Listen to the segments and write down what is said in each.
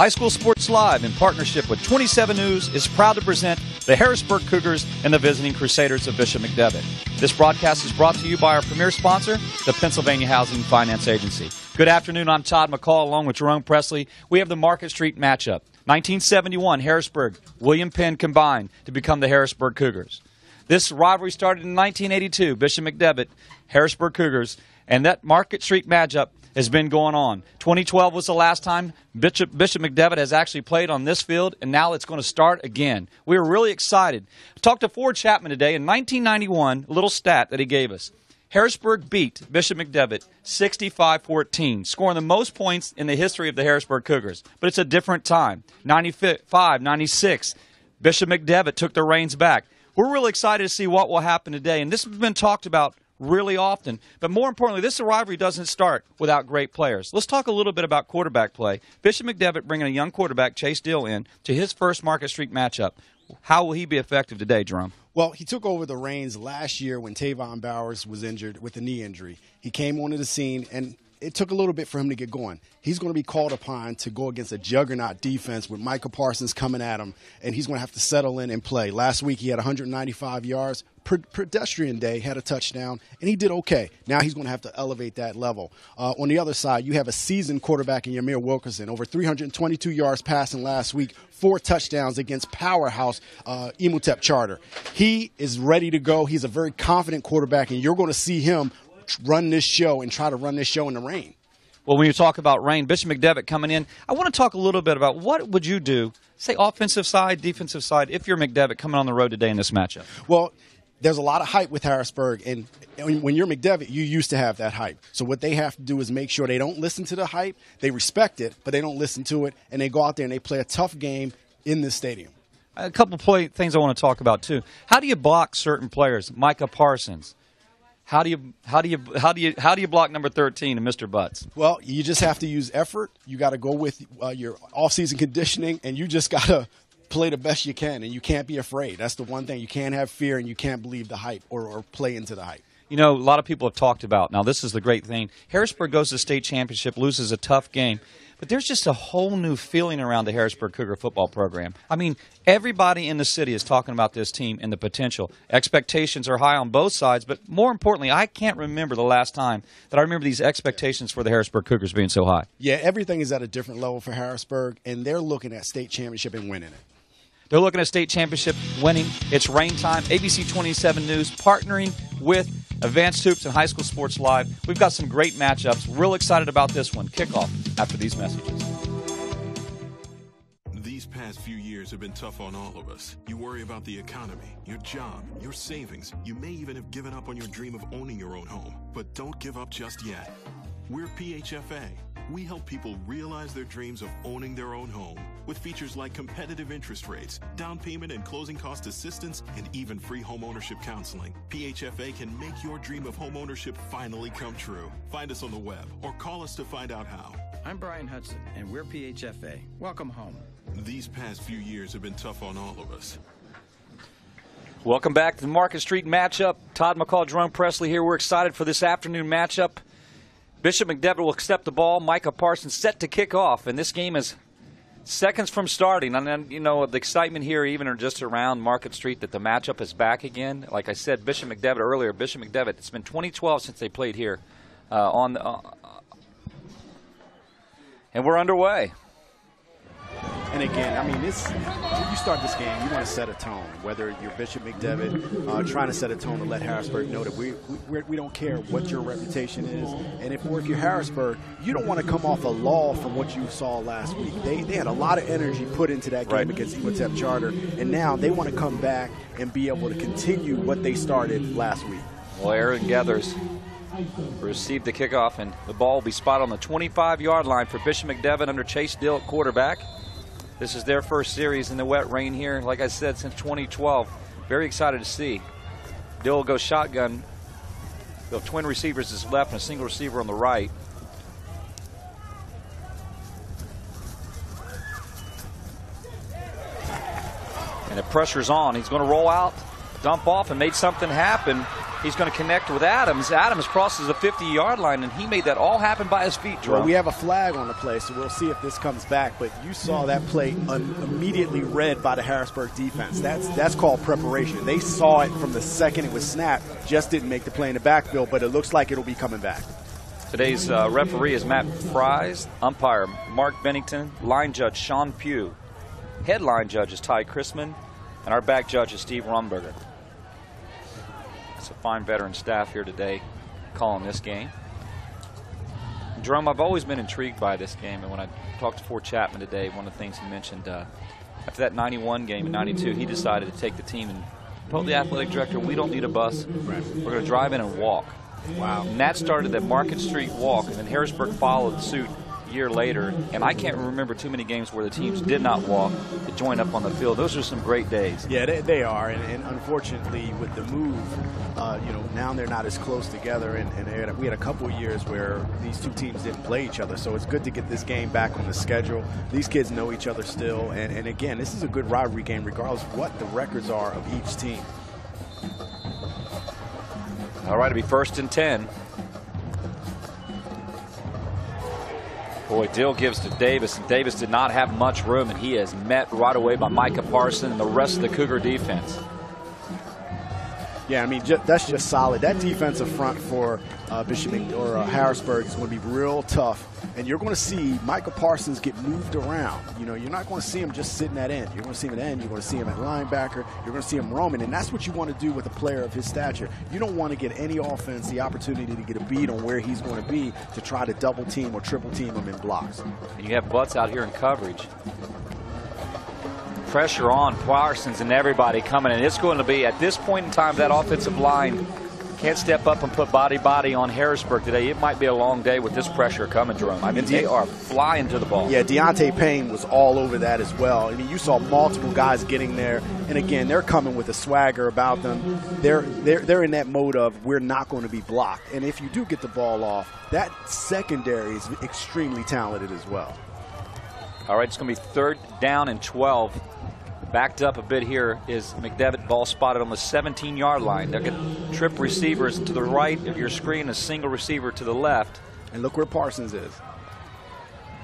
High School Sports Live, in partnership with 27 News, is proud to present the Harrisburg Cougars and the visiting Crusaders of Bishop McDevitt. This broadcast is brought to you by our premier sponsor, the Pennsylvania Housing Finance Agency. Good afternoon. I'm Todd McCall, along with Jerome Presley. We have the Market Street matchup. 1971, Harrisburg, William Penn combined to become the Harrisburg Cougars. This rivalry started in 1982, Bishop McDevitt, Harrisburg Cougars, and that Market Street matchup has been going on. 2012 was the last time Bishop McDevitt has actually played on this field, and now it's going to start again. We are really excited. I talked to Ford Chapman today. In 1991, a little stat that he gave us. Harrisburg beat Bishop McDevitt 65-14, scoring the most points in the history of the Harrisburg Cougars. But it's a different time. 95, 96, Bishop McDevitt took the reins back. We're really excited to see what will happen today, and this has been talked about really often. But more importantly, this rivalry doesn't start without great players. Let's talk a little bit about quarterback play. Bishop McDevitt bringing a young quarterback, Chase Dill, in to his first Market Street matchup. How will he be effective today, Jerome? Well, he took over the reins last year when Tavon Bowers was injured with a knee injury. He came onto the scene, and it took a little bit for him to get going. He's going to be called upon to go against a juggernaut defense with Micah Parsons coming at him, and he's going to have to settle in and play. Last week he had 195 yards. Pedestrian day, had a touchdown, and he did okay. Now he's going to have to elevate that level. On the other side, you have a seasoned quarterback in Yamir Wilkerson, over 322 yards passing last week, 4 touchdowns against powerhouse Untitled Charter. He is ready to go. He's a very confident quarterback, and you're going to see him run this show and try to run this show in the rain. Well, when you talk about rain, Bishop McDevitt coming in, I want to talk a little bit about what would you do, say offensive side, defensive side, if you're McDevitt coming on the road today in this matchup? Well, there's a lot of hype with Harrisburg, and when you're McDevitt, you used to have that hype. So what they have to do is make sure they don't listen to the hype. They respect it, but they don't listen to it, and they go out there and they play a tough game in this stadium. A couple of things I want to talk about too. How do you block certain players? Micah Parsons. How do you block number 13 and Mr. Butts? Well, you just have to use effort. You got to go with your off-season conditioning, and you just got to play the best you can, and you can't be afraid. That's the one thing. You can't have fear, and you can't believe the hype or play into the hype. You know, a lot of people have talked about, now this is the great thing, Harrisburg goes to the state championship, loses a tough game, but there's just a whole new feeling around the Harrisburg Cougar football program. I mean, everybody in the city is talking about this team and the potential. Expectations are high on both sides, but more importantly, I can't remember the last time that I remember these expectations for the Harrisburg Cougars being so high. Yeah, everything is at a different level for Harrisburg, and they're looking at state championship and winning it. They're looking at state championship winning. It's rain time. ABC 27 News partnering with Advanced Hoops and High School Sports Live. We've got some great matchups. Real excited about this one. Kickoff after these messages. These past few years have been tough on all of us. You worry about the economy, your job, your savings. You may even have given up on your dream of owning your own home. But don't give up just yet. We're PHFA. We help people realize their dreams of owning their own home with features like competitive interest rates, down payment and closing cost assistance, and even free home ownership counseling. PHFA can make your dream of home ownership finally come true. Find us on the web or call us to find out how. I'm Brian Hudson, and we're PHFA. Welcome home. These past few years have been tough on all of us. Welcome back to the Market Street matchup. Todd McCall, Jerome Presley here. We're excited for this afternoon matchup. Bishop McDevitt will accept the ball. Micah Parsons set to kick off, and this game is seconds from starting. And then, you know, the excitement here even are just around Market Street that the matchup is back again. Like I said, Bishop McDevitt earlier, Bishop McDevitt, it's been 2012 since they played here. And we're underway. And again, I mean, when you start this game, you want to set a tone, whether you're Bishop McDevitt trying to set a tone to let Harrisburg know that we don't care what your reputation is. And if you're Harrisburg, you don't want to come off a lull from what you saw last week. They had a lot of energy put into that game against Untitled Charter, and now they want to come back and be able to continue what they started last week. Well, Aaron Gathers received the kickoff, and the ball will be spotted on the 25-yard line for Bishop McDevitt under Chase Dill at quarterback. This is their first series in the wet rain here, like I said, since 2012. Very excited to see. Dill will go shotgun. The twin receivers is left and a single receiver on the right. And the pressure's on. He's going to roll out, dump off, and made something happen. He's going to connect with Adams. Adams crosses the 50-yard line, and he made that all happen by his feet, Jerome. Well, we have a flag on the play, so we'll see if this comes back. But you saw that play immediately read by the Harrisburg defense. That's called preparation. They saw it from the second it was snapped, just didn't make the play in the backfield, but it looks like it'll be coming back. Today's referee is Matt Fries, umpire Mark Bennington, line judge Sean Pugh, head line judge is Ty Chrisman, and our back judge is Steve Rumberger. It's a fine veteran staff here today calling this game. Jerome, I've always been intrigued by this game, and when I talked to Fort Chapman today, one of the things he mentioned after that 91 game in 92, he decided to take the team and told the athletic director, we don't need a bus. We're going to drive in and walk. Wow. And that started that Market Street walk, and then Harrisburg followed suit a year later. And I can't remember too many games where the teams did not walk to join up on the field. Those are some great days. Yeah, they are. And unfortunately, with the move, now they're not as close together. And we had a couple of years where these two teams didn't play each other. So it's good to get this game back on the schedule. These kids know each other still. And again, this is a good rivalry game regardless of what the records are of each team. All right, it'll be 1st and 10. Boy, Dill gives to Davis, and Davis did not have much room, and he is met right away by Micah Parson and the rest of the Cougar defense. Yeah, I mean, that's just solid. That defensive front for Harrisburg is going to be real tough. And you're going to see Micah Parsons get moved around. You're not going to see him just sitting at end. You're going to see him at end. You're going to see him at linebacker. You're going to see him roaming. And that's what you want to do with a player of his stature. You don't want to get any offense the opportunity to get a beat on where he's going to be to try to double team or triple team him in blocks. And you have Butts out here in coverage. Pressure on Parsons and everybody coming in. It's going to be, at this point in time, that offensive line can't step up and put body on Harrisburg today. It might be a long day with this pressure coming, Jerome. I mean, they are flying to the ball. Yeah, Deontay Payne was all over that as well. I mean, you saw multiple guys getting there, and again, they're coming with a swagger about them. They're in that mode of we're not going to be blocked. And if you do get the ball off, that secondary is extremely talented as well. All right, it's going to be 3rd down and 12. Backed up a bit here is McDevitt, ball spotted on the 17-yard line. They're going to trip receivers to the right of your screen, a single receiver to the left. And look where Parsons is.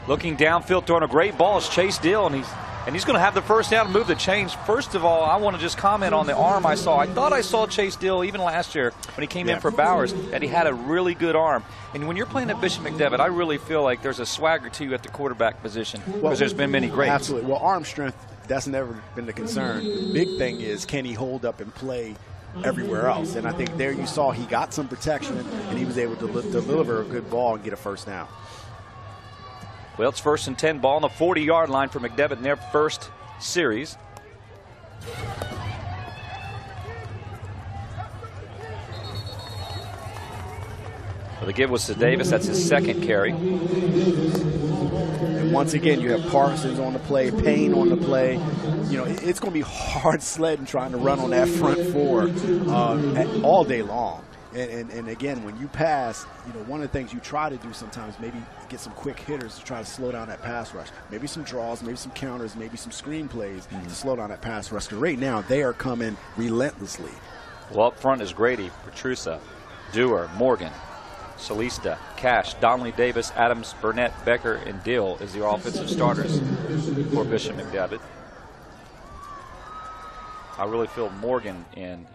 Looking downfield, throwing a great ball is Chase Dill, and he's going to have the first down and move the chains. First of all, I want to just comment on the arm I saw. I thought I saw Chase Dill even last year when he came in for Bowers, that he had a really good arm. And when you're playing at Bishop McDevitt, I really feel like there's a swagger to you at the quarterback position because there's been many greats. Absolutely. Well, arm strength, that's never been the concern. The big thing is, can he hold up and play everywhere else? And I think there you saw he got some protection, and he was able to deliver a good ball and get a first down. Well, it's 1st and 10, ball on the 40-yard line for McDevitt in their first series. Well, the give was to Davis. That's his second carry. And once again, you have Parsons on the play, Payne on the play. It's going to be hard sledding trying to run on that front four all day long. And again, when you pass, one of the things you try to do sometimes, maybe get some quick hitters to try to slow down that pass rush. Maybe some draws, maybe some counters, maybe some screen plays to slow down that pass rush. Because right now, they are coming relentlessly. Well, up front is Grady, Petrusa, Dewar, Morgan, Solista, Cash, Donnelly, Davis, Adams, Burnett, Becker, and Dill is the offensive starters for Bishop McDevitt. I really feel Morgan and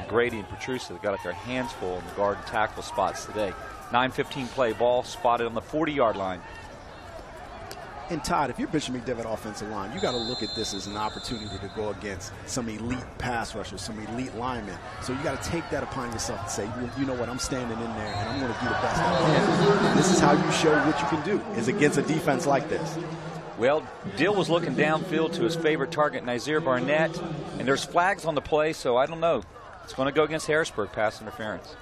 Grady and Petrusa got their hands full in the guard and tackle spots today. 9:15 play, ball spotted on the 40-yard line. And Todd, if you're Bishop McDevitt offensive line, you got to look at this as an opportunity to go against some elite pass rushers, some elite linemen. So you got to take that upon yourself to say, you know what, I'm standing in there and I'm going to do the best I can. And this is how you show what you can do, is against a defense like this. Well, Dill was looking downfield to his favorite target, Nazir Barnett, and there's flags on the play, so I don't know. It's going to go against Harrisburg, pass interference.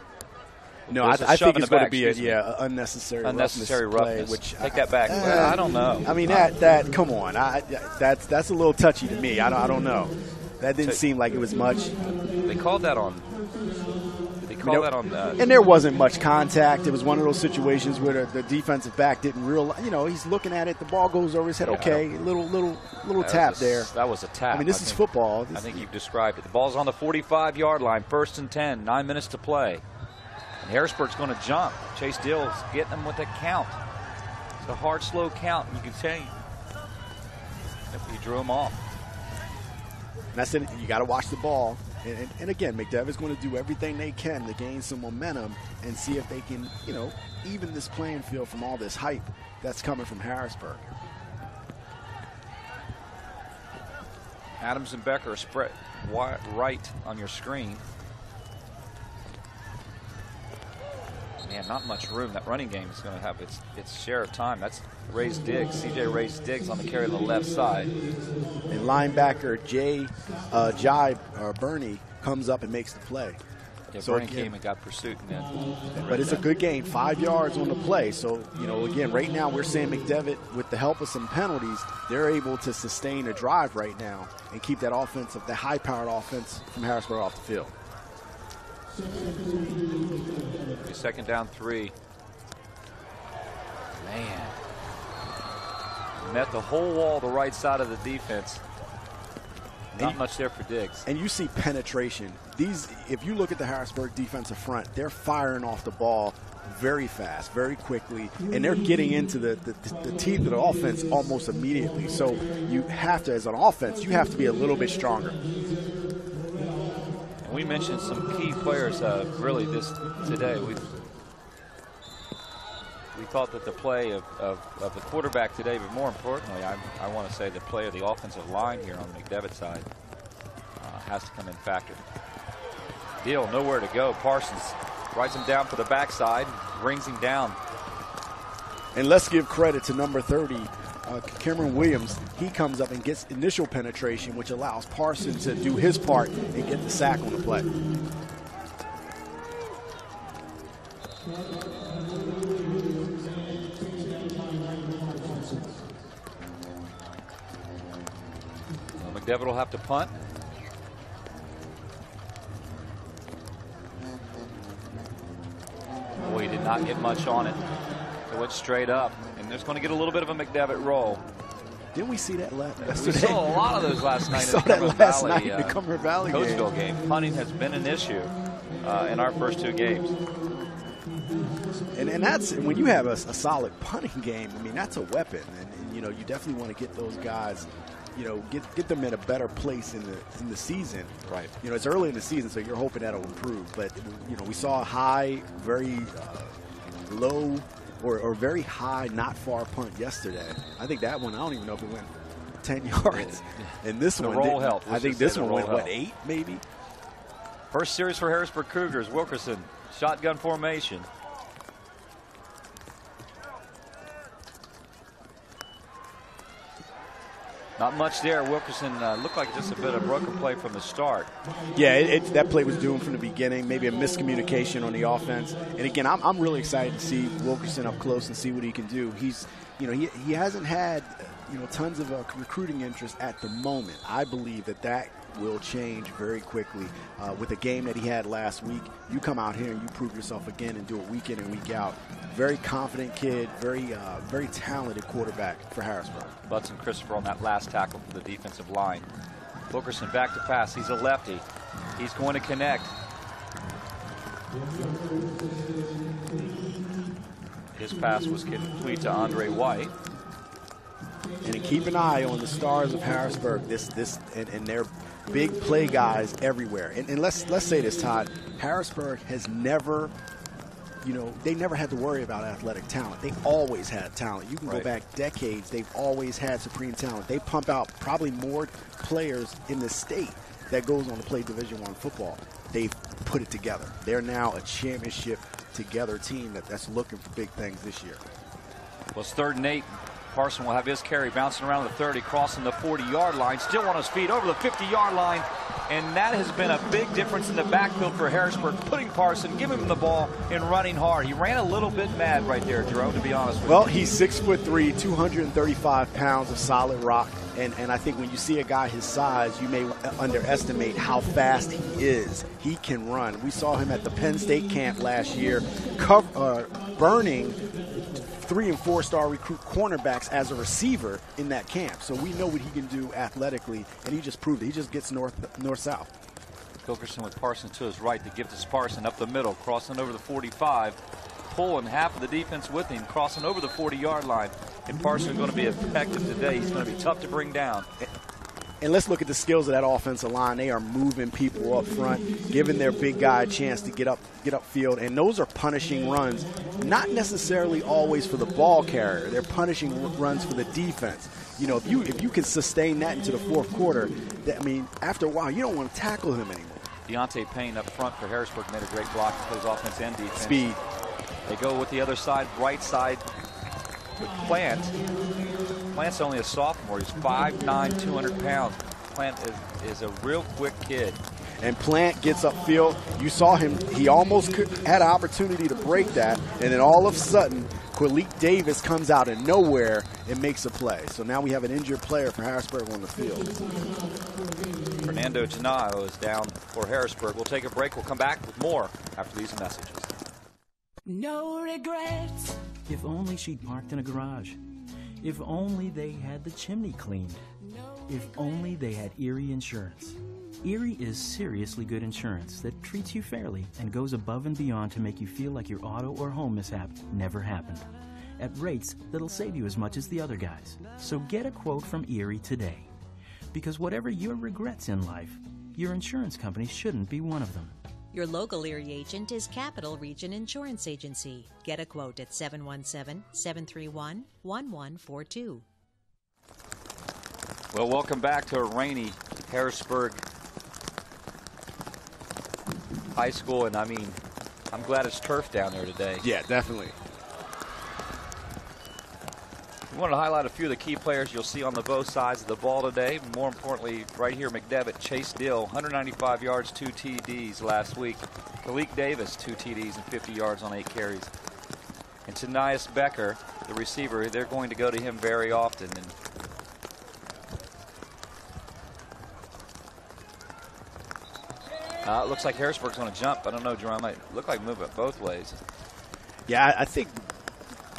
No, I think it's going to be an unnecessary roughness. Which take that back. I don't know. I mean, that come on. That's a little touchy to me. I don't know. That didn't seem like it was much. They called that on. Did they call that on and there wasn't much contact. It was one of those situations where the defensive back didn't realize. He's looking at it. The ball goes over his head. Okay, little tap there. That was a tap. I mean, this is football. I think you've described it. The ball's on the 45-yard line. 1st and 10. 9 minutes to play. And Harrisburg's going to jump. Chase Dill's getting them with a count. It's a hard, slow count. You can say he drew him off. And that's it. You got to watch the ball. And again, McDevitt's going to do everything they can to gain some momentum and see if they can, even this playing field from all this hype that's coming from Harrisburg. Adams and Becker are spread right on your screen. Man, not much room. That running game is going to have its share of time. That's Ray's Diggs. C.J. Ray's Diggs on the carry on the left side. And linebacker Bernie comes up and makes the play. Yeah, so Bernie came and got pursuit. But it's a good gain. 5 yards on the play. So, again, right now we're saying McDevitt, with the help of some penalties, they're able to sustain a drive right now and keep that the high-powered offense from Harrisburg off the field. 2nd down 3. Man. Met the whole wall the right side of the defense. Not much there for Diggs. And you see penetration. If you look at the Harrisburg defensive front, they're firing off the ball very fast, very quickly, and they're getting into the teeth of the offense almost immediately. So you have to, as an offense, you have to be a little bit stronger. We mentioned some key players really today. We thought that the play of the quarterback today, but more importantly, I want to say the play of the offensive line here on the McDevitt side has to come in factor. Deal, nowhere to go. Parsons writes him down for the backside, brings him down. And let's give credit to number 30, Cameron Williams. He comes up and gets initial penetration, which allows Parsons to do his part and get the sack on the play. McDevitt will have to punt. Boy, he did not get much on it. It went straight up, and there's going to get a little bit of a McDevitt roll. Didn't we see that last We saw a lot of those last night. We saw that last night in the Cumberland Valley Coatesville game. Punting has been an issue in our first 2 games. And that's when you have a solid punting game. I mean, that's a weapon, and you definitely want to get those guys. Get them in a better place in the season. Right. It's early in the season, so you're hoping that'll improve. But we saw a high, very low, or very high, not far punt yesterday. I think that one, I don't even know if it went 10 yards. And this one, roll helped. I think this one went 8 maybe. First series for Harrisburg Cougars. Wilkerson, shotgun formation. Not much there. Wilkerson looked like just a bit of broken play from the start. Yeah, that play was doomed from the beginning. Maybe a miscommunication on the offense. And again, I'm really excited to see Wilkerson up close and see what he can do. He's, he hasn't had, tons of recruiting interest at the moment. I believe that will change very quickly with the game that he had last week. You come out here and you prove yourself again and do it week in and week out. Very confident kid, very talented quarterback for Harrisburg. Butts and Christopher on that last tackle for the defensive line. Wilkerson back to pass. He's a lefty. He's going to connect. His pass was complete to Andre White. And keep an eye on the stars of Harrisburg. And their big play guys everywhere. And let's say this, Todd. Harrisburg has never, they never had to worry about athletic talent. They always had talent. You can go back decades. They've always had supreme talent. They pump out probably more players in the state that goes on to play Division I football. They've put it together. They're now a championship together team that's looking for big things this year. Well, it's 3rd and 8. Parson will have his carry bouncing around the 30, crossing the 40-yard line, still on his feet over the 50-yard line, And that has been a big difference in the backfield for Harrisburg, putting Parson, giving him the ball, and running hard. He ran a little bit mad right there, Jerome, to be honest with you. Well, he's 6'3", 235 pounds of solid rock. And I think when you see a guy his size, you may underestimate how fast he is. He can run. We saw him at the Penn State camp last year, burning 3- and 4-star recruit cornerbacks as a receiver in that camp. So we know what he can do athletically, and he just proved it. He just gets north-south. Wilkerson with Parsons to his right to give to Sparson up the middle, crossing over the 45, pulling half of the defense with him, crossing over the 40-yard line. And Parsons is going to be effective today. He's going to be tough to bring down. And let's look at the skills of that offensive line. They are moving people up front, giving their big guy a chance to get upfield. And those are punishing runs, not necessarily always for the ball carrier. They're punishing runs for the defense. You know, if you can sustain that into the fourth quarter, after a while, you don't want to tackle him anymore. Deontay Payne up front for Harrisburg made a great block to plays offense and defense. Speed. They go with the other side, right side, with Plant. Plant's only a sophomore. He's 5'9", 200 pounds. Plant is a real quick kid. And Plant gets upfield. You saw him. He almost had an opportunity to break that. And then all of a sudden, Quilique Davis comes out of nowhere and makes a play. So now we have an injured player for Harrisburg on the field. Fernando Genao is down for Harrisburg. We'll take a break. We'll come back with more after these messages. No regrets. If only she'd parked in a garage. If only they had the chimney cleaned. If only they had Erie Insurance. Erie is seriously good insurance that treats you fairly and goes above and beyond to make you feel like your auto or home mishap never happened, at rates that'll save you as much as the other guys. So get a quote from Erie today. Because whatever your regrets in life, your insurance company shouldn't be one of them. Your local Erie agent is Capital Region Insurance Agency. Get a quote at 717-731-1142. Well, welcome back to a rainy Harrisburg High School, and I'm glad it's turf down there today. Yeah, definitely. We wanted to highlight a few of the key players you'll see on both sides of the ball today. More importantly, right here, McDevitt, Chase Dill, 195 yards, 2 TDs last week. Quilique Davis, 2 TDs and 50 yards on 8 carries. And Tanias Becker, the receiver, they're going to go to him very often. And it looks like Harrisburg's going to jump. I don't know, Jerome. It looked like move it both ways. Yeah, I think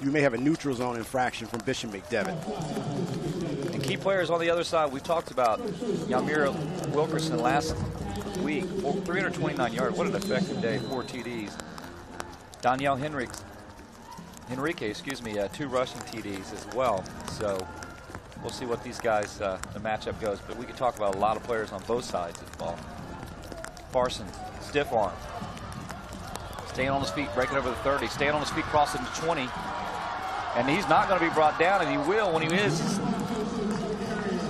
you may have a neutral zone infraction from Bishop McDevitt. And key players on the other side, we talked about Yamir Wilkerson last week, 329 yards. What an effective day, 4 TDs. Danielle Henrique, 2 rushing TDs as well. So we'll see what these guys, the matchup goes. But we could talk about a lot of players on both sides of the ball. Parsons, stiff arm. Staying on his feet, breaking over the 30. Staying on his feet, crossing the 20. And he's not going to be brought down, and he will when he is.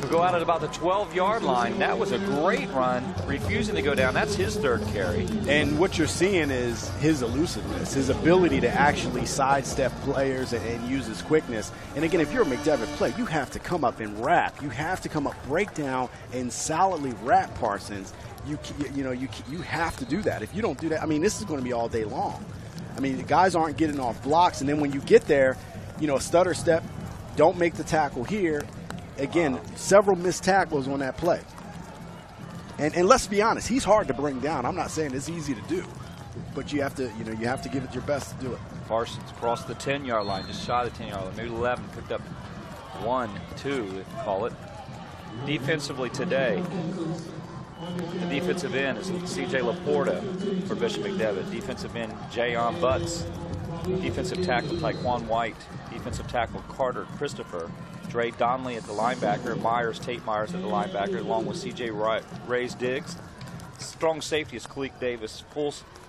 He'll go out at about the 12-yard line. That was a great run, refusing to go down. That's his 3rd carry. And what you're seeing is his elusiveness, his ability to actually sidestep players and use his quickness. And again, if you're a McDevitt player, you have to come up and wrap. You have to come up, break down, and solidly wrap Parsons. You have to do that. If you don't do that, this is going to be all day long. The guys aren't getting off blocks, and then when you get there, a stutter step, don't make the tackle here. Again, several missed tackles on that play. And let's be honest, he's hard to bring down. I'm not saying it's easy to do, but you have to give it your best to do it. Parsons crossed the 10-yard line, just shy of the 10-yard line, maybe 11, picked up 1, 2, if you call it. Defensively today, the defensive end is C.J. Laporta for Bishop McDevitt. Defensive end, Jayon Butts. Defensive tackle, Tyquan White. Defensive tackle, Carter Christopher. Dre Donnelly at the linebacker. Tate Myers at the linebacker, along with C.J. Ray's Diggs. Strong safety is Quilique Davis.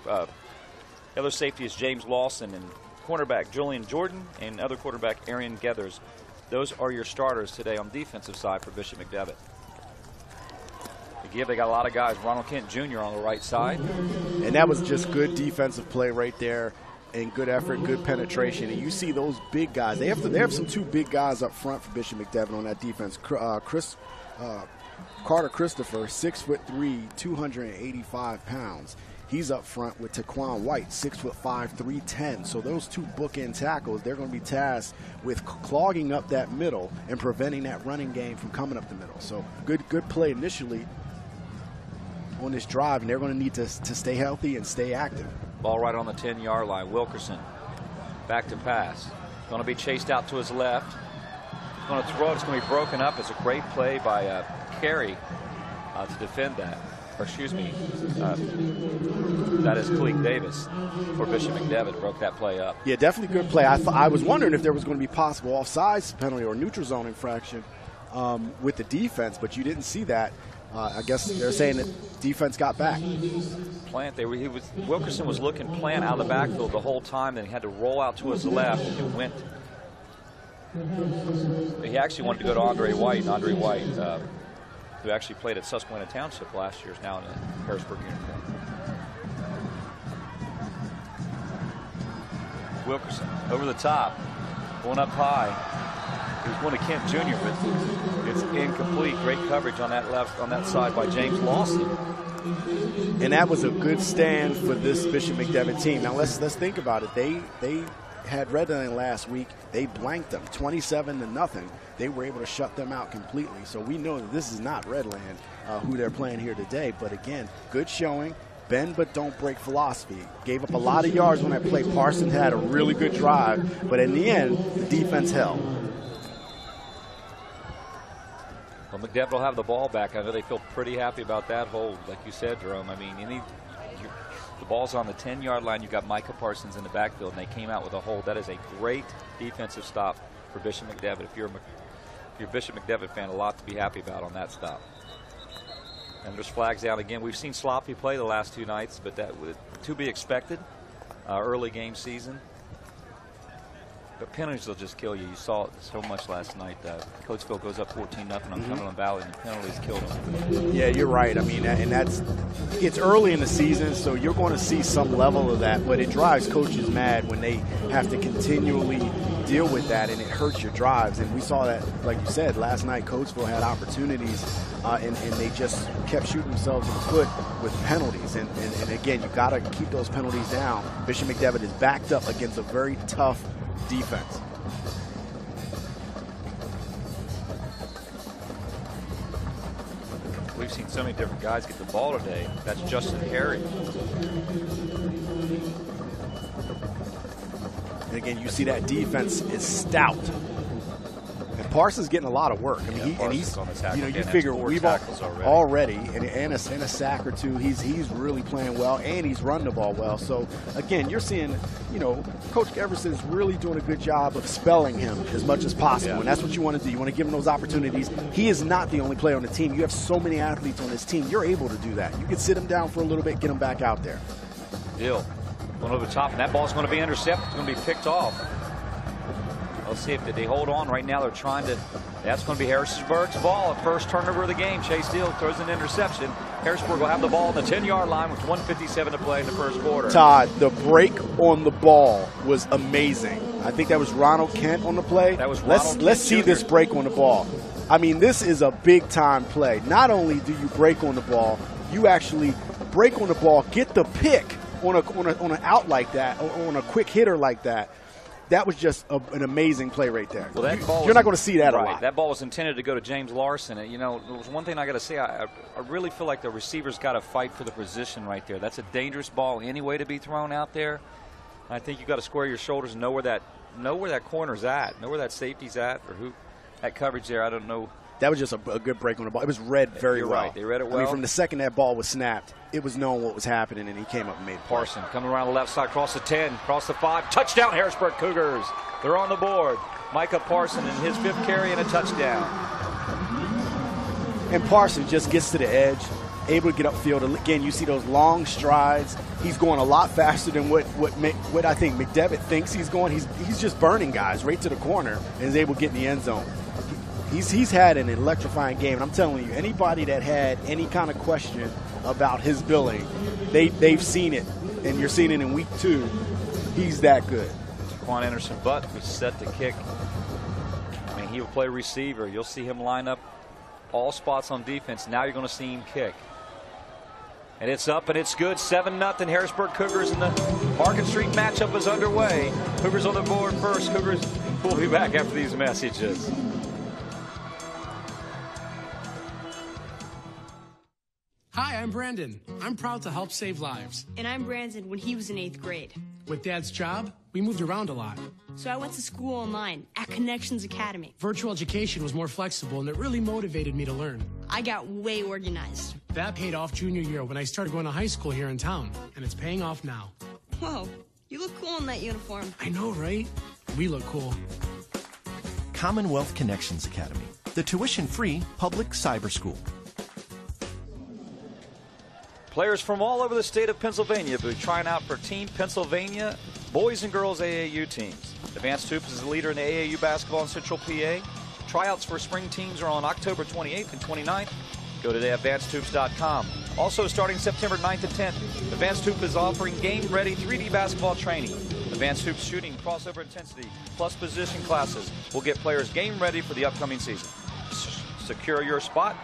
Other safety is James Lawson. And cornerback, Julian Jordan. And other quarterback, Arian Geathers. Those are your starters today on the defensive side for Bishop McDevitt. They got a lot of guys. Ronald Kent Jr. on the right side. And that was just good defensive play right there. and good effort, good penetration. And you see those big guys. They have some two big guys up front for Bishop McDevitt on that defense. Carter Christopher, 6'3", 285 pounds. He's up front with Taquan White, 6'5", 310. So those two bookend tackles, they're going to be tasked with clogging up that middle and preventing that running game from coming up the middle. So good play initially on this drive, and they're going to need to stay healthy and stay active. Ball right on the 10-yard line. Wilkerson back to pass. Going to be chased out to his left. He's going to throw it. It's going to be broken up. It's a great play by Carey to defend that. Or excuse me, that is Cleek Davis for Bishop McDevitt. Broke that play up. Yeah, definitely good play. I was wondering if there was going to be possible offsides penalty or neutral zone infraction with the defense, but you didn't see that. I guess they're saying that defense got back. Wilkerson was looking plant out of the backfield the whole time, and he had to roll out to his left. And went. He actually wanted to go to Andre White, who actually played at Susquehanna Township last year, is now in a Harrisburg uniform. Wilkerson over the top, going up high. He was going to Kent Jr., but it's incomplete. Great coverage on that side by James Lawson. And that was a good stand for this Bishop McDevitt team. Now let's think about it. They had Redland last week. They blanked them 27-0. They were able to shut them out completely. So we know that this is not Redland who they're playing here today. But again, good showing. Bend but don't break philosophy. Gave up a lot of yards on that play. Parson had a really good drive, but in the end, the defense held. Well, McDevitt will have the ball back. I know they feel pretty happy about that hold, like you said, Jerome. I mean, the ball's on the 10-yard line. You've got Micah Parsons in the backfield, and they came out with a hold. That is a great defensive stop for Bishop McDevitt. If you're a Bishop McDevitt fan, a lot to be happy about on that stop. And there's flags down again. We've seen sloppy play the last two nights, but that was to be expected. Early game season. But penalties will just kill you. You saw it so much last night. Coatesville goes up 14-0 on Cumberland Valley, and the penalties killed them. Yeah, you're right. I mean, and it's early in the season, so you're going to see some level of that. But it drives coaches mad when they have to continually deal with that, and it hurts your drives. And we saw that, like you said, last night. Coatesville had opportunities, and they just kept shooting themselves in the foot with penalties. And again, you got to keep those penalties down. Bishop McDevitt is backed up against a very tough defense. We've seen so many different guys get the ball today. That's Justin Carey. And again, you see that defense is stout. And Parsons getting a lot of work. I mean, he's on the tackle. You figure we've already and a sack or two. He's really playing well, and he's running the ball well. So again, you're seeing, Coach Everson's really doing a good job of spelling him as much as possible, and that's what you want to do. You want to give him those opportunities. He is not the only player on the team. You have so many athletes on this team. You're able to do that. You can sit him down for a little bit, get him back out there. Dill going over the top, and that ball's going to be intercepted. It's going to be picked off. Let's see if they hold on. Right now they're trying to. That's going to be Harrisburg's ball. First turnover of the game. Chase Dill throws an interception. Harrisburg will have the ball on the 10-yard line with 1:57 to play in the first quarter. Todd, the break on the ball was amazing. I think that was Ronald Kent on the play. That was Ronald Let's see this break on the ball. I mean, this is a big-time play. Not only do you break on the ball, you actually break on the ball, get the pick on an out like that, or on a quick hitter like that. That was just an amazing play right there. Well, you're not going to see that a lot. That ball was intended to go to James Larson. And, there was one thing I got to say. I really feel like the receiver's got to fight for the position right there. That's a dangerous ball anyway to be thrown out there. I think you got to square your shoulders and know where that corner's at, know where that safety's at, or who that coverage there. I don't know. That was just a good break on the ball. It was read very well. You're right. They read it well. I mean, from the second that ball was snapped, it was known what was happening, and he came up and made Parson coming around the left side, across the 10, across the 5. Touchdown, Harrisburg Cougars. They're on the board. Micah Parson in his 5th carry and a touchdown. And Parson just gets to the edge, able to get upfield. Again, you see those long strides. He's going a lot faster than what I think McDevitt thinks he's going. He's just burning guys right to the corner and is able to get in the end zone. He's had an electrifying game, and I'm telling you, anybody that had any kind of question about his billing, they've seen it, and you're seeing it in week 2. He's that good. Quan Anderson Butt was set to kick. I mean, he will play receiver. You'll see him line up all spots on defense. Now you're going to see him kick. And it's up and it's good. 7-0 Harrisburg Cougars, and the Market Street matchup is underway. Cougars on the board first. Cougars will be back after these messages. Hi, I'm Brandon. I'm proud to help save lives. And I'm Brandon when he was in 8th grade. With Dad's job, we moved around a lot. So I went to school online at Connections Academy. Virtual education was more flexible, and it really motivated me to learn. I got way organized. That paid off junior year when I started going to high school here in town, and it's paying off now. Whoa, you look cool in that uniform. I know, right? We look cool. Commonwealth Connections Academy, the tuition-free public cyber school. Players from all over the state of Pennsylvania will be trying out for Team Pennsylvania boys and girls AAU teams. Advanced Hoops is the leader in AAU basketball in Central PA. Tryouts for spring teams are on October 28th and 29th. Go to advancedhoops.com. Also, starting September 9th and 10th, Advanced Hoop is offering game-ready 3D basketball training. Advanced Hoops shooting, crossover intensity, plus position classes will get players game-ready for the upcoming season. Secure your spot.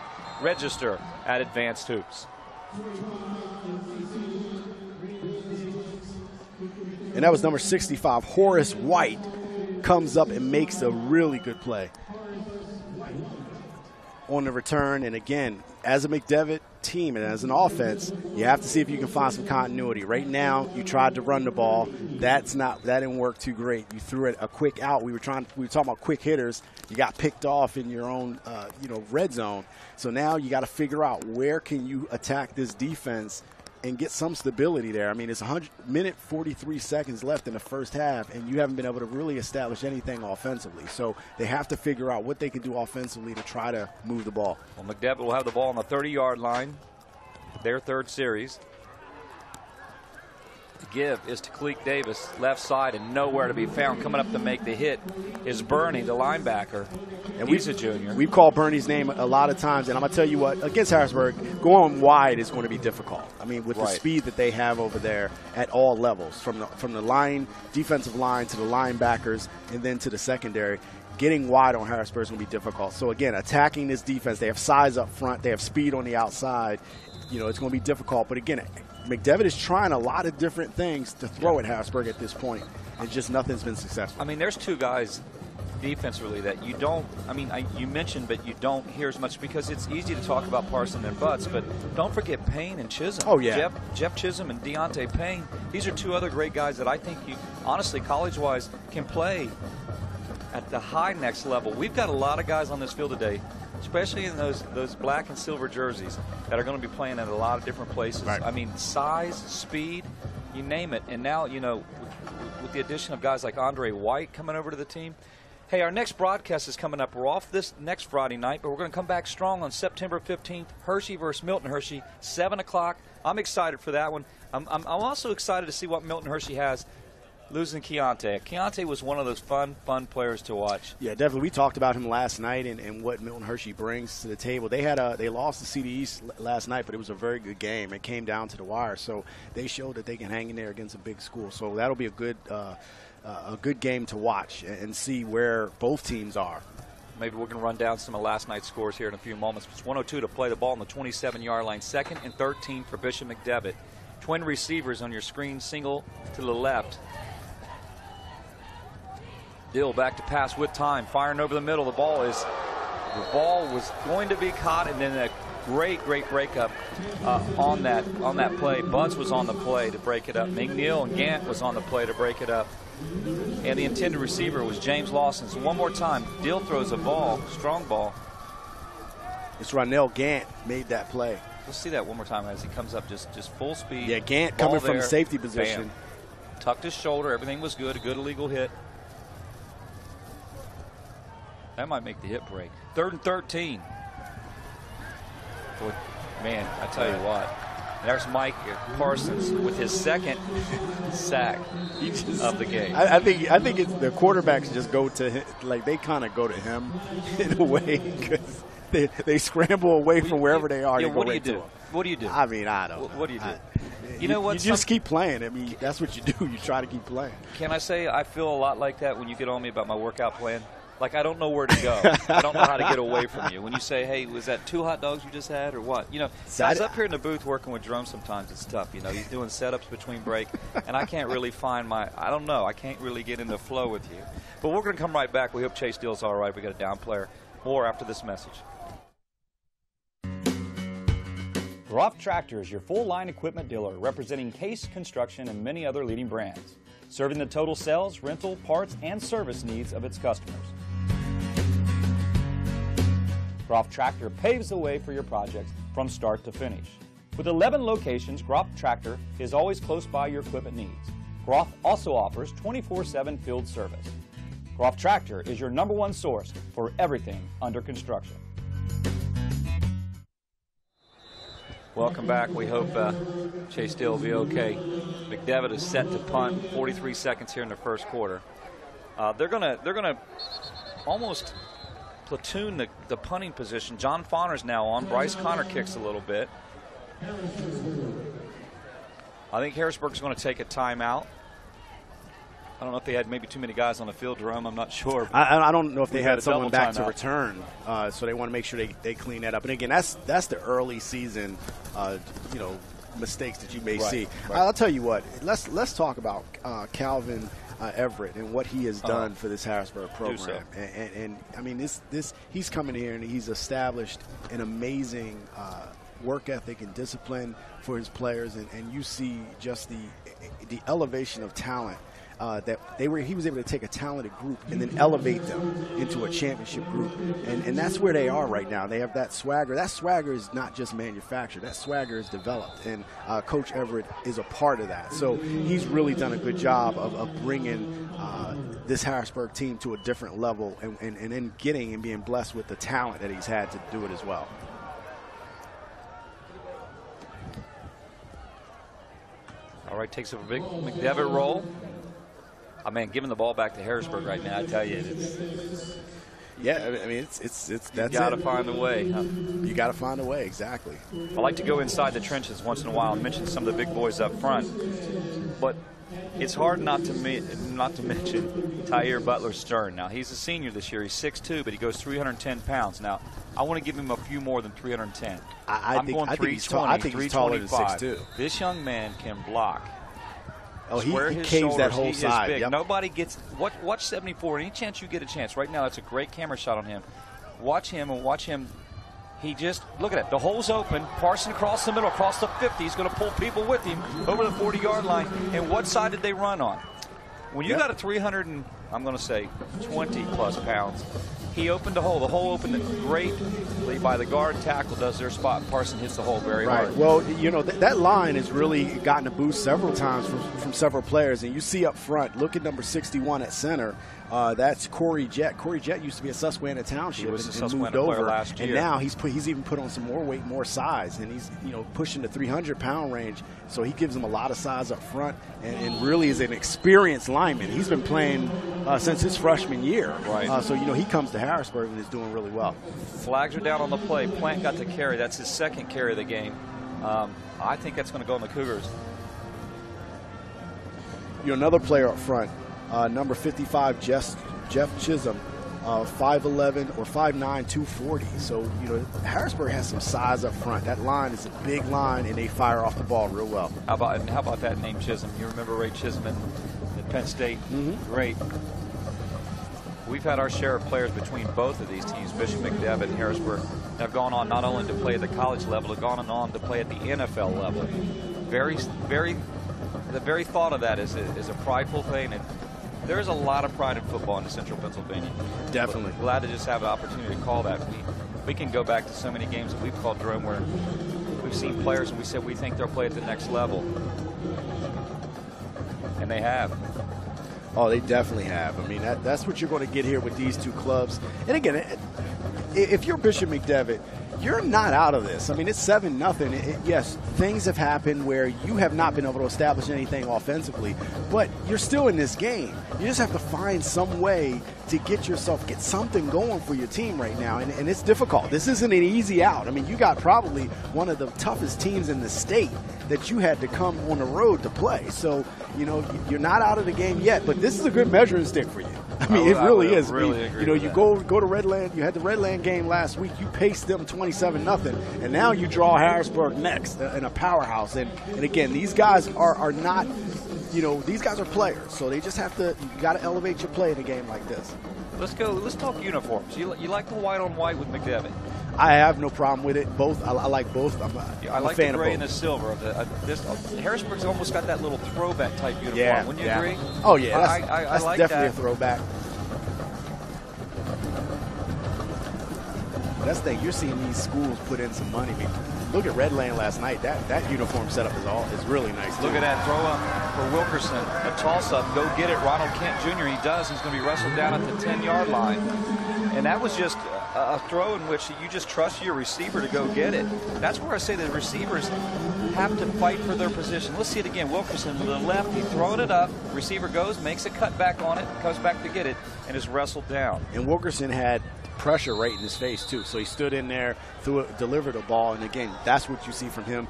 Register at Advanced Hoops. And that was number 65, Horace White, comes up and makes a really good play on the return. And again, as a McDevitt team and as an offense, you have to see if you can find some continuity. Right now, you tried to run the ball. That didn't work too great. You threw it a quick out. We were talking about quick hitters. You got picked off in your own red zone. So now you got to figure out where can you attack this defense and get some stability there. I mean, it's 100-minute 43 seconds left in the first half, and you haven't been able to really establish anything offensively. So they have to figure out what they can do offensively to try to move the ball. Well, McDevitt will have the ball on the 30-yard line, their third series. The give is to Cleek Davis, left side, and nowhere to be found. Coming up to make the hit is Bernie, the linebacker. And he's a junior. We've called Bernie's name a lot of times, and I'm going to tell you what, against Harrisburg, going wide is going to be difficult. I mean, with the speed that they have over there at all levels, from the line, defensive line, to the linebackers, and then to the secondary, getting wide on Harrisburg is going to be difficult. So, again, attacking this defense, they have size up front, they have speed on the outside. It's going to be difficult. But, again, McDevitt is trying a lot of different things to throw at Harrisburg at this point, and just nothing's been successful. I mean, there's two guys defensively that you don't, you mentioned, but you don't hear as much because it's easy to talk about Parson and Butts, but don't forget Payne and Chisholm. Oh, yeah. Jeff Chisholm and Deontay Payne. These are two other great guys that I think you, honestly, college-wise, can play at the high next level. We've got a lot of guys on this field today, especially in those black and silver jerseys, that are going to be playing at a lot of different places. Right. I mean, size, speed, you name it. And now, with the addition of guys like Andre White coming over to the team. Hey, our next broadcast is coming up. We're off this next Friday night, but we're going to come back strong on September 15th. Hershey versus Milton Hershey, 7 o'clock. I'm excited for that one. I'm also excited to see what Milton Hershey has losing Keontae. Keontae was one of those fun players to watch. Yeah, definitely. We talked about him last night and what Milton Hershey brings to the table. They lost to CD East last night, but it was a very good game. It came down to the wire, so they showed that they can hang in there against a big school. So that'll be a good game to watch and see where both teams are. Maybe we're going to run down some of last night's scores here in a few moments. It's 102 to play the ball on the 27-yard line. 2nd and 13 for Bishop McDevitt. Twin receivers on your screen, single to the left. Dill back to pass with time, firing over the middle. The ball was going to be caught, and then a great breakup on that play. Bunce was on the play to break it up. McNeil and Gant was on the play to break it up. And the intended receiver was James Lawson. So one more time, Dill throws a ball, strong ball. It's Ronell Gant made that play. Let's see that one more time as he comes up just full speed. Yeah, Gant coming from the safety position. Bam. Tucked his shoulder. Everything was good. A good illegal hit. That might make the hit break. 3rd and 13. Boy, man, I tell you what. There's Mike Parsons with his second sack of the game. I think it's the quarterbacks just go to him, like they kind of go to him in a way, because they scramble away from wherever they are. What do you do? What do you do? I mean, I don't. What do you do? You know what? You just keep playing. I mean, that's what you do. You try to keep playing. Can I say I feel a lot like that when you get on me about my workout plan? Like, I don't know where to go. I don't know how to get away from you. When you say, hey, was that 2 hot dogs you just had or what? You know, I was up here in the booth working with Jerome sometimes. It's tough. You know, he's doing setups between break, and I can't really find I don't know. I can't really get into flow with you. But we're going to come right back. We hope Chase Steele's all right. We got a down player. More after this message. Groff Tractor is your full-line equipment dealer representing Case Construction and many other leading brands, serving the total sales, rental, parts, and service needs of its customers. Groff Tractor paves the way for your projects from start to finish. With 11 locations, Groff Tractor is always close by your equipment needs. Groff also offers 24/7 field service. Groff Tractor is your #1 source for everything under construction. Welcome back. We hope Chase Steele will be okay. McDevitt is set to punt. 43 seconds here in the first quarter. They're gonna almost platoon the punting position. John Fauner's now on. Bryce Connor kicks a little bit. I think Harrisburg's going to take a timeout. I don't know if they had maybe too many guys on the field, Jerome. I'm not sure. I don't know if they had someone back to return, so they want to make sure they clean that up. And again, that's the early season, mistakes that you may see. Right. I'll tell you what. Let's talk about Calvin Everett and what he has done for this Harrisburg program. So. And I mean, he's coming here and he's established an amazing work ethic and discipline for his players, and you see just the elevation of talent. He was able to take a talented group and then elevate them into a championship group, and that's where they are right now. They have that swagger. That swagger is not just manufactured. That swagger is developed, and Coach Everett is a part of that. So he's really done a good job of bringing this Harrisburg team to a different level, and then getting and being blessed with the talent that he's had to do it as well. All right, takes a big McDevitt roll. I mean, giving the ball back to Harrisburg right now, I tell you, that's you got to find a way. You got to find a way, exactly. I like to go inside the trenches once in a while and mention some of the big boys up front, but it's hard not to mention Tyre Butler-Stern. Now, he's a senior this year. He's 6'2", but he goes 310 pounds. Now, I want to give him a few more than 310. I'm going 320, I think he's taller than 6'2". This young man can block. Oh, he caves that whole side. Big. Yep. Nobody gets – watch 74. Any chance you get a chance. Right now, that's a great camera shot on him. Watch him and watch him. He just – look at it. The hole's open. Parson across the middle, across the 50. He's going to pull people with him over the 40-yard line. And what side did they run on? When you got a 300 and – I'm going to say 20-plus pounds, he opened the hole. The hole opened greatly by the guard. Tackle does their spot. Parson hits the hole very hard. Well, that line has really gotten a boost several times from several players. And you see up front, look at number 61 at center. That's Corey Jett. Corey Jett used to be a Susquehanna Township and moved over. Last year. And now he's even put on some more weight, more size, and he's pushing the 300-pound range. So he gives him a lot of size up front, and really is an experienced lineman. He's been playing since his freshman year. Right. So he comes to Harrisburg and is doing really well. Flags are down on the play. Plant got to carry. That's his second carry of the game. I think that's going to go on the Cougars. Another player up front, number 55, Jeff Chisholm, 5'11" or 5'9", 240. So, Harrisburg has some size up front. That line is a big line, and they fire off the ball real well. How about that name, Chisholm? You remember Ray Chisholm at Penn State? Mm-hmm. Great. We've had our share of players between both of these teams, Bishop McDevitt and Harrisburg, that have gone on not only to play at the college level, have gone on to play at the NFL level. The very thought of that is a prideful thing, and there's a lot of pride in football in Central Pennsylvania. Definitely. But glad to just have an opportunity to call that. We can go back to so many games that we've called, Jerome, where we've seen players and we said we think they'll play at the next level. And they have. Oh, they definitely have. I mean, that's what you're going to get here with these two clubs. And again, if you're Bishop McDevitt, you're not out of this. I mean, it's 7-0. Yes, things have happened where you have not been able to establish anything offensively, but you're still in this game. You just have to find some way to get something going for your team right now, and it's difficult. This isn't an easy out. I mean, you got probably one of the toughest teams in the state that you had to come on the road to play. So, you're not out of the game yet, but this is a good measuring stick for you. I mean, it really is. Really agree with you that. go to Redland. You had the Redland game last week. You paced them 27-0, and now you draw Harrisburg next in a powerhouse. And again, these guys are not, these guys are players, so they just have to. You got to elevate your play in a game like this. Let's go. Let's talk uniforms. You like the white on white with McDevitt? I have no problem with it. Both. I like both. I'm like a fan the gray of and both. the silver. Harrisburg's almost got that little throwback type uniform. Yeah, Wouldn't you agree? Oh yeah, I like definitely that. a throwback. That's the thing. You're seeing these schools put in some money. I mean, look at Redland last night. That uniform setup is really nice. Look at that throw up for Wilkerson. A toss up. Go get it. Ronald Kent Jr. He does. He's going to be wrestled down at the 10-yard line. And that was just a throw in which you just trust your receiver to go get it. That's where I say the receivers have to fight for their position. Let's see it again. Wilkerson to the left. He's throwing it up. Receiver goes, makes a cut back on it, comes back to get it, and is wrestled down. And Wilkerson had pressure right in his face, too. So he stood in there, delivered a ball. And, again, that's what you see from him.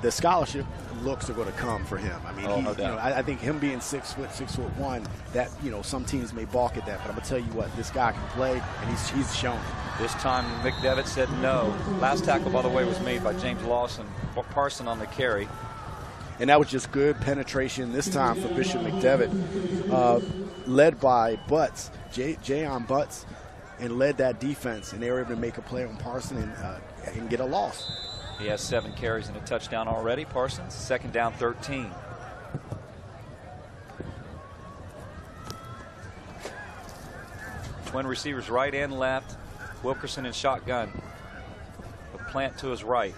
The scholarship looks are going to come for him. I mean, no doubt. I think him being 6'1", that some teams may balk at that. But I'm gonna tell you what, this guy can play, and he's shown it. This time McDevitt said no. Last tackle, by the way, was made by James Lawson. Parson on the carry. And that was just good penetration this time for Bishop McDevitt, led by Butts, Jayon Butts, and led that defense. And they were able to make a play on Parson and get a loss. He has 7 carries and a touchdown already. Parsons, 2nd down, 13. Twin receivers right and left. Wilkerson in shotgun. The plant to his right.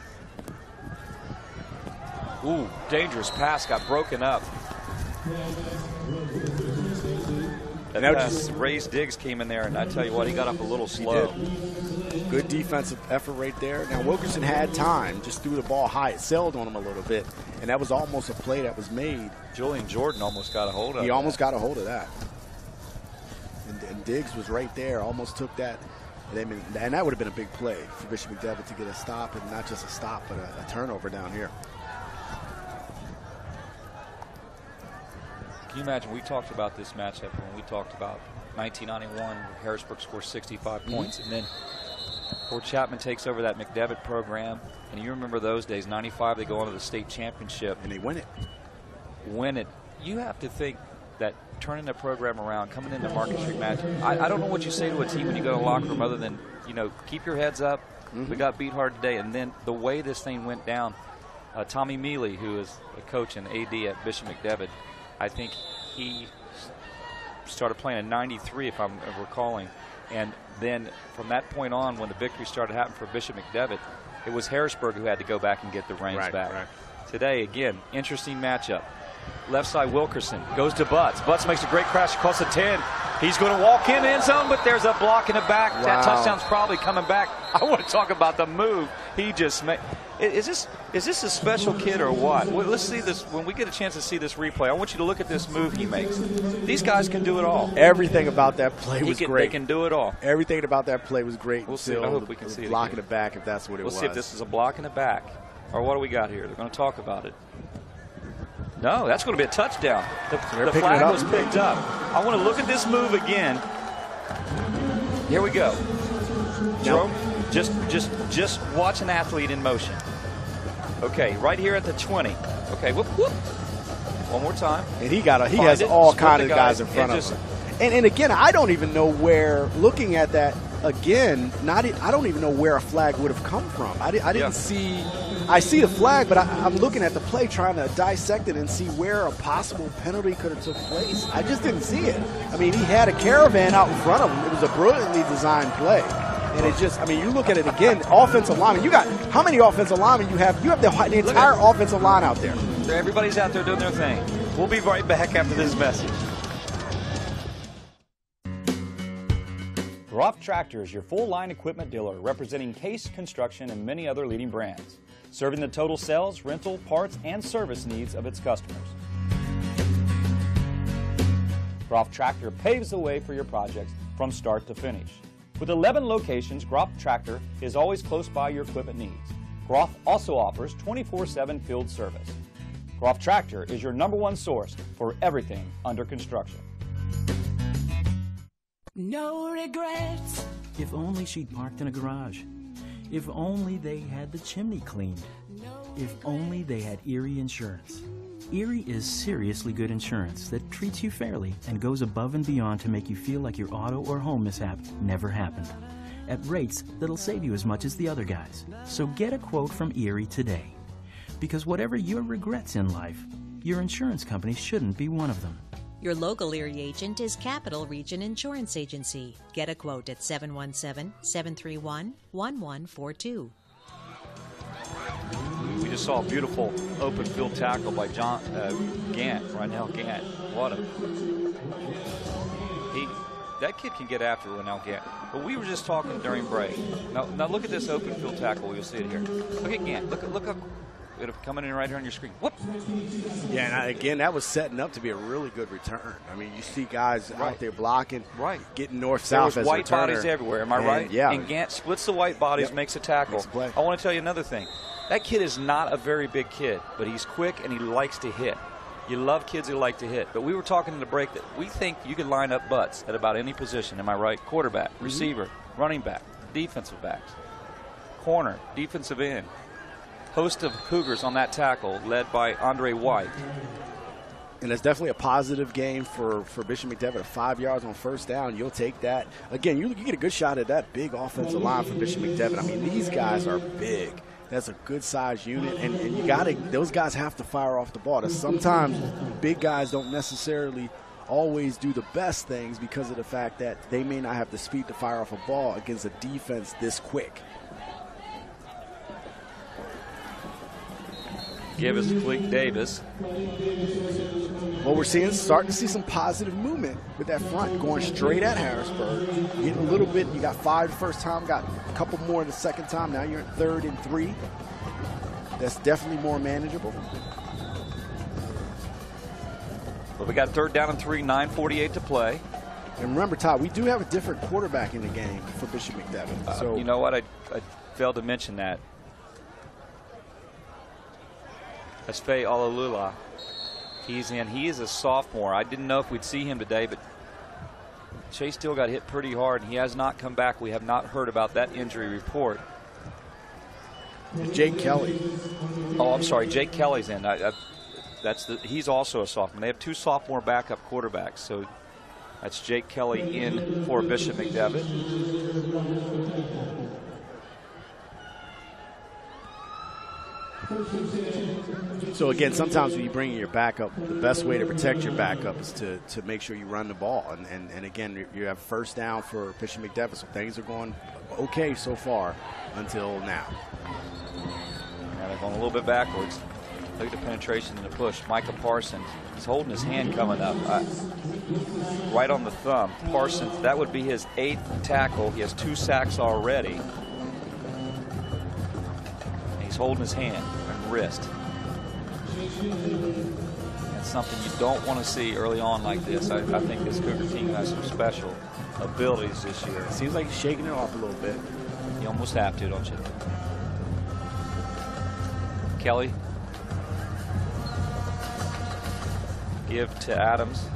Ooh, dangerous pass got broken up. And that Ray's Diggs came in there, and I tell you what, he got up a little slow. Good defensive effort right there. Now, Wilkerson had time, just threw the ball high. It sailed on him a little bit, and that was almost a play that was made. Julian Jordan almost got a hold of it. He almost got a hold of that. And Diggs was right there, almost took that. And that would have been a big play for Bishop McDevitt to get a stop, and not just a stop, but a turnover down here. Can you imagine, we talked about this matchup when we talked about 1991, where Harrisburg scored 65 points, and then Fort Chapman takes over that McDevitt program, and you remember those days, 95, they go on to the state championship. And they win it. Win it. You have to think that turning the program around, coming into Market Street match, I don't know what you say to a team when you go to the locker room other than, keep your heads up. Mm-hmm. We got beat hard today. And then the way this thing went down, Tommy Mealy, who is a coach and AD at Bishop McDevitt, I think he started playing in 93, if I'm recalling. And then from that point on, when the victory started happening for Bishop McDevitt, it was Harrisburg who had to go back and get the reins back. Right. Today, again, interesting matchup. Left side, Wilkerson goes to Butts. Butts makes a great crash across the 10. He's going to walk in the end zone, but there's a block in the back. Wow. That touchdown's probably coming back. I want to talk about the move he just made. Is this a special kid or what? Well, let's see this. When we get a chance to see this replay, I want you to look at this move he makes. These guys can do it all. Everything about that play was great. They can do it all. Everything about that play was great. We'll see. I hope we can see it. Block in the back, if that's what it was. We'll see if this is a block in the back. Or what do we got here? They're going to talk about it. No, that's going to be a touchdown. The flag was picked up. I want to look at this move again. Here we go. Jerome, just watch an athlete in motion. Okay, right here at the 20. Okay, whoop, whoop. One more time. And he has all kinds of guys in front of him. And again, I don't even know where, looking at that again, I don't even know where a flag would have come from. I didn't see. I see the flag, but I'm looking at the play, trying to dissect it and see where a possible penalty could have took place. I just didn't see it. I mean, he had a caravan out in front of him. It was a brilliantly designed play. And it just, you look at it again, offensive linemen. You got, how many offensive linemen you have? You have the entire offensive line out there. Everybody's out there doing their thing. We'll be right back after this message. Groff Tractor is your full-line equipment dealer representing Case Construction and many other leading brands, serving the total sales, rental, parts, and service needs of its customers. Groff Tractor paves the way for your projects from start to finish. With 11 locations, Groff Tractor is always close by your equipment needs. Groff also offers 24/7 field service. Groff Tractor is your #1 source for everything under construction. No regrets. If only she'd parked in a garage. If only they had the chimney cleaned. If only they had Erie Insurance. Erie is seriously good insurance that treats you fairly and goes above and beyond to make you feel like your auto or home mishap never happened, at rates that'll save you as much as the other guys. So get a quote from Erie today. Because whatever your regrets in life, your insurance company shouldn't be one of them. Your local Erie agent is Capital Region Insurance Agency. Get a quote at 717-731-1142. We just saw a beautiful open field tackle by Gant, Rynell Gant. That kid can get after Rynell Gant. But we were just talking during break. Now look at this open field tackle. You'll see it here. Look at Gant. Look how it'll coming in right here on your screen. Whoop! Yeah, and again, that was setting up to be a really good return. I mean, you see guys out there blocking, getting north-south as a returner. There was white bodies everywhere, am I right? Yeah. And Gant splits the white bodies, makes a tackle. Makes a play. I want to tell you another thing. That kid is not a very big kid, but he's quick and he likes to hit. You love kids who like to hit. But we were talking in the break that we think you can line up butts at about any position. Am I right? Quarterback, receiver, running back, defensive backs, corner, defensive end. Host of Cougars on that tackle, led by Andre White. And it's definitely a positive game for Bishop McDevitt. 5 yards on first down, you'll take that. Again, you get a good shot at that big offensive line for Bishop McDevitt. I mean, these guys are big. That's a good-sized unit, and you got those guys have to fire off the ball. Sometimes big guys don't necessarily always do the best things because of the fact that they may not have the speed to fire off a ball against a defense this quick. Give us Cleek Davis. What we're seeing is starting to see some positive movement with that front going straight at Harrisburg. Getting a little bit. You got 5 the first time, got a couple more the second time. Now you're at 3rd and 3. That's definitely more manageable. But we got 3rd down and 3, 9:48 to play. And remember, Todd, we do have a different quarterback in the game for Bishop McDevitt. So you know what? I failed to mention that. That's Faye Alalula. He's in. He is a sophomore. I didn't know if we'd see him today, but Chase Steele got hit pretty hard, and he has not come back. We have not heard about that injury report. Jake Kelly. Oh, I'm sorry. Jake Kelly's in. He's also a sophomore. They have 2 sophomore backup quarterbacks, so that's Jake Kelly in for Bishop McDevitt. So again, sometimes when you bring in your backup, the best way to protect your backup is to make sure you run the ball. And again, you have first down for Bishop McDevitt, so things are going okay so far until now. Now they're going a little bit backwards. Look at the penetration and the push. Micah Parsons, he's holding his hand coming up. Right on the thumb. Parsons, that would be his 8th tackle. He has 2 sacks already. He's holding his hand and wrist. That's something you don't want to see early on like this. I think this Cougar team has some special abilities this year. Seems like he's shaking it off a little bit. You almost have to, don't you? Kelly. Give to Adams.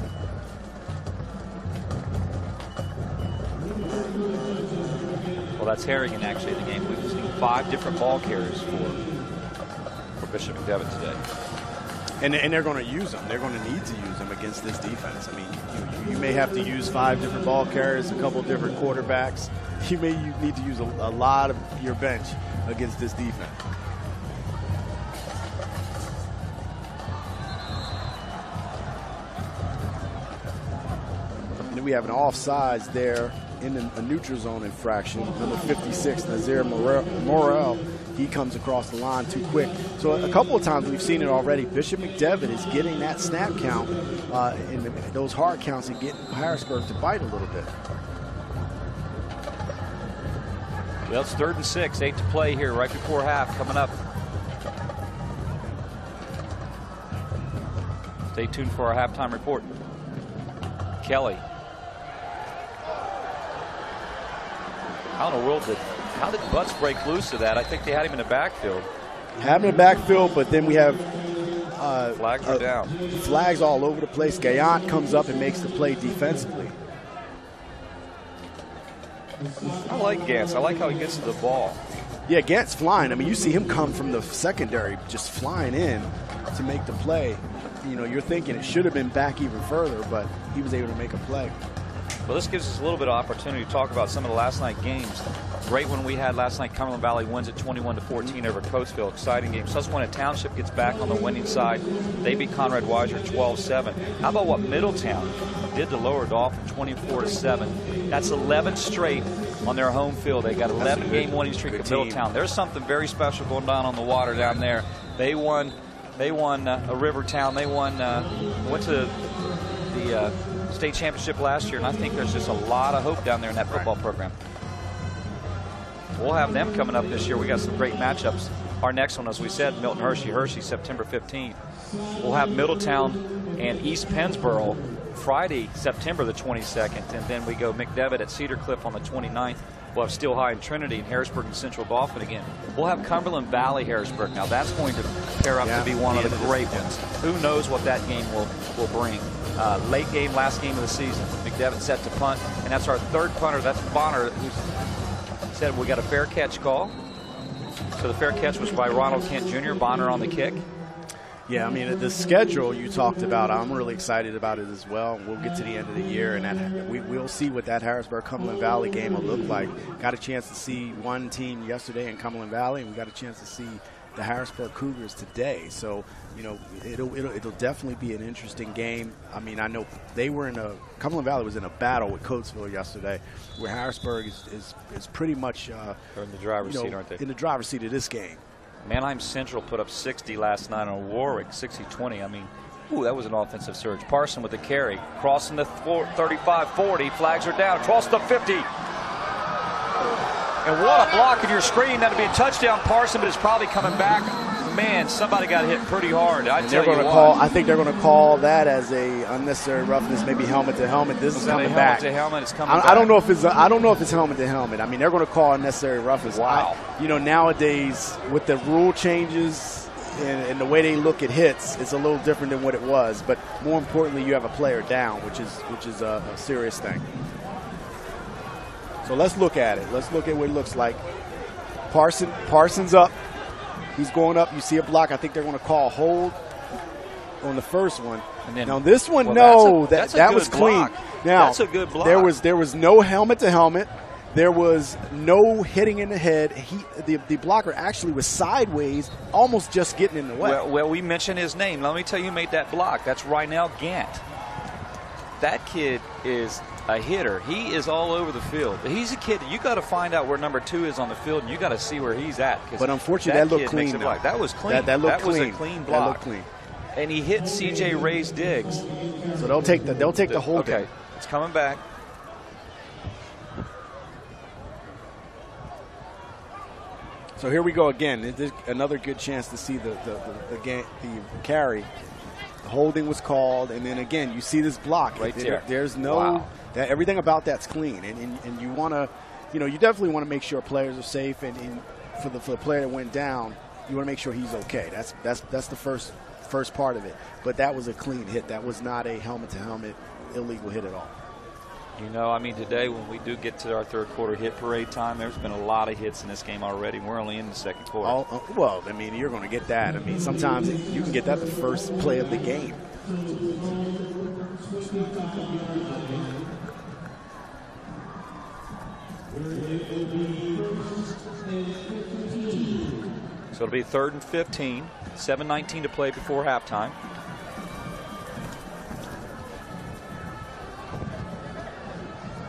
Well, that's Harrigan actually in the game. We've seen 5 different ball carriers for Bishop McDevitt today. And they're going to use them. They're going to need to use them against this defense. I mean, you may have to use 5 different ball carriers, a couple different quarterbacks. You need to use a lot of your bench against this defense. And then we have an offsides there in a neutral zone infraction. Number 56, Nazir Morel. He comes across the line too quick. So a couple of times we've seen it already. Bishop McDevitt is getting that snap count in those hard counts and getting Harrisburg to bite a little bit. Well, it's 3rd and 6, 8 to play here right before half coming up. Stay tuned for our halftime report. Kelly. How in the world how did Butts break loose of that? I think they had him in the backfield. Have him in the backfield, but then we have flags are down. Flags all over the place. Gayant comes up and makes the play defensively. I like Gantz. I like how he gets to the ball. Yeah, Gantz flying. I mean, you see him come from the secondary, just flying in to make the play. You know, you're thinking it should have been back even further, but he was able to make a play. Well, this gives us a little bit of opportunity to talk about some of the last night games. Great one we had last night. Cumberland Valley wins at 21-14 over Coatesville. Exciting game. Susquehanna Township gets back on the winning side. They beat Conrad Weiser 12-7. How about what Middletown did to Lower Dauphin 24-7? That's 11 straight on their home field. They got 11-game winning streak at Middletown. There's something very special going down on the water down there. They won a river town. They went to the state championship last year, and I think there's just a lot of hope down there in that football program. We'll have them coming up this year. We got some great matchups. Our next one, as we said, Milton Hershey, September 15th. We'll have Middletown and East Pennsboro Friday, September the 22nd, and then we go McDevitt at Cedar Cliff on the 29th. We'll have Steel High and Trinity and Harrisburg and Central Dauphin again. We'll have Cumberland Valley Harrisburg. Now that's going to pair up to be one of the great ones. Who knows what that game will bring. Late game, last game of the season. McDevitt set to punt, and that's our third punter. That's Bonner, who said we got a fair catch call. So the fair catch was by Ronald Kent Jr., Bonner on the kick. Yeah, I mean, the schedule you talked about, I'm really excited about it as well. We'll get to the end of the year, and we'll see what that Harrisburg-Cumberland Valley game will look like. Got a chance to see one team yesterday in Cumberland Valley, and we got a chance to see the Harrisburg Cougars today. So, you know, it'll definitely be an interesting game. I mean, I know they were Cumberland Valley was in a battle with Coatesville yesterday, where Harrisburg is pretty much they're in the driver's seat, aren't they? In the driver's seat of this game. Manheim Central put up 60 last night on Warwick, 60-20. I mean, ooh, that was an offensive surge. Parson with the carry, crossing the 35-40. Flags are down, across the 50. And what a block in your screen. That'll be a touchdown, Parson, but it's probably coming back. Man, somebody got hit pretty hard. I think they're going to call that as a unnecessary roughness, maybe helmet to helmet. This is coming back. Helmet to helmet, it's coming back. I don't know if it's helmet to helmet. I mean, they're going to call unnecessary roughness. Wow. Nowadays with the rule changes and the way they look at hits, it's a little different than what it was. But more importantly, you have a player down, which is a serious thing. So let's look at it. Let's look at what it looks like. Parsons up. He's going up. You see a block. I think they're going to call hold on the first one. And then, now this one, that was clean. Now that's a good block. There was no helmet to helmet. There was no hitting in the head. The blocker actually was sideways, almost just getting in the way. Well, we mentioned his name. Let me tell you who made that block. That's Rynell Gant. That kid is a hitter. He is all over the field. He's a kid that you got to find out where number 2 is on the field, and you got to see where he's at. But unfortunately, that looked clean. That was clean. That looked clean. Was a clean block. That looked clean. And he hit C.J. Ray's Diggs. So they'll take the hold. Okay, it's coming back. So here we go again. Another good chance to see the carry. The holding was called, and then again you see this block right there. There's no everything about that's clean, and you want to, you definitely want to make sure players are safe, and for the player that went down, you want to make sure he's okay. That's the first part of it. But that was a clean hit. That was not a helmet to helmet illegal hit at all. I mean, today when we do get to our third quarter hit parade time, there's been a lot of hits in this game already. We're only in the second quarter. Well, I mean, you're going to get that. I mean, sometimes you can get that the first play of the game. So it'll be 3rd and 15, 7:19 to play before halftime.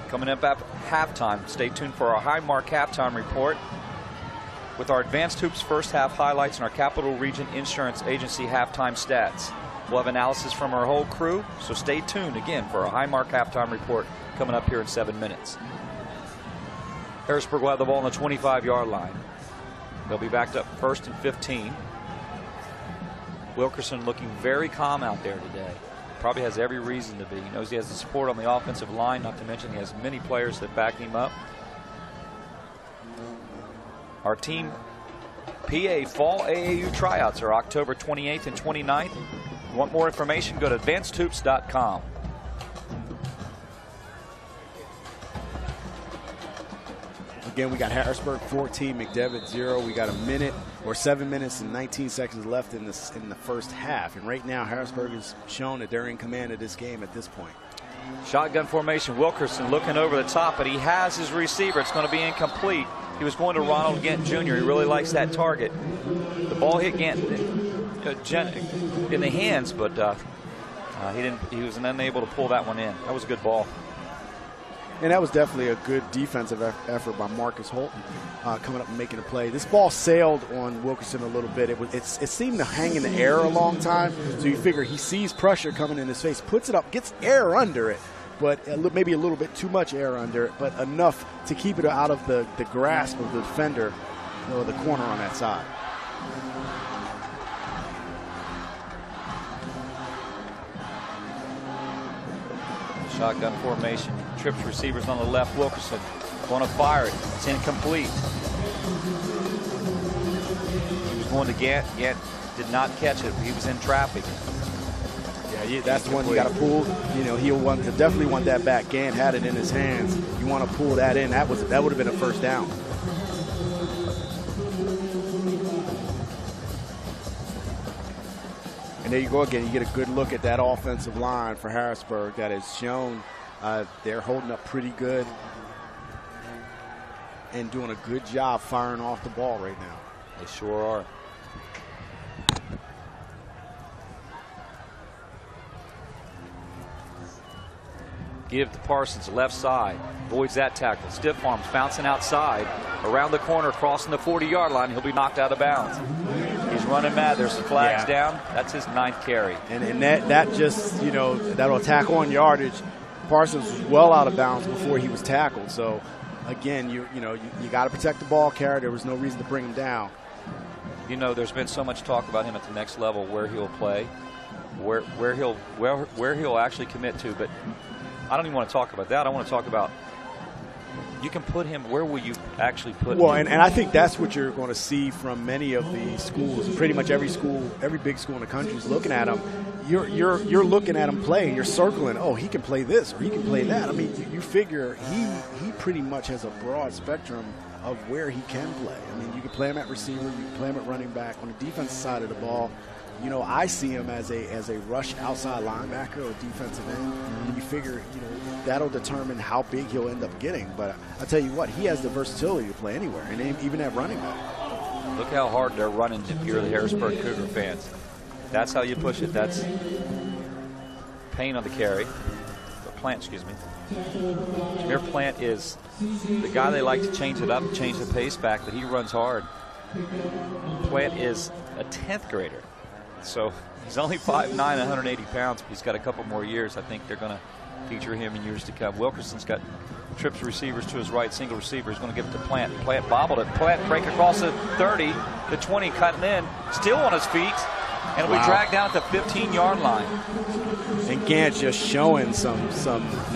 Coming up at halftime, stay tuned for our Highmark halftime report with our Advanced Hoops first half highlights and our Capital Region Insurance Agency halftime stats. We'll have analysis from our whole crew, so stay tuned again for our Highmark halftime report coming up here in 7 minutes. Harrisburg will have the ball on the 25-yard line. They'll be backed up 1st and 15. Wilkerson looking very calm out there today. Probably has every reason to be. He knows he has the support on the offensive line, not to mention he has many players that back him up. Our team PA Fall AAU tryouts are October 28th and 29th. Want more information? Go to advancedhoops.com. Again, we got Harrisburg 14, McDevitt 0. We got 7 minutes and 19 seconds left in the first half. And right now, Harrisburg has shown that they're in command of this game at this point. Shotgun formation. Wilkerson looking over the top, but he has his receiver. It's going to be incomplete. He was going to Ronald Gant Jr. He really likes that target. The ball hit Gant in the hands, but he was unable to pull that one in. That was a good ball. And that was definitely a good defensive effort by Marcus Holton coming up and making a play. This ball sailed on Wilkerson a little bit. It seemed to hang in the air a long time, so you figure he sees pressure coming in his face, puts it up, gets air under it, but maybe a little bit too much air under it, but enough to keep it out of the grasp of the defender or the corner on that side. Shotgun formation. Trips receivers on the left. Wilkerson going to fire it. It's incomplete. He was going to Gant. Gant did not catch it. He was in traffic. Yeah, that's the one you got to pull. You know, he'll definitely want that back. Gant had it in his hands. You want to pull that in. That would have been a first down. And there you go again. You get a good look at that offensive line for Harrisburg that has shown they're holding up pretty good and doing a good job firing off the ball right now. They sure are. Give to Parsons, left side. Avoids that tackle. Stiff arms bouncing outside. Around the corner, crossing the 40-yard line. He'll be knocked out of bounds. He's running mad. There's some flags down. That's his 9th carry. And that just, you know, that'll tackle on yardage. Parsons was well out of bounds before he was tackled. So, again, you got to protect the ball carrier. There was no reason to bring him down. You know, there's been so much talk about him at the next level, where he'll play, where he'll actually commit to. But I don't even want to talk about that. I want to talk about, you can put him, where will you actually put him? Well, and I think that's what you're going to see from many of the schools. Pretty much every school, every big school in the country is looking at him. You're looking at him play, and you're circling, oh, he can play this or he can play that. I mean, you figure he pretty much has a broad spectrum of where he can play. I mean, you can play him at receiver, you can play him at running back. On the defensive side of the ball, you know, I see him as a rush outside linebacker or defensive end. And you figure, you know, that'll determine how big he'll end up getting. But I tell you what, he has the versatility to play anywhere, and even at running back. Look how hard they're running if you're the Harrisburg Cougar fans. That's how you push it. That's Payne on the carry. Plant, excuse me. Jameer Plant is the guy they like to change it up, change the pace back, but he runs hard. Plant is a 10th grader. So he's only 5'9", 180 pounds, but he's got a couple more years. I think they're going to feature him in years to come. Wilkerson's got trips receivers to his right, single receiver. He's going to give it to Plant. Plant bobbled it. Plant break across the 30, the 20, cutting in, still on his feet, and it'll be dragged down at the 15-yard line. And Gant just showing some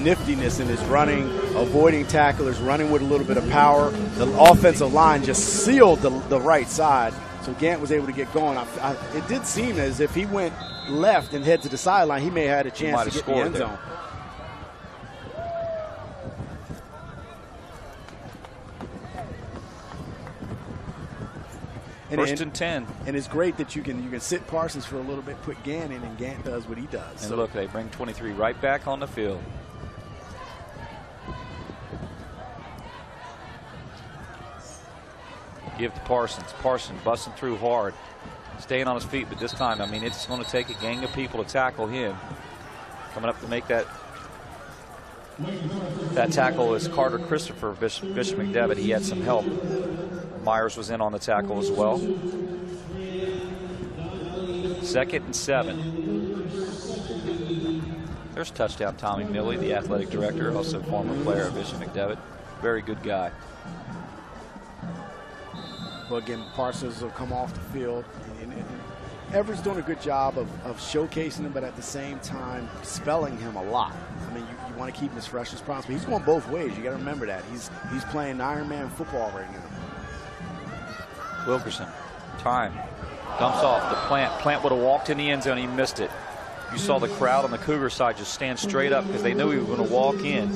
niftiness in his running, avoiding tacklers, running with a little bit of power. The offensive line just sealed the right side. So Gant was able to get going. It did seem as if he went left and head to the sideline, he may have had a chance to get in the end zone. First and 10. And it's great that you can sit Parsons for a little bit, put Gant in, and Gant does what he does. And so look, they bring 23 right back on the field. Give to Parsons. Parsons busting through hard, staying on his feet, but this time, I mean, it's going to take a gang of people to tackle him. Coming up to make that tackle is Carter Christopher, Bishop McDevitt. He had some help. Myers was in on the tackle as well. 2nd and 7. There's touchdown Tommy Milley, the athletic director, also former player of Bishop McDevitt. very good guy. Well, again, Parsons will come off the field. And Everett's doing a good job of showcasing him, but at the same time, spelling him a lot. I mean, you want to keep him as fresh as possible. He's going both ways. You got to remember that. He's playing Ironman football right now. Wilkerson, time, dumps off the Plant. Plant would have walked in the end zone. He missed it. You saw the crowd on the Cougar side just stand straight up because they knew he was going to walk in.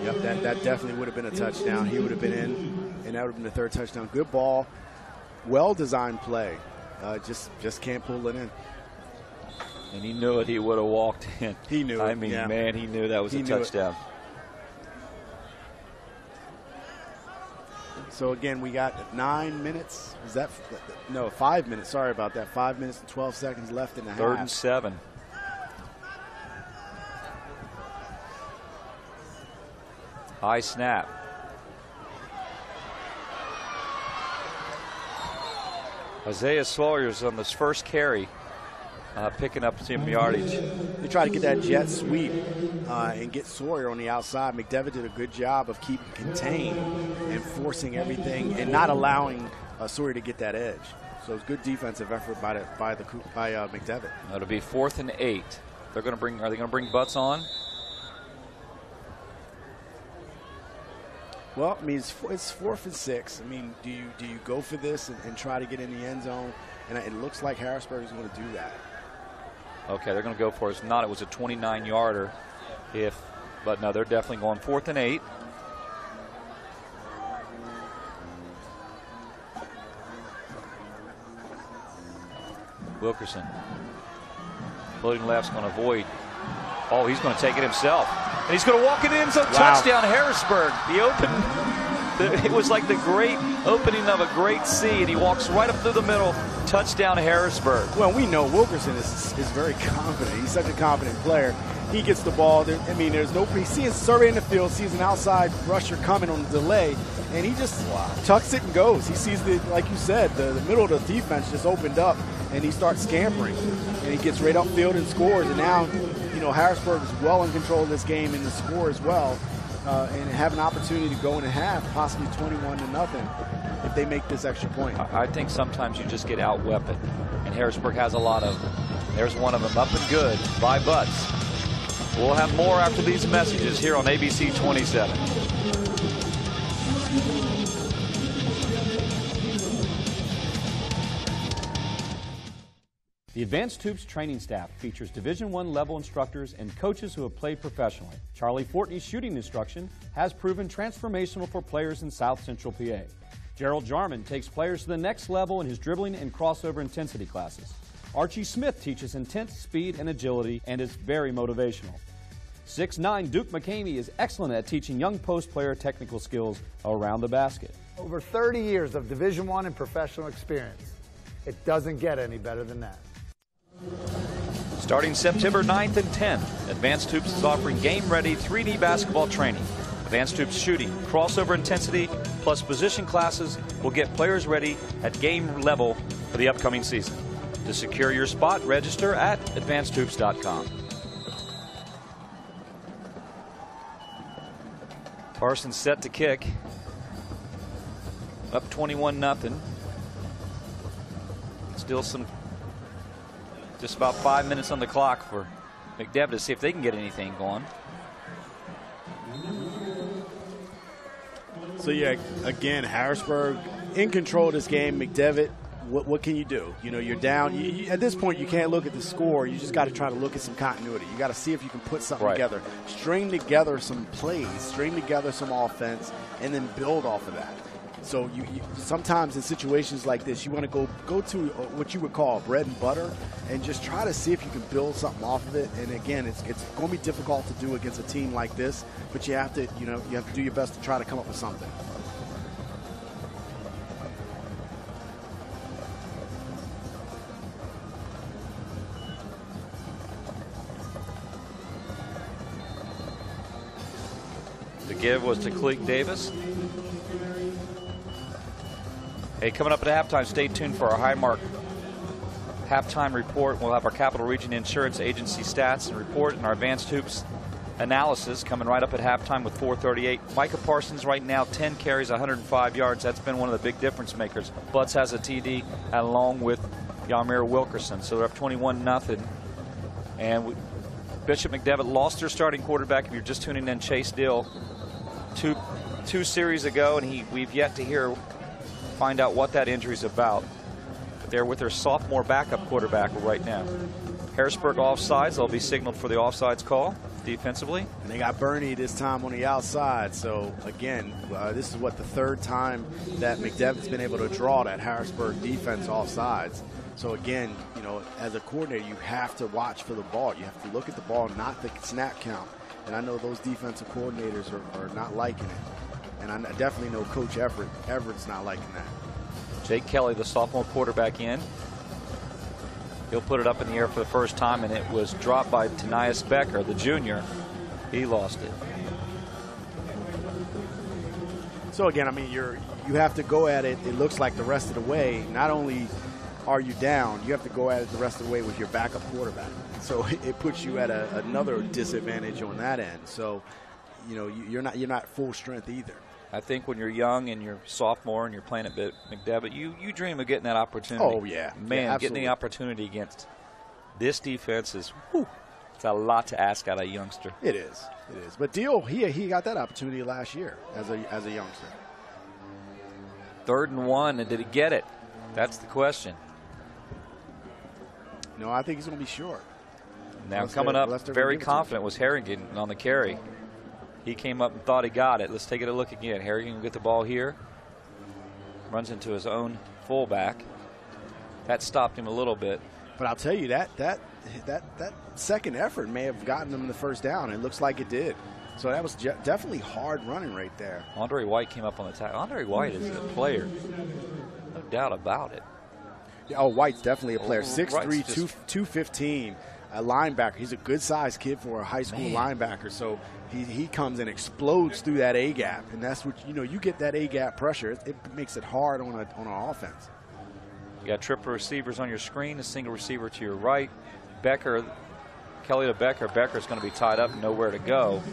Yep, that definitely would have been a touchdown. He would have been in, and that would have been the third touchdown. Good ball, well-designed play. Just can't pull it in. And he knew it. He would have walked in. He knew it. I mean, yeah. man, he knew that was a touchdown. So, again, we got 9 minutes. Is that – no, 5 minutes. Sorry about that. 5 minutes and 12 seconds left in the half. 3rd and 7. High snap. Isaiah Sawyer's on this first carry, picking up some yardage. They try to get that jet sweep and get Sawyer on the outside. McDevitt did a good job of keeping contained and forcing everything and not allowing Sawyer to get that edge. So it's good defensive effort by McDevitt. It'll be 4th and 8. They're going to bring. Are they going to bring Butts on? Well, I mean, it's 4th and 6. I mean, do you go for this and try to get in the end zone? And it looks like Harrisburg is going to do that. Okay, they're going to go for it. If not, it was a 29-yarder. But no, they're definitely going 4th and 8. Wilkerson. Floating left's going to avoid. Oh, he's going to take it himself. And he's going to walk it in. So touchdown, Harrisburg. It was like the great opening of a great sea, and he walks right up through the middle. Touchdown, Harrisburg. Well, we know Wilkerson is very confident. He's such a confident player. He gets the ball. I mean, there's no – he sees surveying the field, sees an outside rusher coming on the delay, and he just tucks it and goes. He sees, like you said, the middle of the defense just opened up, and he starts scampering. And he gets right upfield and scores. And now, Harrisburg is well in control of this game and the score as well. And have an opportunity to go in a half, possibly 21-0, if they make this extra point. I think sometimes you just get out-weaponed, and Harrisburg has a lot of them. There's one of them, up and good by Butts. We'll have more after these messages here on ABC 27. The Advanced Hoops training staff features Division I level instructors and coaches who have played professionally. Charlie Fortney's shooting instruction has proven transformational for players in South Central PA. Gerald Jarman takes players to the next level in his dribbling and crossover intensity classes. Archie Smith teaches intense speed and agility and is very motivational. 6'9" Duke McCamey is excellent at teaching young post player technical skills around the basket. Over 30 years of Division I and professional experience. It doesn't get any better than that. Starting September 9th and 10th, Advanced Hoops is offering game-ready 3D basketball training. Advanced Hoops shooting, crossover intensity, plus position classes will get players ready at game level for the upcoming season. To secure your spot, register at advancedhoops.com. Parsons set to kick. Up 21-0. Still just about 5 minutes on the clock for McDevitt to see if they can get anything going. So, yeah, again, Harrisburg in control of this game. McDevitt, what can you do? You're down. At this point, you can't look at the score. You just got to try to look at some continuity. You got to see if you can put something together. String together some plays, string together some offense, and then build off of that. So you sometimes in situations like this, you want to go to what you would call bread and butter and just try to see if you can build something off of it. And again, it's going to be difficult to do against a team like this, but you have to do your best to try to come up with something. The give was to Cleek Davis. Hey, coming up at halftime, stay tuned for our Highmark halftime report. We'll have our Capital Region Insurance Agency stats and report and our Advanced Hoops analysis coming right up at halftime with 4:38. Micah Parsons right now 10 carries, 105 yards. That's been one of the big difference makers. Butts has a TD along with Yarmir Wilkerson. So they're up 21-0. And Bishop McDevitt lost their starting quarterback. If you're just tuning in, Chase Dill, two series ago, and we've yet to find out what that injury's about. But they're with their sophomore backup quarterback right now. Harrisburg offsides. They'll be signaled for the offsides call defensively. And they got Bernie this time on the outside. So, again, this is what the third time that McDevitt's been able to draw that Harrisburg defense offsides. So, again, you know, as a coordinator, you have to watch for the ball. You have to look at the ball, not the snap count. And I know those defensive coordinators are not liking it. And I definitely know Coach Everett's not liking that. Jake Kelly, the sophomore quarterback, in. He'll put it up in the air for the first time, and it was dropped by Tanias Becker, the junior. He lost it. So again, I mean, you have to go at it. It looks like the rest of the way. Not only are you down, you have to go at it the rest of the way with your backup quarterback. So it puts you at another disadvantage on that end. So, you know, you're not full strength either. I think when you're young and you're sophomore and you're playing at McDevitt, you dream of getting that opportunity. Oh, yeah. Man, yeah, getting the opportunity against this defense is, it's a lot to ask out of a youngster. It is. It is. But Deal, he got that opportunity last year as a youngster. 3rd and 1, and did he get it? That's the question. No, I think he's going to be short. Now coming up very confident was Harrigan on the carry. He came up and thought he got it. Let's take a look again. Harrigan will get the ball here. Runs into his own fullback. That stopped him a little bit. But I'll tell you, that second effort may have gotten him the first down. It looks like it did. So that was definitely hard running right there. Andre White came up on the tackle. Andre White is a player. No doubt about it. Yeah, White's definitely a player. 6'3", 215. A linebacker. He's a good-sized kid for a high school linebacker. So he comes and explodes through that A-gap. And that's what, you know, you get that A-gap pressure. It makes it hard on an offense. You got triple receivers on your screen, a single receiver to your right. Becker, Kelly to Becker. Becker's going to be tied up and nowhere to go.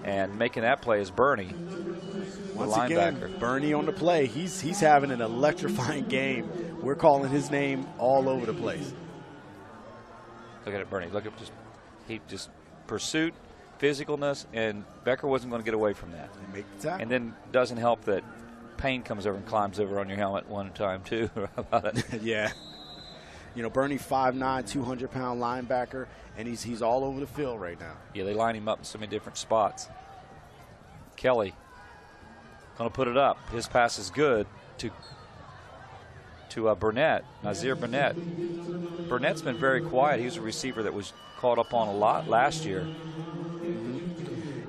And making that play is Bernie, Once again, Bernie on the play. He's having an electrifying game. We're calling his name all over the place. Look at it, Bernie. Look at just pursuit, physicalness, and Becker wasn't going to get away from that. And then doesn't help that Payne comes over and climbs over on your helmet one time too. About it. Yeah. You know, Bernie 5'9", 200-pound linebacker, and he's all over the field right now. Yeah, they line him up in so many different spots. Kelly going to put it up. His pass is good to Burnett, Nazir Burnett. Burnett's been very quiet. He was a receiver that was caught up on a lot last year.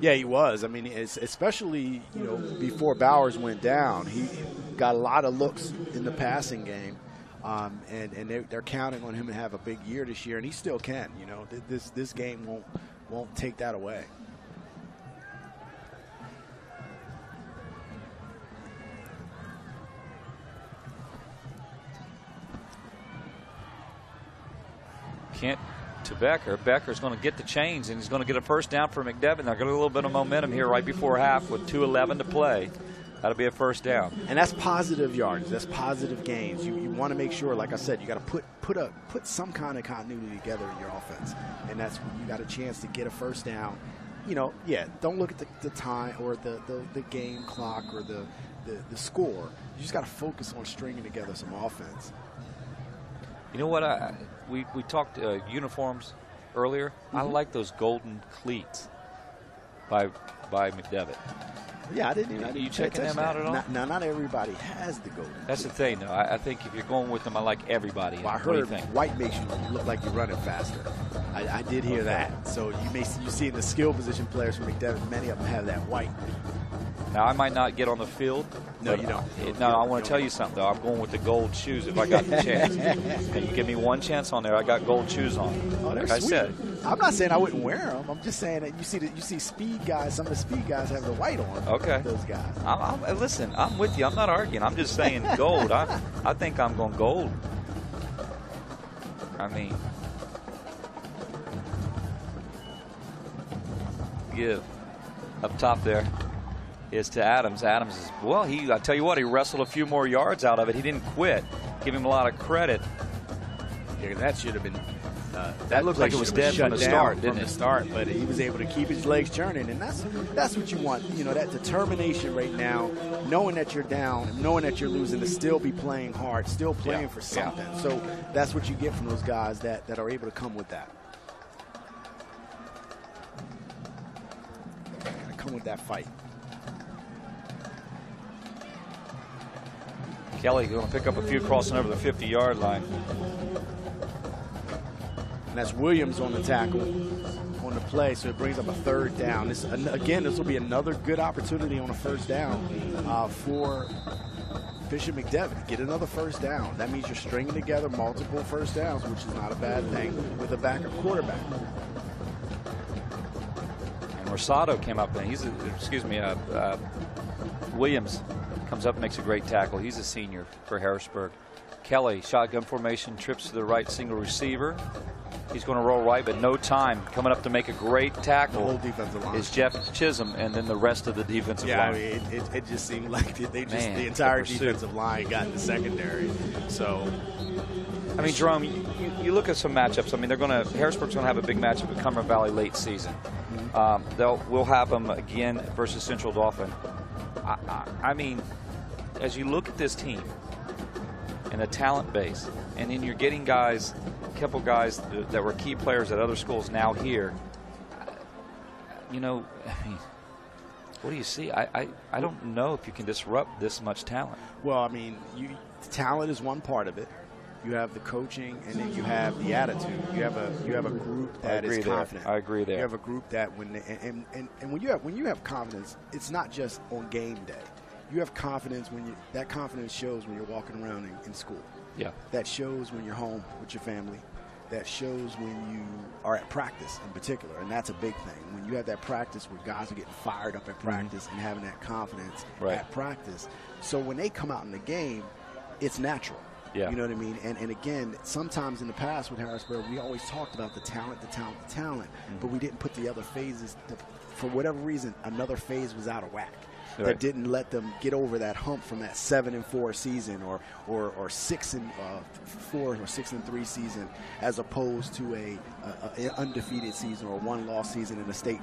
Yeah, he was. I mean, especially, you know, before Bowers went down, he got a lot of looks in the passing game, and they're counting on him to have a big year this year, and he still can. You know, this game won't take that away. Kent to Becker. Becker's going to get the chains, and he's going to get a first down for McDevitt. They're going to get a little bit of momentum here right before half with 2:11 to play. That'll be a first down. And that's positive yards. That's positive gains. You want to make sure, like I said, you got to put some kind of continuity together in your offense. And that's when you got a chance to get a first down. You know, yeah, don't look at the time or the game clock or the score. You just got to focus on stringing together some offense. You know what? We talked uniforms earlier. I like those golden cleats by McDevitt. Yeah, I didn't. Are you checking them out at all? Not everybody has the golden. That's the thing, though. I think if you're going with them, I like everybody. Well, I heard white makes you look like you're running faster. I did hear that. So you see in the skill position players from McDevitt, many of them have that white. Now, I might not get on the field. No, you don't. No, I want to tell you something, though. I'm going with the gold shoes if I got the chance. And you give me one chance on there, I got gold shoes on. Oh, like I sweet. Said. I'm not saying I wouldn't wear them. I'm just saying that you see speed guys. Some of the speed guys have the white on. Okay. Those guys. Listen, I'm with you. I'm not arguing. I'm just saying gold. I think I'm going gold. I mean. give up top there is to Adams. Adams is, well, I tell you what, he wrestled a few more yards out of it. He didn't quit. Give him a lot of credit. Yeah, that should have been. That looked like it was dead from the start, didn't it? From the start, but he was able to keep his legs churning, and that's what you want. You know, that determination right now, knowing that you're down, knowing that you're losing, to still be playing hard, still playing for something. Yeah. So that's what you get from those guys that are able to come with that. Gotta come with that fight. Kelly going to pick up a few crossing over the 50-yard line. And that's Williams on the tackle on the play, so it brings up a 3rd down. This will be another good opportunity on a 1st down for Bishop McDevitt. Get another 1st down. That means you're stringing together multiple 1st downs, which is not a bad thing with a backup quarterback. And Rosado came up, and Williams comes up and makes a great tackle. He's a senior for Harrisburg. Kelly, shotgun formation, trips to the right, single receiver. He's going to roll right, but no time. Coming up to make a great tackle. The whole defensive line is Jeff Chisholm, and then the rest of the defensive line. Yeah, I mean, it just seemed like the entire defensive line got in the secondary. So, I mean, Jerome, you look at some matchups. I mean, Harrisburg's going to have a big matchup at Cumberland Valley late season. We'll have them again versus Central Dauphin. I mean, as you look at this team and the talent base, and then you're getting a couple guys that were key players at other schools now here, you know, I mean, what do you see? I don't know if you can disrupt this much talent. Well, I mean, talent is one part of it. You have the coaching, and then you have the attitude. You have a group that is confident. I agree there. You have a group that when you have confidence, it's not just on game day. You have confidence that confidence shows when you're walking around in school. Yeah. That shows when you're home with your family. That shows when you are at practice in particular, and that's a big thing. When you have that practice where guys are getting fired up at practice and having that confidence at practice. So when they come out in the game, it's natural. Yeah. You know what I mean? And again, sometimes in the past with Harrisburg, we always talked about the talent, but we didn't put the other phases. For whatever reason, another phase was out of whack. Right. That didn't let them get over that hump from that 7-4 season or 6-4 or 6-3 season, as opposed to an undefeated season or one-loss season in a state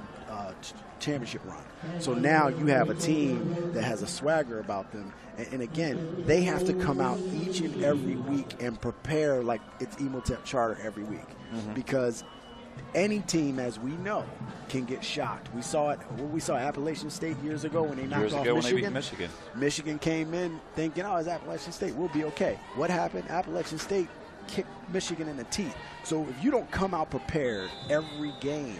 championship run. So now you have a team that has a swagger about them, and again, they have to come out each and every week and prepare like it's Emotep Charter every week, because any team, as we know, can get shocked. We saw it. We saw Appalachian State years ago when they knocked off Michigan. When they beat Michigan. Michigan came in thinking, "Oh, it's Appalachian State. We'll be okay." What happened? Appalachian State kicked Michigan in the teeth. So if you don't come out prepared every game,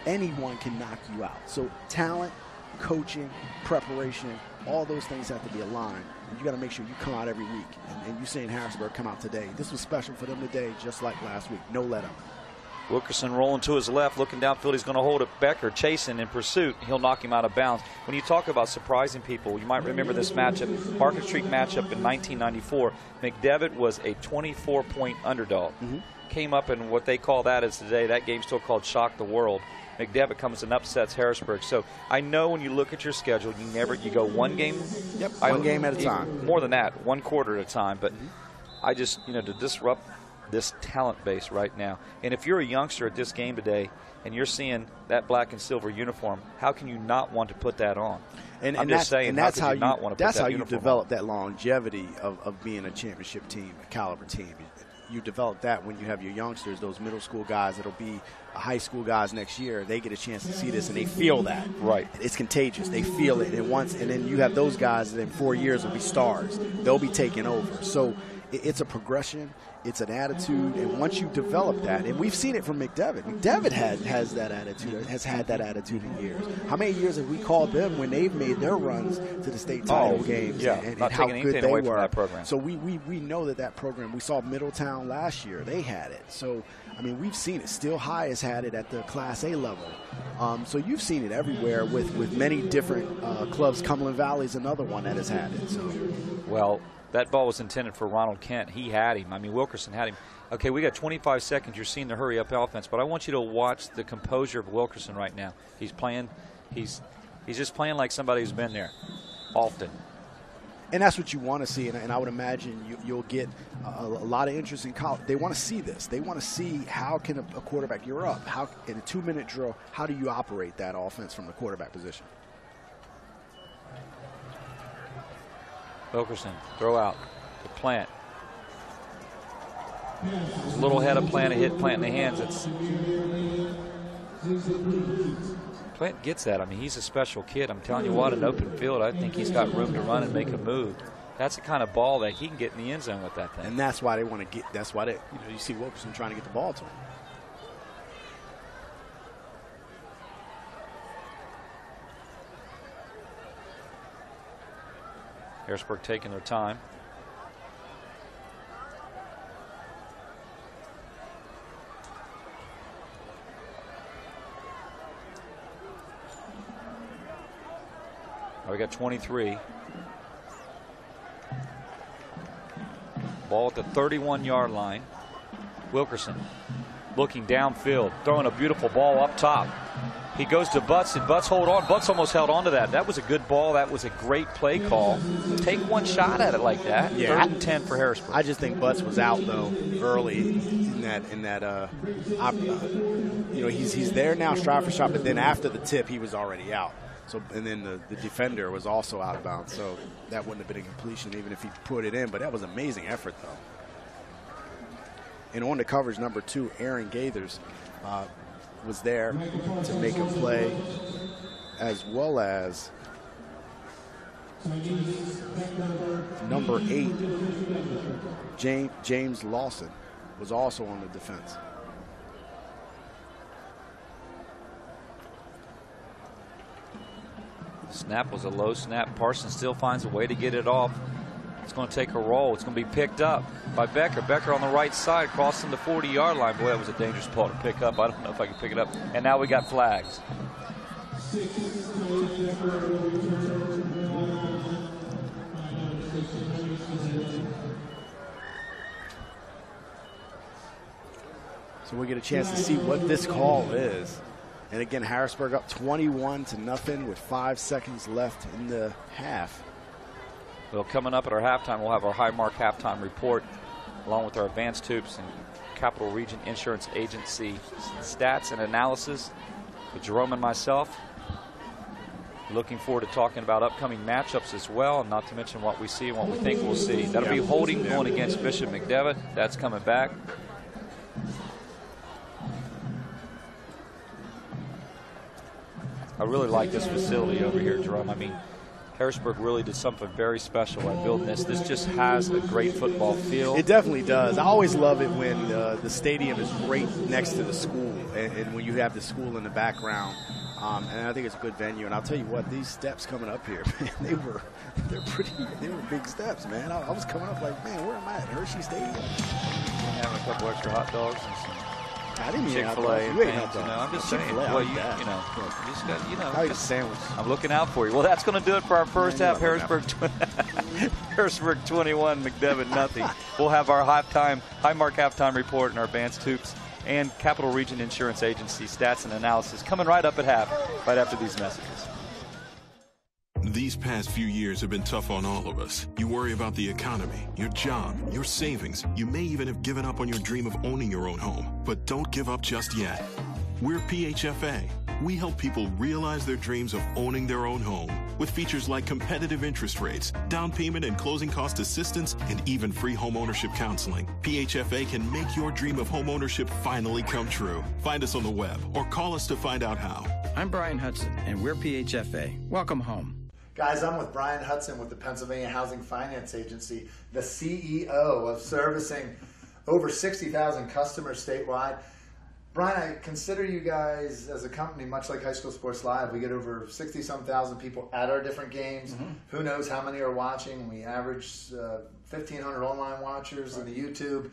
anyone can knock you out. So talent, coaching, preparation, all those things have to be aligned. And you got to make sure you come out every week. And you saying Harrisburg come out today. This was special for them today, just like last week. No let up. Wilkerson rolling to his left, looking downfield. He's going to hold it. Becker chasing in pursuit. He'll knock him out of bounds. When you talk about surprising people, you might remember this matchup, Market Street matchup in 1994. McDevitt was a 24-point underdog. Came up in what they call that as today. That game's still called Shock the World. McDevitt comes and upsets Harrisburg. So I know when you look at your schedule, you go one game. Yep, one game at a time. More than that, one quarter at a time. But I just, to disrupt this talent base right now. And if you're a youngster at this game today and you're seeing that black and silver uniform, how can you not want to put that on? And I'm just saying, that's how you develop that longevity of being a championship team, a caliber team. You develop that when you have your youngsters, those middle school guys that'll be high school guys next year. They get a chance to see this and they feel that. Right. It's contagious. They feel it. And then you have those guys that in 4 years will be stars. They'll be taking over. So it's a progression. It's an attitude, and once you develop that, and we've seen it from McDevitt. McDevitt has that attitude, has had that attitude in years. How many years have we called them when they've made their runs to the state title games and how good they were? That program. So we know that program. We saw Middletown last year. They had it. So, I mean, we've seen it. Still High has had it at the Class A level. So you've seen it everywhere with many different clubs. Cumberland Valley is another one that has had it. So. Well, That ball was intended for Ronald Kent. He had him. I mean, Wilkerson had him. Okay, we got 25 seconds. You're seeing the hurry-up offense, but I want you to watch the composure of Wilkerson right now. He's playing. He's just playing like somebody who's been there often. And that's what you want to see, and I would imagine you'll get a lot of interest in college. They want to see this. They want to see how can a quarterback, you're up, how in a 2-minute drill, how do you operate that offense from the quarterback position? Wilkerson, throw out to Plant. A little head of Plant, a hit Plant in the hands. Plant gets that. I mean, he's a special kid. I'm telling you what, an open field, I think he's got room to run and make a move. That's the kind of ball that he can get in the end zone with that thing. And that's why they want to get, that's why you see Wilkerson trying to get the ball to him. Harrisburg taking their time. We got 23. Ball at the 31-yard line. Wilkerson looking downfield, throwing a beautiful ball up top. He goes to Butts, and Butts hold on. Butts almost held on to that. That was a good ball. That was a great play call. Take one shot at it like that. Yeah. 3rd and 10 for Harrisburg. I just think Butts was out though early in that. He's there now, stride for shot, but then after the tip, he was already out. So and then the defender was also out of bounds. So that wouldn't have been a completion even if he put it in. But that was amazing effort though. And on the coverage, number 2, Aaron Gaithers. Was there to make a play, as well as number 8, James Lawson, was also on the defense. The snap was a low snap. Parsons still finds a way to get it off. It's going to take a roll. It's going to be picked up by Becker. Becker on the right side, crossing the 40-yard line. Boy, that was a dangerous ball to pick up. I don't know if I can pick it up. And now we got flags. So we get a chance to see what this call is. And again, Harrisburg up 21-0 with 5 seconds left in the half. Well, coming up at our halftime, we'll have our Highmark halftime report, along with our advanced hoops and Capital Region Insurance Agency stats and analysis with Jerome and myself. Looking forward to talking about upcoming matchups as well, and not to mention what we see and what we think we'll see. That'll be Holding going against Bishop McDevitt. That's coming back. I really like this facility over here, Jerome. I mean, Harrisburg really did something very special by building this. This just has a great football field. It definitely does. I always love it when the stadium is right next to the school, and when you have the school in the background. And I think it's a good venue. And I'll tell you what, these steps coming up here, man, they were big steps, man. I was coming up like, man, where am I at? Hershey Stadium. Having a couple extra hot dogs and some Chick-fil-A. I'm just saying. Well, you just got, I got a sandwich. I'm looking out for you. Well, that's going to do it for our first half. Harrisburg 21, McDevitt nothing. We'll have our Highmark halftime report and our advanced hoops and Capital Region Insurance Agency stats and analysis coming right up at half, right after these messages. These past few years have been tough on all of us. You worry about the economy, your job, your savings. You may even have given up on your dream of owning your own home. But don't give up just yet. We're PHFA. We help people realize their dreams of owning their own home with features like competitive interest rates, down payment and closing cost assistance, and even free home ownership counseling. PHFA can make your dream of home ownership finally come true. Find us on the web or call us to find out how. I'm Brian Hudson, and we're PHFA. Welcome home. Guys, I'm with Brian Hudson with the Pennsylvania Housing Finance Agency, the CEO of servicing over 60,000 customers statewide. Brian, I consider you guys as a company much like High School Sports Live. We get over 60-some thousand people at our different games. Mm-hmm. Who knows how many are watching? We average 1,500 online watchers on the YouTube.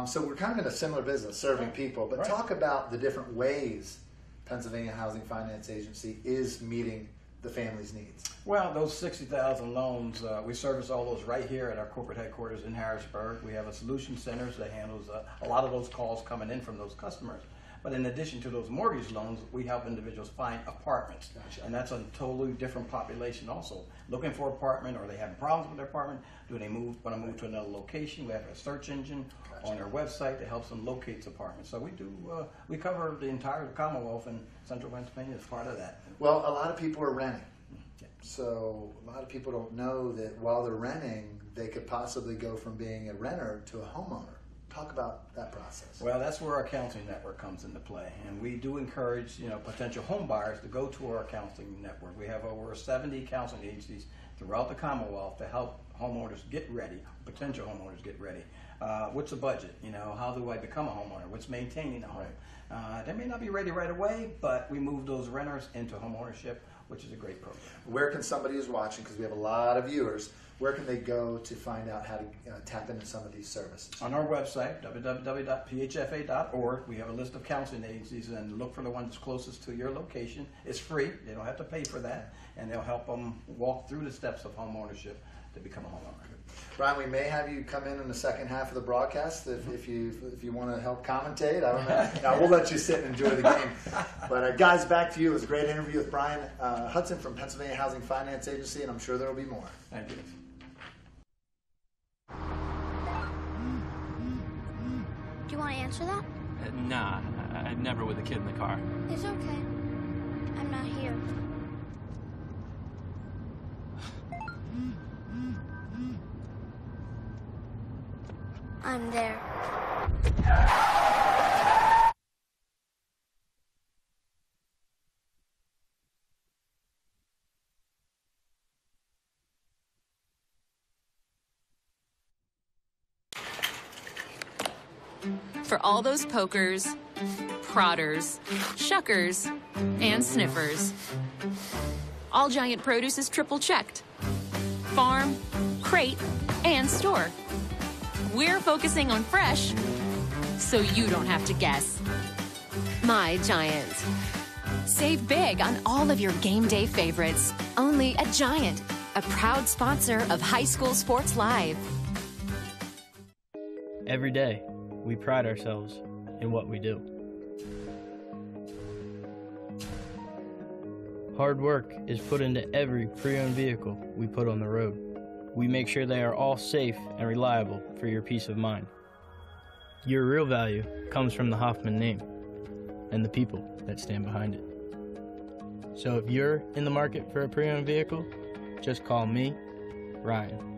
So we're kind of in a similar business, serving people. But talk about the different ways Pennsylvania Housing Finance Agency is meeting the family's needs? Well, those 60,000 loans, we service all those right here at our corporate headquarters in Harrisburg. We have a solution center that handles a lot of those calls coming in from those customers. But in addition to those mortgage loans, we help individuals find apartments. Gotcha. And that's a totally different population also. Looking for an apartment, or they having problems with their apartment, do they want to move to another location? We have a search engine on our website that helps them locate apartments. So we cover the entire Commonwealth, and Central Pennsylvania is part of that. Well, a lot of people are renting. So a lot of people don't know that while they're renting, they could possibly go from being a renter to a homeowner. Talk about that process. Well, that's where our counseling network comes into play, and we do encourage potential home buyers to go to our counseling network. We have over 70 counseling agencies throughout the Commonwealth to help homeowners get ready, potential homeowners get ready. What's the budget? How do I become a homeowner? What's maintaining a home? They may not be ready right away, but we move those renters into home ownership, which is a great program. Where can somebody who's watching, because we have a lot of viewers, where can they go to find out how to tap into some of these services? On our website, www.phfa.org, we have a list of counseling agencies, and look for the one that's closest to your location. It's free. They don't have to pay for that, and they'll help them walk through the steps of home ownership to become a homeowner. Brian, we may have you come in the second half of the broadcast if you want to help commentate. I don't know. No, we'll let you sit and enjoy the game. But guys, back to you. It was a great interview with Brian Hudson from Pennsylvania Housing Finance Agency, and I'm sure there will be more. Thank you. Do you want to answer that? Nah, I'm never with a kid in the car. It's okay. I'm not here. I'm there. For all those pokers, prodders, shuckers, and sniffers, All Giant Produce is triple checked. Farm, crate, and store. We're focusing on fresh, so you don't have to guess. My Giant. Save big on all of your game day favorites. Only at Giant, a proud sponsor of High School Sports Live. Every day, we pride ourselves in what we do. Hard work is put into every pre-owned vehicle we put on the road. We make sure they are all safe and reliable for your peace of mind. Your real value comes from the Hoffman name and the people that stand behind it. So if you're in the market for a pre-owned vehicle, just call me, Ryan.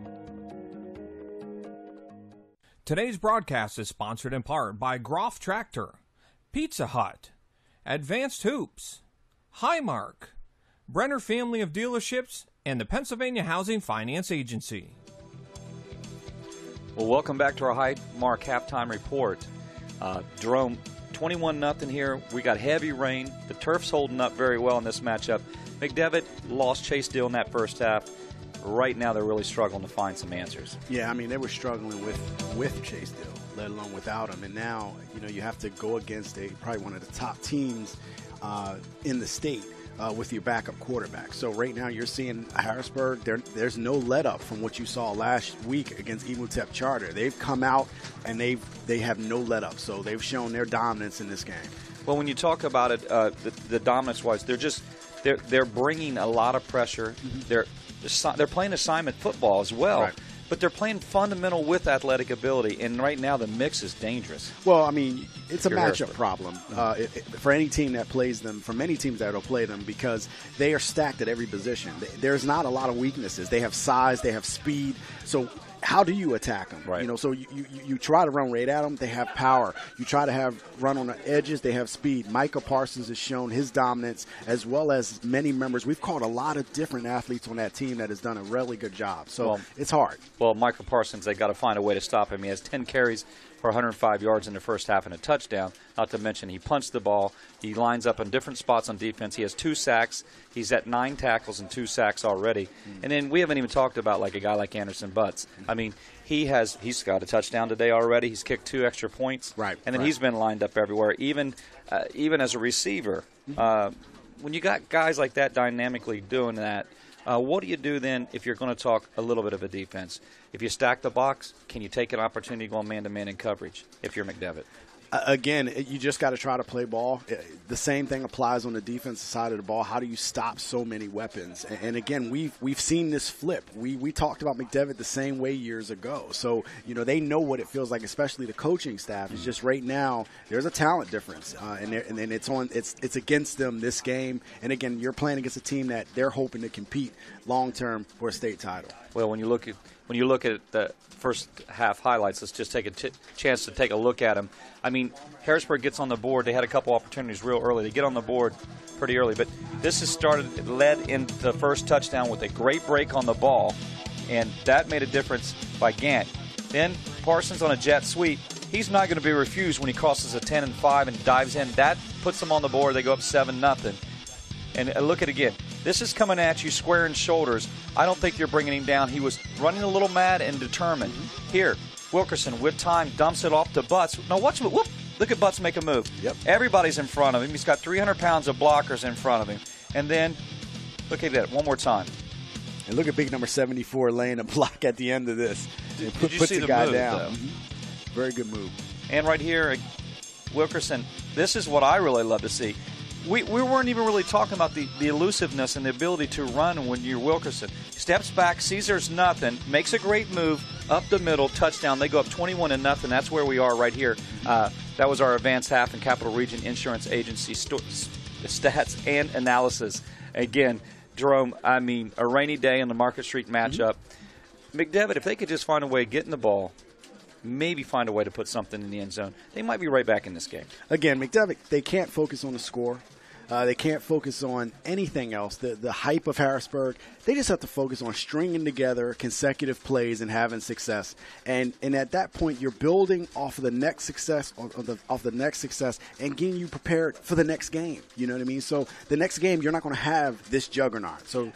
Today's broadcast is sponsored in part by Groff Tractor, Pizza Hut, Advanced Hoops, Highmark, Brenner Family of Dealerships, and the Pennsylvania Housing Finance Agency. Well, welcome back to our Highmark halftime report. Jerome, 21-0 here. We got heavy rain. The turf's holding up very well in this matchup. McDevitt lost Chase Dill in that first half. Right now, they're really struggling to find some answers. Yeah, I mean, they were struggling with Chase Dill, let alone without him. And now, you have to go against probably one of the top teams in the state with your backup quarterback. So right now, you're seeing Harrisburg. There's no let-up from what you saw last week against Emutep Charter. They've come out, and they have no let-up. So they've shown their dominance in this game. Well, when you talk about it, the dominance-wise, they're bringing a lot of pressure. Mm-hmm. They're playing assignment football as well, right. But they're playing fundamental with athletic ability, and right now the mix is dangerous. Well, I mean, it's a matchup problem for any team that plays them, for many teams that will play them, because they are stacked at every position. There's not a lot of weaknesses. They have size, they have speed, so how do you attack them? Right. So you try to run right at them. They have power. You try to run on the edges. They have speed. Micah Parsons has shown his dominance, as well as many members. We've called a lot of different athletes on that team that has done a really good job. So it's hard. Well, Micah Parsons, they got to find a way to stop him. He has 10 carries for 105 yards in the first half and a touchdown. Not to mention he punched the ball. He lines up in different spots on defense. He has 2 sacks. He's at 9 tackles and 2 sacks already. And then we haven't even talked about like a guy like Anderson Butts. I mean, he's got a touchdown today already. He's kicked 2 extra points. Right. And then he's been lined up everywhere, even as a receiver. when you got guys like that dynamically doing that, what do you do then if you're going to talk a little bit of a defense? If you stack the box, can you take an opportunity to go man-to-man in coverage if you're McDevitt? Again, you just got to try to play ball. The same thing applies on the defensive side of the ball. How do you stop so many weapons? And again, we've seen this flip. We talked about McDevitt the same way years ago. So, they know what it feels like, especially the coaching staff. It's just right now there's a talent difference, and it's against them this game. And again, you're playing against a team that they're hoping to compete long term for a state title. Well, when you look at the first half highlights, let's just take a chance to take a look at them. I mean, Harrisburg gets on the board. They had a couple opportunities real early. They get on the board pretty early, but this has led into the first touchdown with a great break on the ball, and that made a difference by Gant. Then Parsons on a jet sweep. He's not going to be refused when he crosses a 10 and 5 and dives in. That puts them on the board. They go up 7-0. And look at it again. This is coming at you square in shoulders. I don't think you're bringing him down. He was running a little mad and determined. Here, Wilkerson, with time, dumps it off to Butts. Now watch him. Whoop! Look at Butts make a move. Yep. Everybody's in front of him. He's got 300 pounds of blockers in front of him. And then, look at that one more time. And look at big number 74 laying a block at the end of this. Did you puts see the guy move, down. Very good move. And right here, Wilkerson, this is what I really love to see. We weren't even really talking about the elusiveness and the ability to run when you're Wilkerson. Steps back, sees there's nothing, makes a great move, up the middle, touchdown. They go up 21-0. That's where we are right here. That was our advanced half and Capital Region Insurance Agency stats and analysis. Again, Jerome, I mean, a rainy day in the Market Street matchup. McDevitt, if they could just find a way to get in the ball, maybe find a way to put something in the end zone, they might be right back in this game. Again, McDevitt, they can't focus on the score. They can't focus on anything else. The hype of Harrisburg, they just have to focus on stringing together consecutive plays and having success. And at that point, you're building off of the next success, off the next success, and getting you prepared for the next game. You know what I mean? So the next game, you're not going to have this juggernaut. So,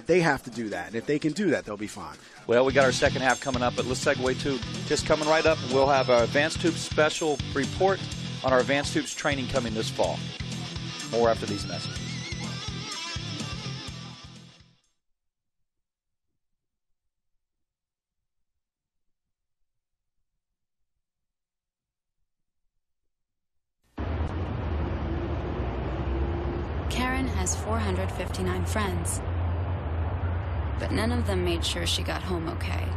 they have to do that. And if they can do that, they'll be fine. Well, we got our second half coming up, but let's segue to just coming right up. We'll have our Advanced Hoops special report on our Advanced Hoops training coming this fall. More after these messages. Karen has 459 friends, but none of them made sure she got home okay.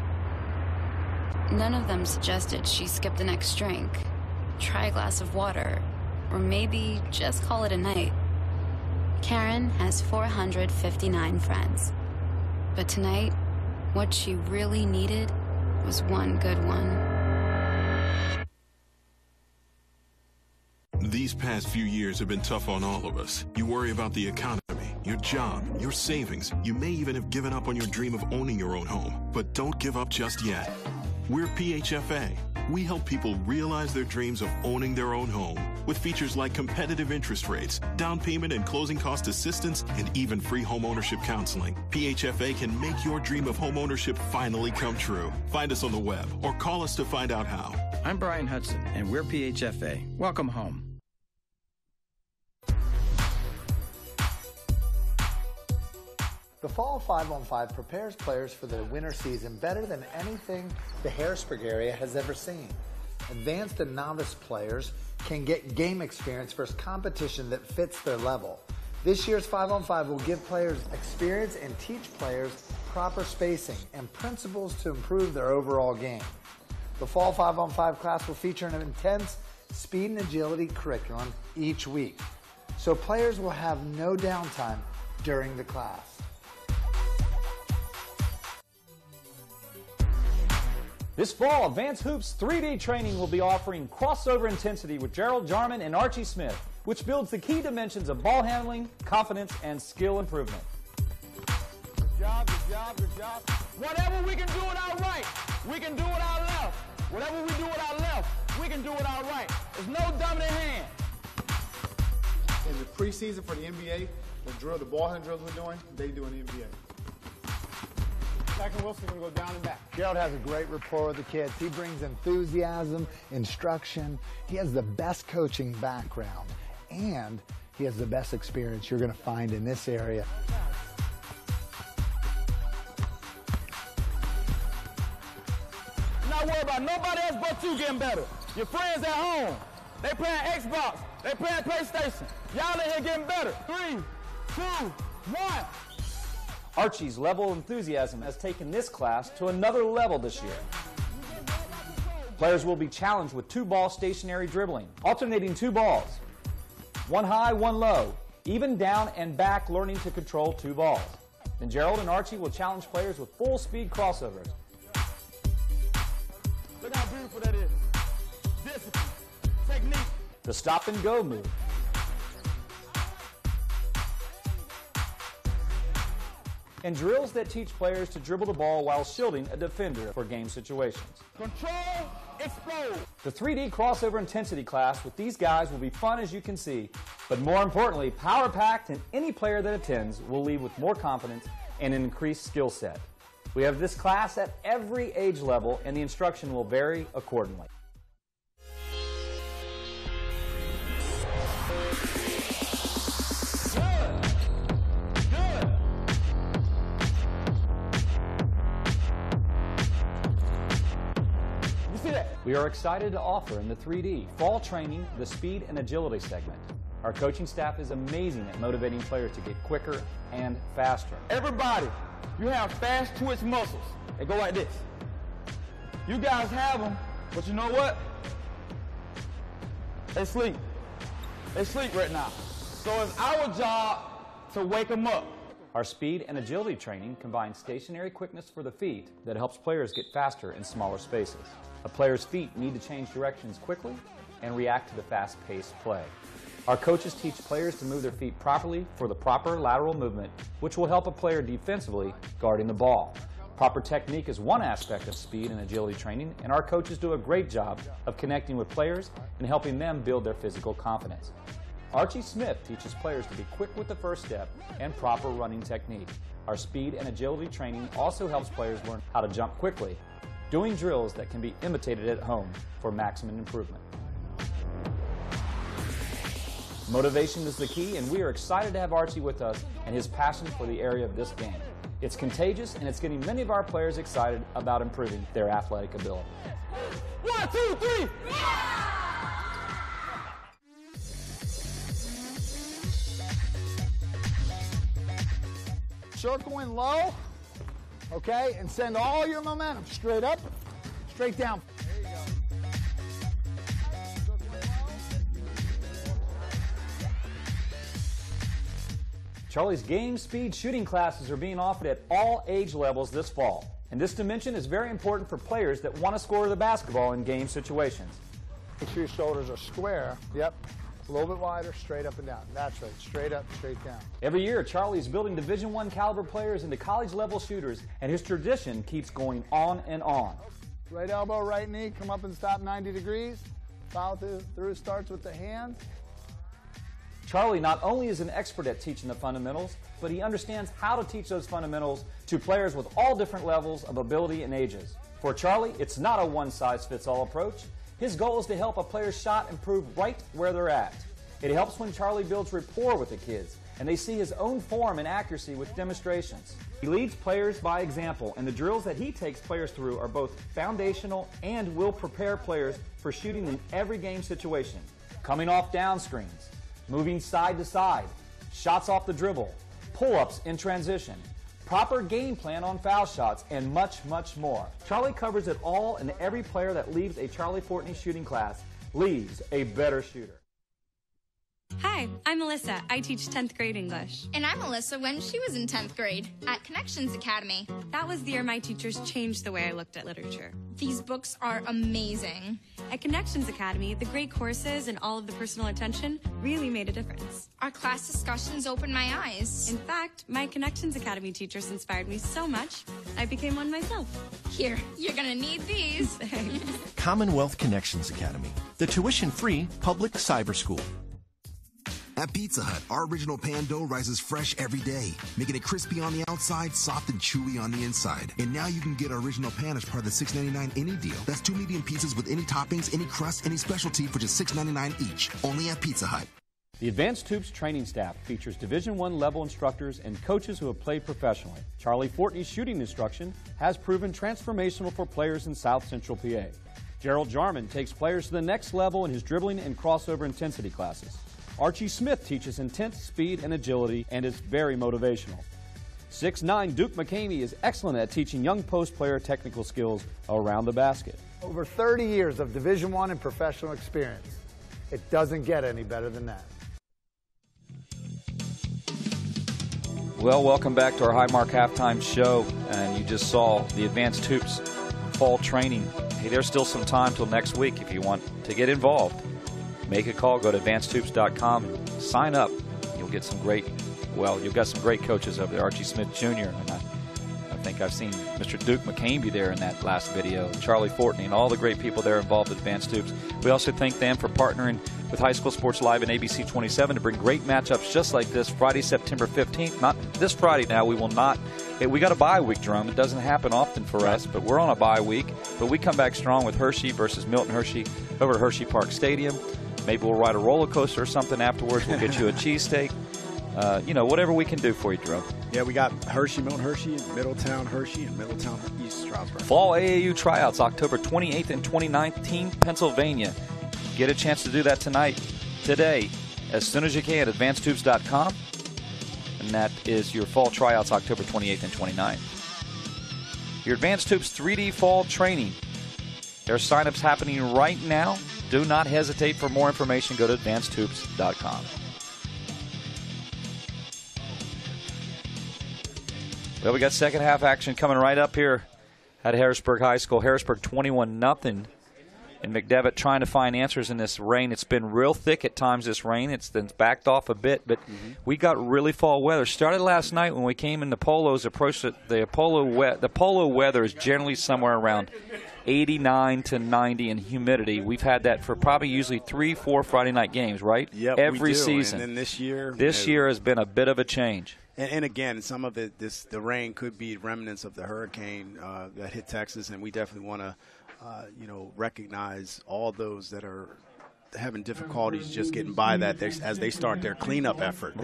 None of them suggested she skip the next drink, try a glass of water, or maybe just call it a night. Karen has 459 friends. But tonight, what she really needed was one good one. These past few years have been tough on all of us. You worry about the economy, your job, your savings. You may even have given up on your dream of owning your own home. But don't give up just yet. We're PHFA. We help people realize their dreams of owning their own home with features like competitive interest rates, down payment and closing cost assistance, and even free home ownership counseling. PHFA can make your dream of home ownership finally come true. Find us on the web or call us to find out how. I'm Brian Hudson, and we're PHFA. Welcome home. The Fall 5-on-5 prepares players for the winter season better than anything the Harrisburg area has ever seen. Advanced and novice players can get game experience versus competition that fits their level. This year's 5-on-5 will give players experience and teach players proper spacing and principles to improve their overall game. The Fall 5-on-5 class will feature an intense speed and agility curriculum each week, so players will have no downtime during the class. This fall, Advanced Hoops 3D training will be offering crossover intensity with Gerald Jarman and Archie Smith, which builds the key dimensions of ball handling, confidence, and skill improvement. Good job, good job, good job. Whatever we can do with our right, we can do with our left. Whatever we do with our left, we can do with our right. There's no dominant hand. In the preseason for the NBA, the ball handling drills we're doing, they do in the NBA. Jack and Wilson's going to go down and back. Gerald has a great rapport with the kids. He brings enthusiasm, instruction. He has the best coaching background. and he has the best experience you're going to find in this area. Not worry about nobody else but you getting better. Your friends at home, they playing Xbox, they playing PlayStation. Y'all in here getting better. 3, 2, 1. Archie's level of enthusiasm has taken this class to another level this year. Players will be challenged with 2-ball stationary dribbling, alternating 2 balls. 1 high, 1 low, even down and back, learning to control 2 balls. Then Gerald and Archie will challenge players with full speed crossovers. Look how beautiful that is. Discipline, technique. The stop and go move. And drills that teach players to dribble the ball while shielding a defender for game situations. Control, explode. The 3D crossover intensity class with these guys will be fun, as you can see, but more importantly, power-packed, and any player that attends will leave with more confidence and an increased skill set. We have this class at every age level, and the instruction will vary accordingly. We are excited to offer in the 3D fall training the speed and agility segment. Our coaching staff is amazing at motivating players to get quicker and faster. Everybody, you have fast twitch muscles. They go like this. You guys have them, but you know what? They sleep. They sleep right now. So it's our job to wake them up. Our speed and agility training combines stationary quickness for the feet that helps players get faster in smaller spaces. A player's feet need to change directions quickly and react to the fast-paced play. Our coaches teach players to move their feet properly for the proper lateral movement, which will help a player defensively guarding the ball. Proper technique is one aspect of speed and agility training, and our coaches do a great job of connecting with players and helping them build their physical confidence. Archie Smith teaches players to be quick with the first step and proper running technique. Our speed and agility training also helps players learn how to jump quickly, doing drills that can be imitated at home for maximum improvement. Motivation is the key, and we are excited to have Archie with us and his passion for the area of this game. It's contagious, and it's getting many of our players excited about improving their athletic ability. 1, 2, 3! Yeah! Circle in low, okay, and send all your momentum straight up, straight down. There you go. Charlie's game speed shooting classes are being offered at all age levels this fall. And this dimension is very important for players that want to score the basketball in game situations. Make sure your shoulders are square. Yep. A little bit wider, straight up and down. That's right. Straight up, straight down. Every year, Charlie is building Division I caliber players into college-level shooters, and his tradition keeps going on and on. Right elbow, right knee, come up and stop 90 degrees. Follow through, starts with the hands. Charlie not only is an expert at teaching the fundamentals, but he understands how to teach those fundamentals to players with all different levels of ability and ages. For Charlie, it's not a one-size-fits-all approach. His goal is to help a player's shot improve right where they're at. It helps when Charlie builds rapport with the kids, and they see his own form and accuracy with demonstrations. He leads players by example, and the drills that he takes players through are both foundational and will prepare players for shooting in every game situation. Coming off down screens, moving side to side, shots off the dribble, pull-ups in transition, proper game plan on foul shots, and much, much more. Charlie covers it all, and every player that leaves a Charlie Fortney shooting class leaves a better shooter. Hi, I'm Melissa. I teach 10th grade English. And I'm Melissa when she was in 10th grade at Connections Academy. That was the year my teachers changed the way I looked at literature. These books are amazing. At Connections Academy, the great courses and all of the personal attention really made a difference. Our class discussions opened my eyes. In fact, my Connections Academy teachers inspired me so much, I became one myself. Here, you're gonna need these. Commonwealth Connections Academy, the tuition-free public cyber school. At Pizza Hut, our original pan dough rises fresh every day, making it crispy on the outside, soft and chewy on the inside. And now you can get our original pan as part of the $6.99 any deal. That's 2 medium pizzas with any toppings, any crust, any specialty for just $6.99 each. Only at Pizza Hut. The Advanced Hoops training staff features Division I level instructors and coaches who have played professionally. Charlie Fortney's shooting instruction has proven transformational for players in South Central PA. Gerald Jarman takes players to the next level in his dribbling and crossover intensity classes. Archie Smith teaches intense speed and agility and is very motivational. 6'9" Duke McCamey is excellent at teaching young post player technical skills around the basket. Over 30 years of Division I and professional experience. It doesn't get any better than that. Well, welcome back to our Highmark Halftime Show, and you just saw the Advanced Hoops fall training. Hey, there's still some time till next week if you want to get involved. Make a call, go to advancedhoops.com, and sign up. You'll get some great, well, you've got some great coaches over there, Archie Smith Jr., and I think I've seen Mr. Duke McCamey there in that last video, Charlie Fortney, and all the great people there involved at Advanced Hoops. We also thank them for partnering with High School Sports Live and ABC 27 to bring great matchups just like this Friday, September 15th. Not this Friday now. We will not. We got a bye week, Jerome. It doesn't happen often for us, but we're on a bye week. But we come back strong with Hershey versus Milton Hershey over at Hershey Park Stadium. Maybe we'll ride a roller coaster or something afterwards. We'll get you a cheesesteak. You know, whatever we can do for you, Jerome. Yeah, we got Hershey, Milton Hershey, and Middletown Hershey, and Middletown East Stroudsburg. Fall AAU tryouts, October 28th and 29th, Pennsylvania. Get a chance to do that today, as soon as you can, advancedhoops.com. And that is your fall tryouts, October 28th and 29th. Your Advanced Hoops 3D fall training. There are signups happening right now. Do not hesitate. For more information, go to advancedhoops.com. Well, we got second half action coming right up here at Harrisburg High School. Harrisburg 21-0. And McDevitt trying to find answers in this rain. It's been real thick at times, this rain. It's then backed off a bit, but we got really fall weather. Started last night when we came in the polos, approached the polo weather is generally somewhere around 89 to 90 in humidity. We've had that for probably usually 3-4 Friday night games, right? Yep, every we do. season. And then this year has been a bit of a change. And again, some of it, the rain could be remnants of the hurricane that hit Texas, and we definitely want to recognize all those that are having difficulties just getting by that as they start their cleanup effort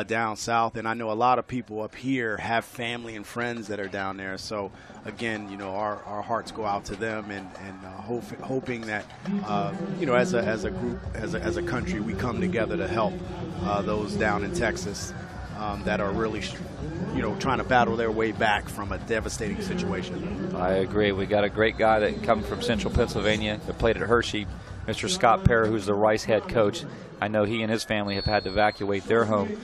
down south. And I know a lot of people up here have family and friends that are down there. So, again, our hearts go out to them and hoping that, as a group, as a country, we come together to help those down in Texas that are really trying to battle their way back from a devastating situation. I agree. We got a great guy that come from Central Pennsylvania that played at Hershey, Mr. Scott Perry, who's the Rice head coach. I know he and his family have had to evacuate their home.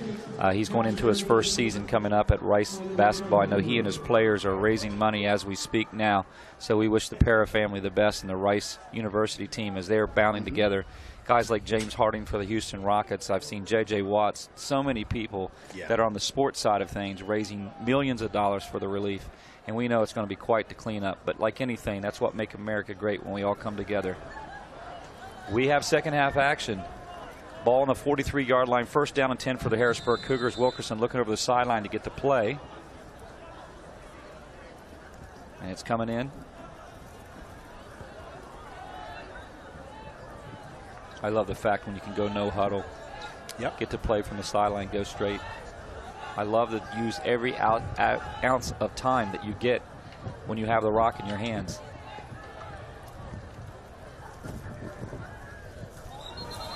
He's going into his first season coming up at Rice basketball. I know he and his players are raising money as we speak now. So we wish the Perry family the best and the Rice University team as they're bounding together. Guys like James Harding for the Houston Rockets. I've seen J.J. Watts, so many people that are on the sports side of things raising millions of dollars for the relief. And we know it's going to be quite the cleanup. But like anything, that's what makes America great when we all come together. We have second half action. Ball on the 43-yard line. First down and 10 for the Harrisburg Cougars. Wilkerson looking over the sideline to get the play. And it's coming in. I love the fact when you can go no huddle, get to play from the sideline, go straight. I love to use every ounce of time that you get when you have the rock in your hands.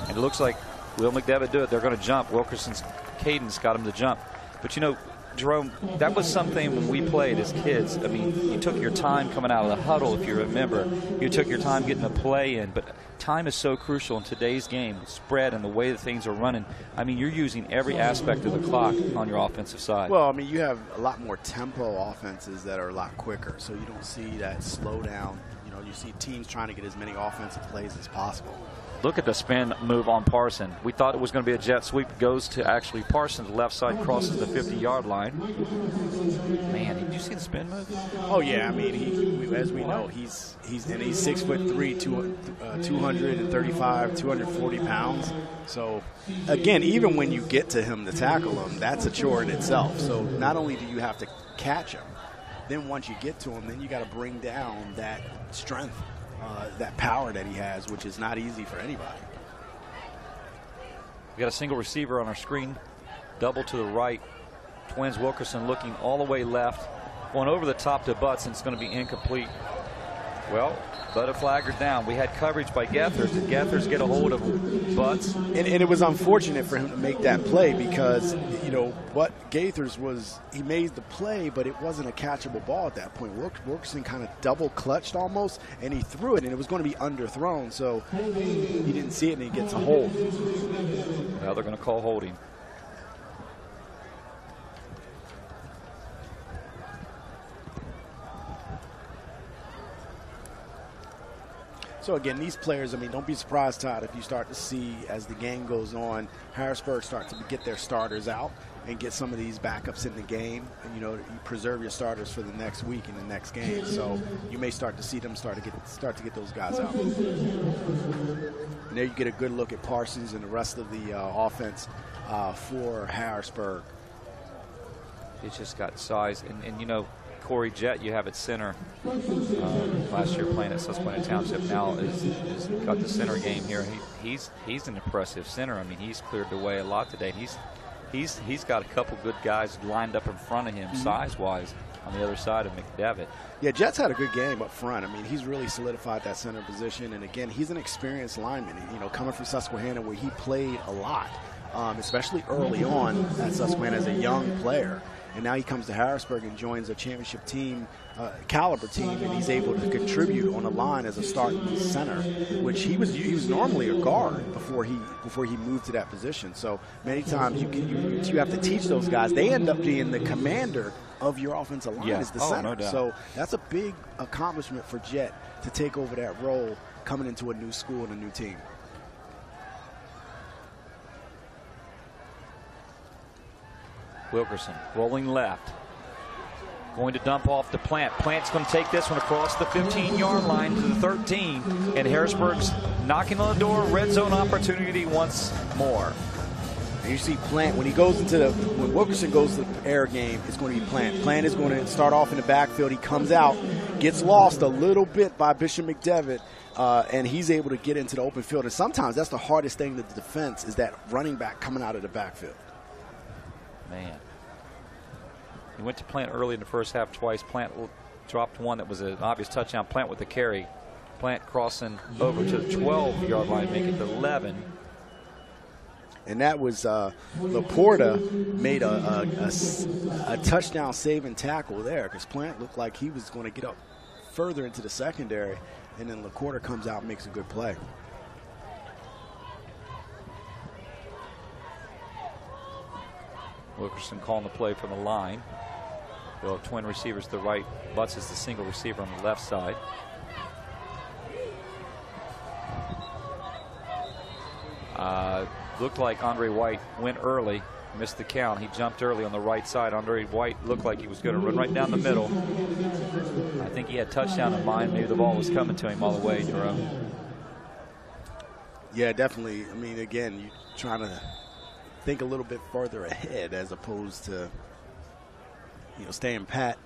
And it looks like Will McDevitt do it. They're going to jump. Wilkerson's cadence got him to jump. But, Jerome, that was something when we played as kids. I mean, you took your time coming out of the huddle, if you remember. You took your time getting the play in. But time is so crucial in today's game, the spread and the way that things are running. I mean, you're using every aspect of the clock on your offensive side. Well, I mean, you have a lot more tempo offenses that are a lot quicker, so you don't see that slow down. You see teams trying to get as many offensive plays as possible. Look at the spin move on Parson. We thought it was going to be a jet sweep. Goes to actually Parson's left side, crosses the 50-yard line. Man, did you see the spin move? Oh yeah, I mean, as we know, he's 6'3", 235, 240 pounds. So again, even when you get to him to tackle him, that's a chore in itself. So not only do you have to catch him, then once you get to him, then you got to bring down that strength. That power that he has, which is not easy for anybody. We got a single receiver on our screen, double to the right. Twins Wilkerson looking all the way left, going over the top to Butts, and it's going to be incomplete. Well, but a flagger down. We had coverage by Gethers. Did Gethers get a hold of Butts? And it was unfortunate for him to make that play because, you know, what Gaithers was, he made the play, but it wasn't a catchable ball at that point. Wilkerson kind of double clutched almost, and he threw it, and it was going to be underthrown. So he didn't see it, and he gets a hold. Now they're going to call holding. So, again, these players, I mean, don't be surprised, Todd, if you start to see as the game goes on, Harrisburg start to get their starters out and get some of these backups in the game. And, you know, you preserve your starters for the next week and the next game. So you may start to see them start to get those guys out. And there you get a good look at Parsons and the rest of the offense for Harrisburg. He's just got size. And you know, Corey Jett, you have at center. Last year playing at Susquehanna Township, now is got the center game here. He's an impressive center. I mean, he's cleared the way a lot today. He's got a couple good guys lined up in front of him, size-wise, on the other side of McDevitt. Yeah, Jett's had a good game up front. I mean, he's really solidified that center position. And again, he's an experienced lineman. You know, coming from Susquehanna, where he played a lot, especially early on at Susquehanna as a young player. And now he comes to Harrisburg and joins a championship team, caliber team, and he's able to contribute on the line as a starting center, which he was normally a guard before he moved to that position. So many times you have to teach those guys. They end up being the commander of your offensive line as the center. No doubt. So that's a big accomplishment for Jett to take over that role coming into a new school and a new team. Wilkerson rolling left. Going to dump off to Plant. Plant's going to take this one across the 15-yard line to the 13. And Harrisburg's knocking on the door. Red zone opportunity once more. And you see Plant, when Wilkerson goes to the air game, it's going to be Plant. Plant is going to start off in the backfield. He comes out, gets lost a little bit by Bishop McDevitt, and he's able to get into the open field. And sometimes that's the hardest thing to the defense is that running back coming out of the backfield. Man. He went to Plant early in the first half twice. Plant dropped one that was an obvious touchdown. Plant with the carry. Plant crossing over to the 12-yard line, making it 11. And that was Laporta made a touchdown saving tackle there because Plant looked like he was going to get up further into the secondary, and then Laporta comes out and makes a good play. Wilkerson calling the play from the line. They'll have twin receivers to the right. Butts is the single receiver on the left side. Looked like Andre White went early, missed the count. He jumped early on the right side. Andre White looked like he was going to run right down the middle. I think he had touchdown in mind. Maybe the ball was coming to him all the way, Jerome. Yeah, definitely. I mean, again, you're trying to think a little bit further ahead as opposed to, you know, staying pat.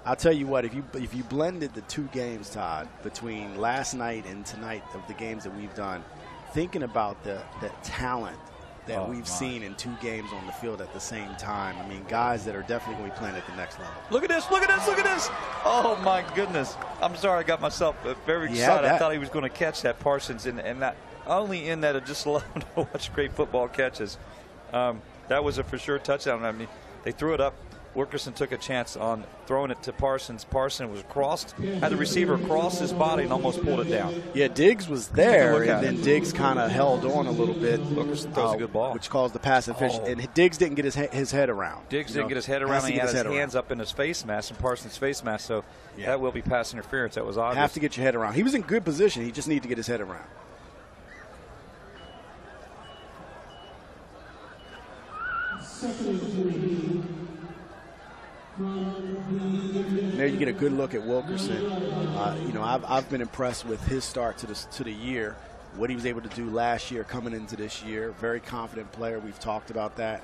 I'll tell you what, if you blended the two games, Todd, between last night and tonight of the games that we've done, thinking about the talent that we've seen in two games on the field at the same time. I mean, guys that are definitely going to be playing at the next level. Look at this, look at this, look at this. Oh, my goodness. I'm sorry, I got myself very excited. I thought he was going to catch that, Parsons, and that only in that I just love to watch great football catches. That was a for sure touchdown. I mean, they threw it up. Wilkerson took a chance on throwing it to Parsons. Parsons was crossed, had the receiver cross his body and almost pulled it down. Yeah, Diggs was there, and then Diggs kind of held on a little bit. Wilkerson throws a good ball, which caused the pass efficient. And Diggs didn't get his head around. Diggs didn't get his head around, and he had his hands up in his face mask, and Parsons' face mask, so that will be pass interference. That was obvious. Have to get your head around. He was in good position. He just needed to get his head around. There you get a good look at Wilkerson. You know, I've been impressed with his start to the year, what he was able to do last year coming into this year. Very confident player. We've talked about that.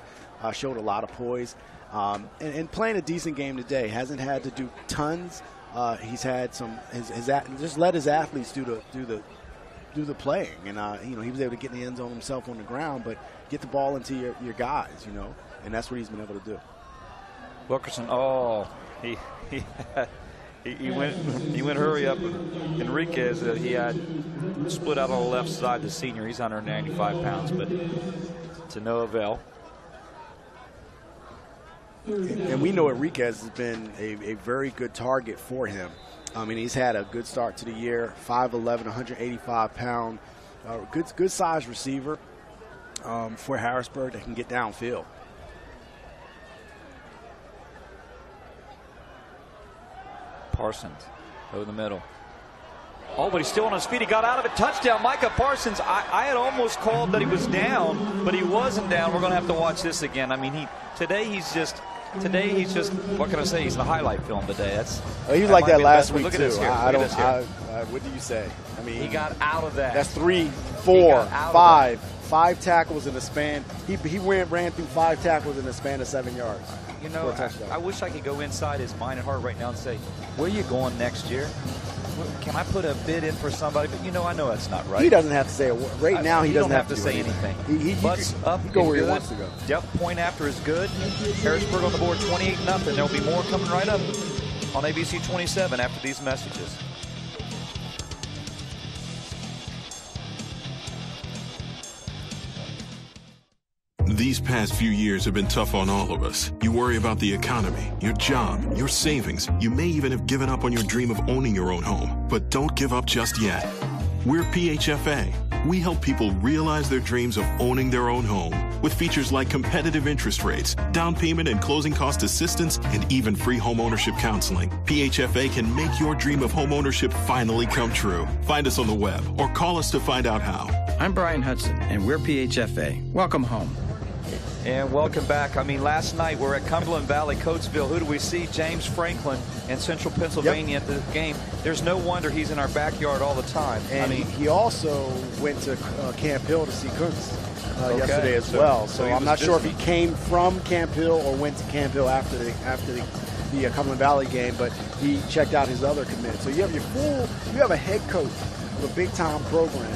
Showed a lot of poise. And playing a decent game today. Hasn't had to do tons he's had just let his athletes do the playing, and he was able to get in the end zone himself on the ground, but get the ball into your guys, and that's what he's been able to do. Wilkerson, he went hurry up. Enriquez, he had split out on the left side. The senior, he's 195 pounds, but to no avail. And we know Enriquez has been a very good target for him. I mean, he's had a good start to the year. 5'11", 185-pound, good size receiver for Harrisburg that can get downfield. Parsons over the middle. Oh, but he's still on his feet. He got out of it. Touchdown, Micah Parsons. I had almost called that he was down, but he wasn't down. We're going to have to watch this again. I mean, today he's just, what can I say? He's the highlight film today. He was like that last week, Look too. At this here. What do you say? I mean, he got out of that. That's 3, 4, 5 tackles in the span. He ran through 5 tackles in the span of 7 yards. I wish I could go inside his mind and heart right now and say, where are you going next year? Can I put a bid in for somebody? But I know that's not right. He doesn't have to say a word. Right now, he doesn't have to say anything. He go where he wants to go. Yep, point after is good. Harrisburg on the board, 28-0. There'll be more coming right up on ABC 27 after these messages. These past few years have been tough on all of us. You worry about the economy, your job, your savings. You may even have given up on your dream of owning your own home. But don't give up just yet. We're PHFA. We help people realize their dreams of owning their own home with features like competitive interest rates, down payment and closing cost assistance, and even free home ownership counseling. PHFA can make your dream of home ownership finally come true. Find us on the web or call us to find out how. I'm Brian Hudson, and we're PHFA. Welcome home. And welcome back. I mean, last night we're at Cumberland Valley, Coatesville. Who do we see? James Franklin in Central Pennsylvania at the game. There's no wonder he's in our backyard all the time. And he also went to Camp Hill to see Kuntz yesterday as well. So I'm not sure if he came from Camp Hill or went to Camp Hill after the Cumberland Valley game, but he checked out his other commit. So you have a head coach of a big-time program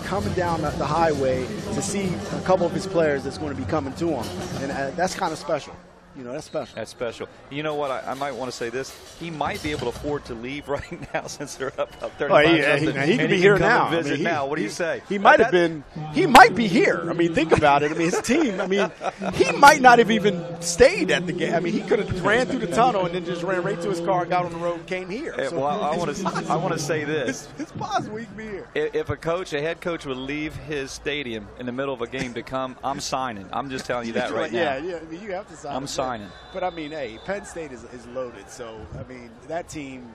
coming down the highway to see a couple of his players that's going to be coming to him. And that's kind of special. That's special. That's special. You know what? I might want to say this. He might be able to afford to leave right now since they're up 35. He could be here now. Visit now. What do you say? He might have been. He might be here. I mean, think about it. I mean, his team. I mean, he might not have even stayed at the game. I mean, he could have ran through the tunnel and then just ran right to his car, got on the road, and came here. So I want to say this. It's possible he could be here. If a head coach would leave his stadium in the middle of a game to come, I'm signing. I'm just telling you that right now. Yeah. I mean, you have to sign. I'm signing. But I mean, hey, Penn State is loaded. So I mean, that team,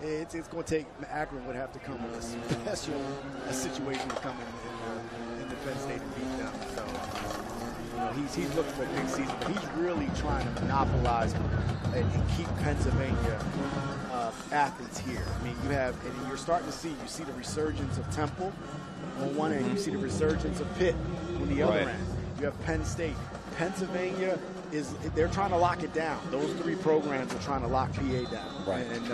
it's going to take. Akron would have to come with a special situation to come in the Penn State and beat them. So he's looking for a big season, but he's really trying to monopolize and keep Pennsylvania athletes here. I mean, you're starting to see the resurgence of Temple on one end, you see the resurgence of Pitt on the other end. You have Penn State, Pennsylvania. They're trying to lock it down. Those 3 programs are trying to lock PA down. Right. And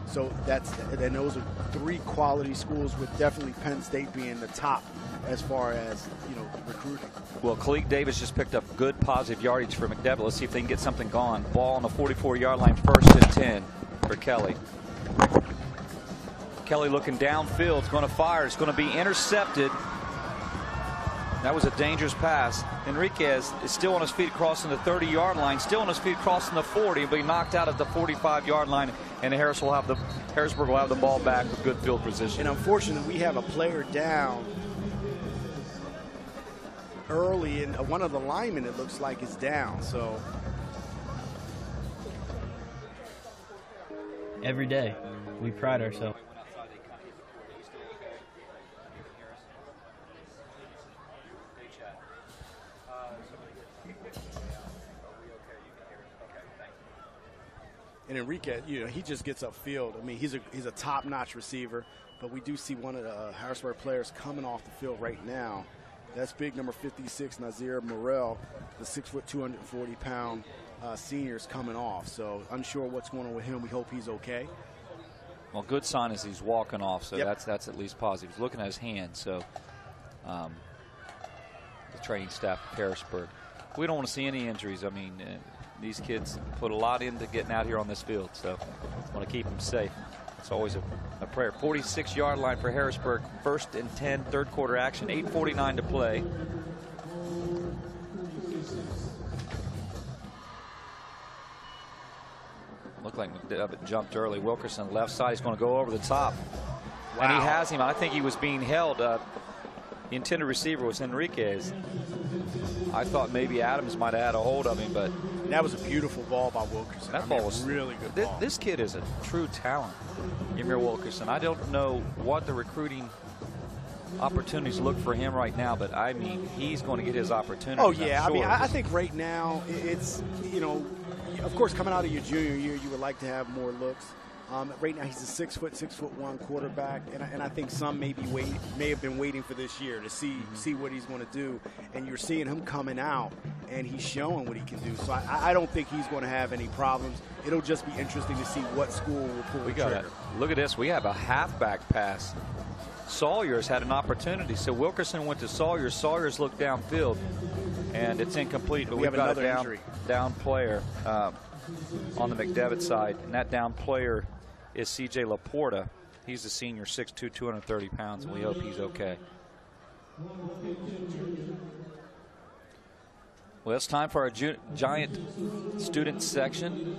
so those are 3 quality schools, with definitely Penn State being the top as far as recruiting. Well, Khalid Davis just picked up good positive yardage for McDevitt. Let's see if they can get something going. Ball on the 44-yard line, 1st and 10 for Kelly. Kelly looking downfield. It's going to fire. It's going to be intercepted. That was a dangerous pass. Enriquez is still on his feet crossing the 30-yard line, still on his feet crossing the 40, but he knocked out at the 45-yard line, and Harrisburg will have the ball back with good field position. And unfortunately, we have a player down early, and one of the linemen, it looks like, is down. So every day, we pride ourselves. And Enrique, he just gets upfield. I mean, he's a top-notch receiver, but we do see one of the Harrisburg players coming off the field right now. That's big number 56, Nazir Morrell, the 6', 240-pound senior is coming off. So unsure what's going on with him. We hope he's okay. Well, good sign is he's walking off, so Yep. that's at least positive. He's looking at his hand, so the training staff of Harrisburg. We don't want to see any injuries. I mean, these kids put a lot into getting out here on this field, so want to keep them safe. It's always a prayer. 46-yard line for Harrisburg. 1st and 10, third quarter action, 8:49 to play. Looked like McDevitt jumped early. Wilkerson left side. He's going to go over the top. Wow. And he has him. I think he was being held. The intended receiver was Enriquez. I thought maybe Adams might have had a hold of him, but that was a beautiful ball by Wilkerson. That ball was really good ball. This kid is a true talent, Emir Wilkerson. I don't know what the recruiting opportunities look for him right now, but I mean, he's going to get his opportunity. Oh, yeah. I'm sure. I think right now it's, of course, coming out of your junior year, you would like to have more looks. Right now, he's a 6'1" quarterback, and I think some may have been waiting for this year to see what he's going to do. And you're seeing him coming out, and he's showing what he can do. So I don't think he's going to have any problems. It'll just be interesting to see what school will pull the trigger. Look at this. We have a halfback pass. Sawyer's had an opportunity. So Wilkerson went to Sawyer's. Sawyer's looked downfield, and it's incomplete. But we've got a down player on the McDevitt side, and that down player is C.J. Laporta. He's a senior, 6'2", 230 pounds, and we hope he's okay. Well, it's time for our Giant student section.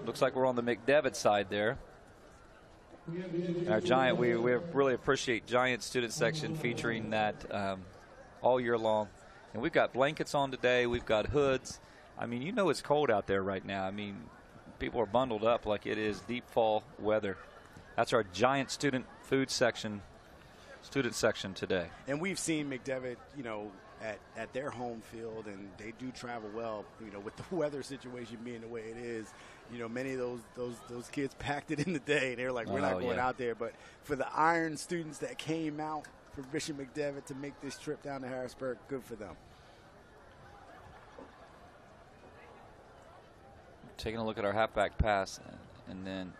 Looks like we're on the McDevitt side there. Our Giant, we really appreciate Giant student section featuring that all year long. And we've got blankets on today. We've got hoods. I mean, it's cold out there right now. I mean, people are bundled up like it is deep fall weather. That's our Giant student section today. And we've seen McDevitt, at their home field, and they do travel well, with the weather situation being the way it is. Many of those kids packed it in the day. They're like, we're not going out there. But for the Iron students that came out for Bishop McDevitt to make this trip down to Harrisburg, good for them. Taking a look at our halfback pass, and then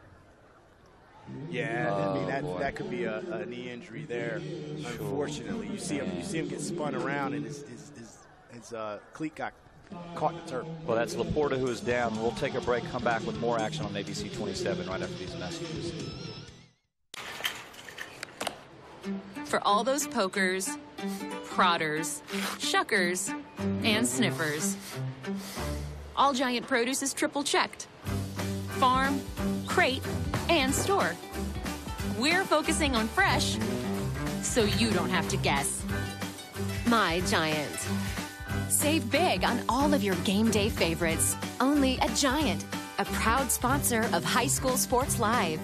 that could be a knee injury there. Sure. Unfortunately, you see him get spun around, and his cleat got caught in the turf. Well, that's Laporta who is down. We'll take a break, come back with more action on ABC 27 right after these messages. For all those pokers, prodders, shuckers, and sniffers, All Giant Produce is triple checked. Farm, crate, and store. We're focusing on fresh, so you don't have to guess. My Giant. Save big on all of your game day favorites. Only at Giant, a proud sponsor of High School Sports Live.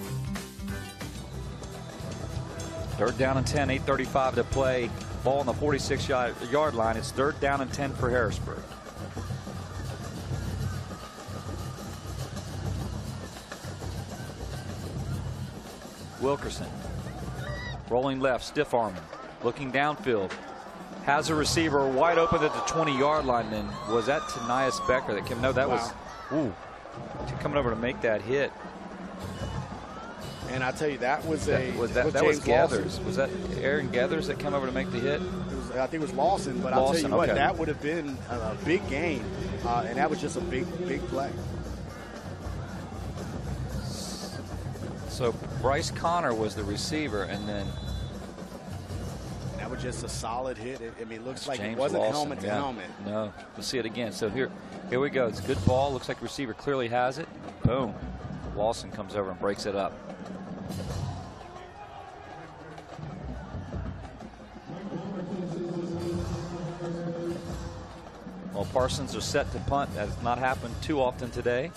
3rd down and 10, 8:35 to play. Ball on the 46-yard line. It's 3rd down and 10 for Harrisburg. Wilkerson rolling left, stiff arming, looking downfield, has a receiver wide open at the 20-yard line. And was that Tanias Becker that came? No, that was coming over to make that hit. And I tell you, that was Gathers. Was that Aaron Gathers that came over to make the hit? I think it was Lawson, but I'll tell you what, that would have been a big gain, and that was just a big play. So Bryce Connor was the receiver, and then that was just a solid hit. It looks like James it wasn't Lawson, helmet to helmet. No, we'll see it again. So here we go. It's a good ball. Looks like the receiver clearly has it. Boom. Lawson comes over and breaks it up. Well, Parsons are set to punt. That has not happened too often today.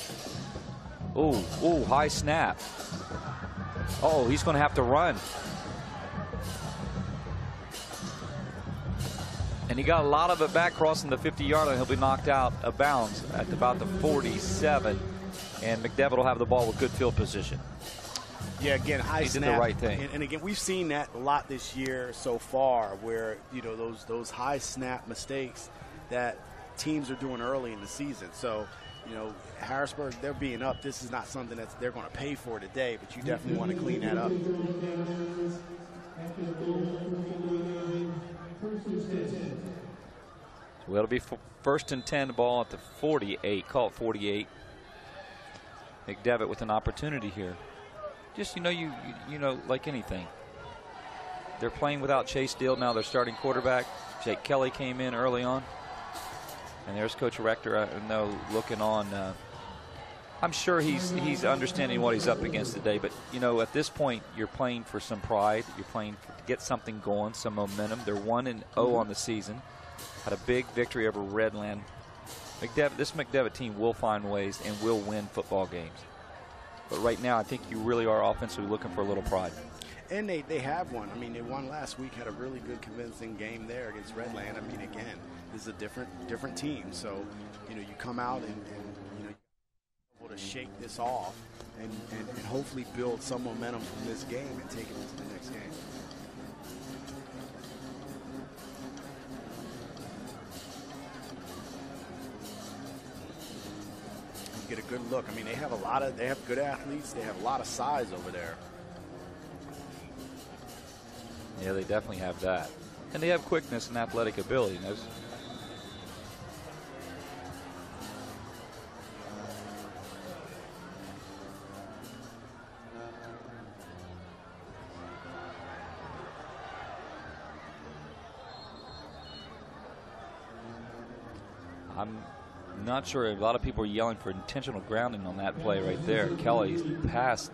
Ooh, high snap. Oh, he's going to have to run. And he got a lot of it back crossing the 50-yard line. He'll be knocked out of bounds at about the 47. And McDevitt will have the ball with good field position. Yeah, again, high snap. He did the right thing. And again, we've seen that a lot this year so far, where those high snap mistakes that teams are doing early in the season. So You know, Harrisburg, they're being up. This is not something that they're going to pay for today, but you definitely want to clean that up. So it'll be first and 10 ball at the 48. Call it 48. McDevitt with an opportunity here. Just, you know, like anything. They're playing without Chase Deal now, their starting quarterback. Jake Kelly came in early on. And there's Coach Rector, I know, looking on. I'm sure he's understanding what he's up against today. But, you know, at this point, you're playing for some pride. You're playing to get something going, some momentum. They're 1-0 on the season. Had a big victory over Redland. This McDevitt team will find ways and will win football games. But right now, I think you really are offensively looking for a little pride. And they have won. I mean, they won last week, had a really good convincing game there against Redland. I mean, again, this is a different team. So, you know, you come out and you know, you're able to shake this off and hopefully build some momentum from this game and take it into the next game. Get a good look. I mean, they have good athletes. They have a lot of size over there. Yeah, they definitely have that. And they have quickness and athletic ability. I'm not sure. A lot of people are yelling for intentional grounding on that play right there. Kelly's pass,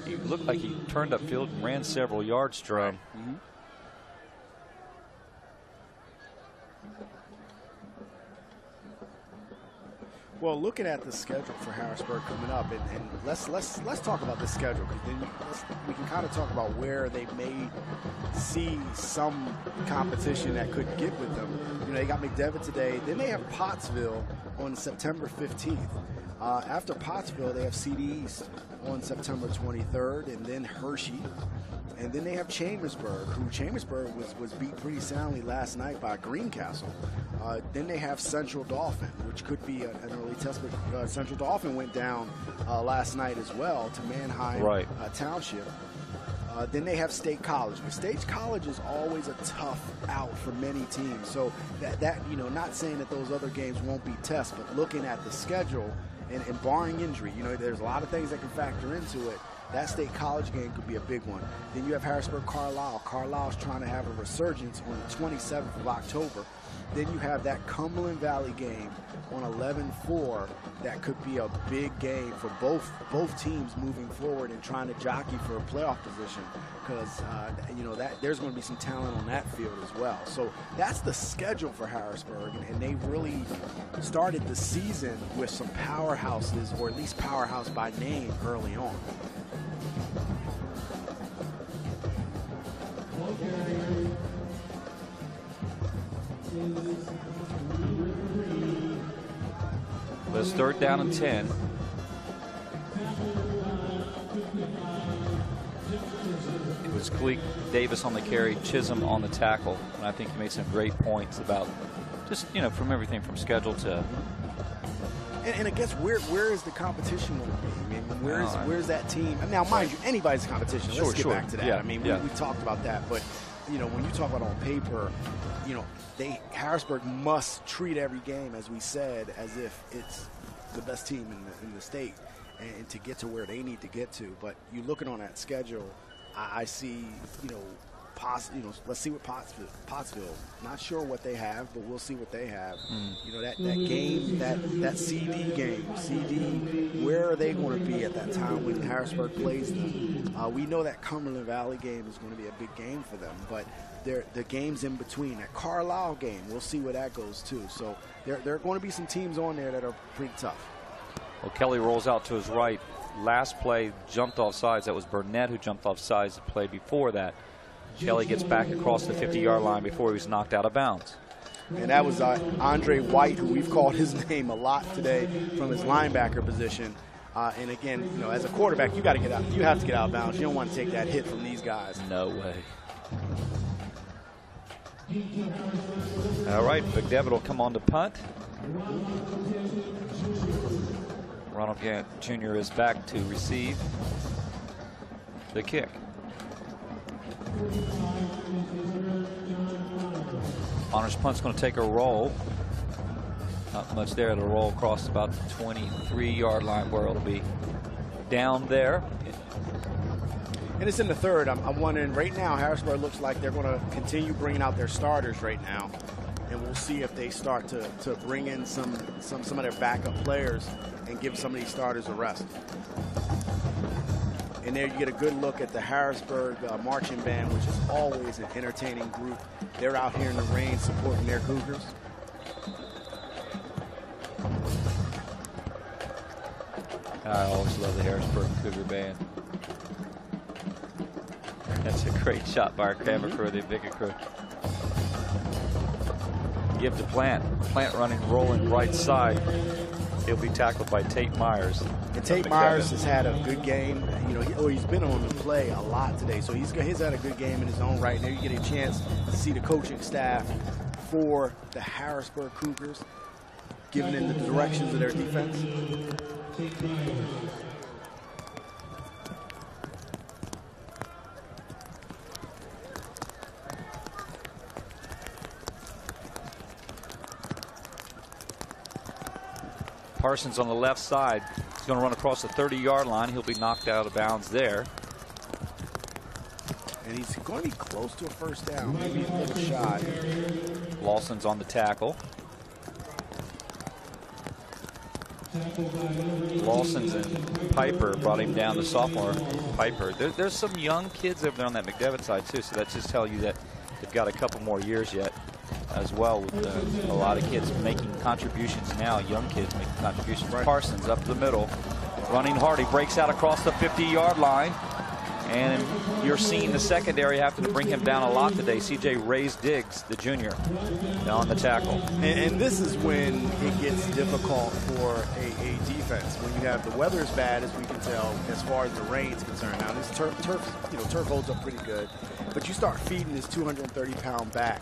he looked like he turned upfield and ran several yards straight. Mm-hmm. Well, looking at the schedule for Harrisburg coming up, and let's talk about the schedule, because then we can kind of talk about where they may see some competition that could get with them. You know, they got McDevitt today. Then they have Pottsville on September 15th. After Pottsville, they have CD East on September 23rd, and then Hershey. And then they have Chambersburg, who Chambersburg was beat pretty soundly last night by Greencastle. Then they have Central Dauphin, which could be an early test, but Central Dauphin went down last night as well to Manheim Township. Then they have State College. But State College is always a tough out for many teams. So that you know, not saying that those other games won't be tests, but looking at the schedule and barring injury, you know, there's a lot of things that can factor into it. That State College game could be a big one. Then you have Harrisburg-Carlisle. Carlisle's trying to have a resurgence on the 27th of October. Then you have that Cumberland Valley game on 11-4. That could be a big game for both teams moving forward and trying to jockey for a playoff position, because you know, that there's going to be some talent on that field as well. So that's the schedule for Harrisburg, and they really started the season with some powerhouses, or at least powerhouse by name, early on. It's third down and 10. It was Cleek Davis on the carry, Chisholm on the tackle, and I think he made some great points about just, you know, from everything from schedule to. And I guess where is the competition going to be? I mean, where's that team? Now, mind you, anybody's competition. Let's get back to that. Yeah, I mean, we talked about that, but you know, when you talk about on paper, you know, Harrisburg must treat every game, as we said, as if it's the best team in the state, and to get to where they need to get to. But you looking on that schedule, I see, you know, let's see what Pottsville. Not sure what they have, but we'll see what they have. You know, that game, that CD game, where are they going to be at that time when Harrisburg plays them? We know that Cumberland Valley game is going to be a big game for them, but the games in between, that Carlisle game, we'll see where that goes too. So there are going to be some teams on there that are pretty tough. Well, Kelly rolls out to his right. Last play jumped off sides. That was Burnett who jumped off sides the play before that. Kelly gets back across the 50-yard line before he was knocked out of bounds. And that was Andre White, who we've called his name a lot today from his linebacker position. And again, you know, as a quarterback, you got to get out. You have to get out of bounds. You don't want to take that hit from these guys. No way. All right, McDevitt will come on to punt. Ronald Gant Jr. is back to receive the kick. Honors punt's going to take a roll. Not much there. It'll roll across about the 23-yard line where it'll be down there. And it's in the third. I'm wondering right now, Harrisburg looks like they're going to continue bringing out their starters right now. And we'll see if they start to bring in some of their backup players and give some of these starters a rest. And there you get a good look at the Harrisburg marching band, which is always an entertaining group. They're out here in the rain supporting their Cougars. I always love the Harrisburg Cougar band. That's a great shot by our camera crew, the bigger crew. Give to Plant. Plant running, rolling right side. He'll be tackled by Tate Myers. And Tate Myers has had a good game. You know, he's been on the play a lot today, so he's had a good game in his own right. Now you get a chance to see the coaching staff for the Harrisburg Cougars giving in the directions of their defense. Parsons on the left side. He's going to run across the 30-yard line. He'll be knocked out of bounds there. And he's going to be close to a first down, maybe a little shot. Lawson's on the tackle. Lawson's and Piper brought him down, the sophomore Piper. There's some young kids over there on that McDevitt side too, so that just tells you that they've got a couple more years yet as well, with a lot of kids making contributions now, young kids making contributions. Right. Parsons up the middle, running hard. He breaks out across the 50-yard line, and you're seeing the secondary having to bring him down a lot today. C.J. Ray's Diggs, the junior, on the tackle. And this is when it gets difficult for a defense. When you have the weather is bad, as we can tell, as far as the rain's concerned. Now this turf holds up pretty good, but you start feeding this 230-pound back,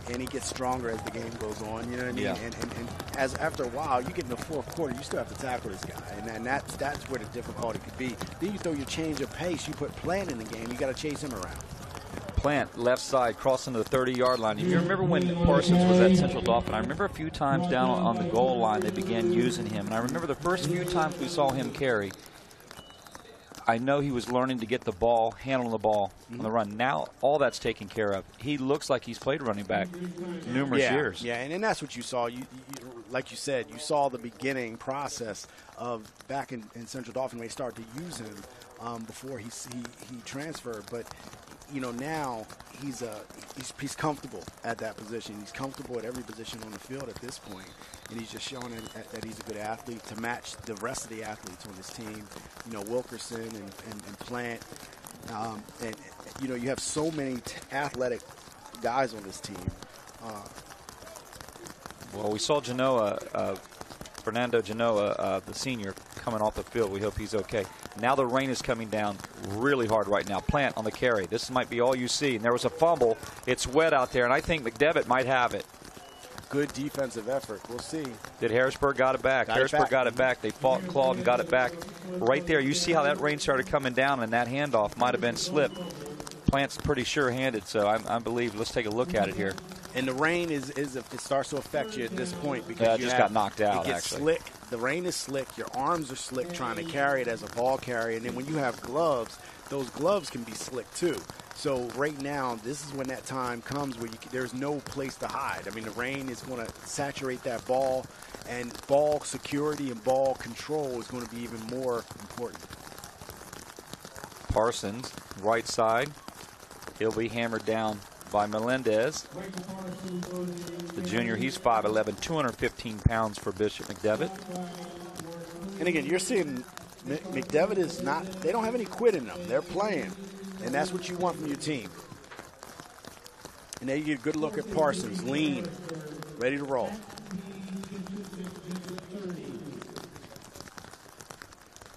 and he gets stronger as the game goes on. You know what I mean? Yeah. And as after a while, you get in the fourth quarter, you still have to tackle this guy, and that's where the difficulty could be. Then you throw your change of pace. You put Plant in the game. You got to chase him around. Plant left side crossing to the 30-yard line. If you remember when Parsons was at Central Dauphin, I remember a few times down on the goal line they began using him, and I remember the first few times we saw him carry, I know he was learning to get the ball, handle the ball on the run. Now all that's taken care of. He looks like he's played running back numerous years. Yeah, and that's what you saw. You like you said, you saw the beginning process of back in Central Dauphin when they started to use him before he transferred. But you know, now he's comfortable at that position. He's comfortable at every position on the field at this point. And he's just showing that he's a good athlete to match the rest of the athletes on this team. You know, Wilkerson and Plant. And, you know, you have so many athletic guys on this team. Well, we saw Genoa, Fernando Genoa, the senior, coming off the field. We hope he's okay. Now the rain is coming down really hard right now. Plant on the carry. This might be all you see. And there was a fumble. It's wet out there, and I think McDevitt might have it. Good defensive effort. We'll see. Did Harrisburg got it back? Harrisburg got it back. They fought, clawed, and got it back. Right there, you see how that rain started coming down, and that handoff might have been slipped. Plant's pretty sure-handed, so I believe. Let's take a look at it here. And the rain is it starts to affect you at this point because it just got knocked out. It gets slick. The rain is slick. Your arms are slick trying to carry it as a ball carrier, and then when you have gloves, those gloves can be slick too. So right now, this is when that time comes where there's no place to hide. I mean, the rain is going to saturate that ball, and ball security and ball control is going to be even more important. Parsons, right side. He'll be hammered down by Melendez. The junior, he's 5'11", 215 pounds for Bishop McDevitt. And again, you're seeing McDevitt is not, they don't have any quit in them. They're playing. And that's what you want from your team. And there you get a good look at Parsons, lean, ready to roll.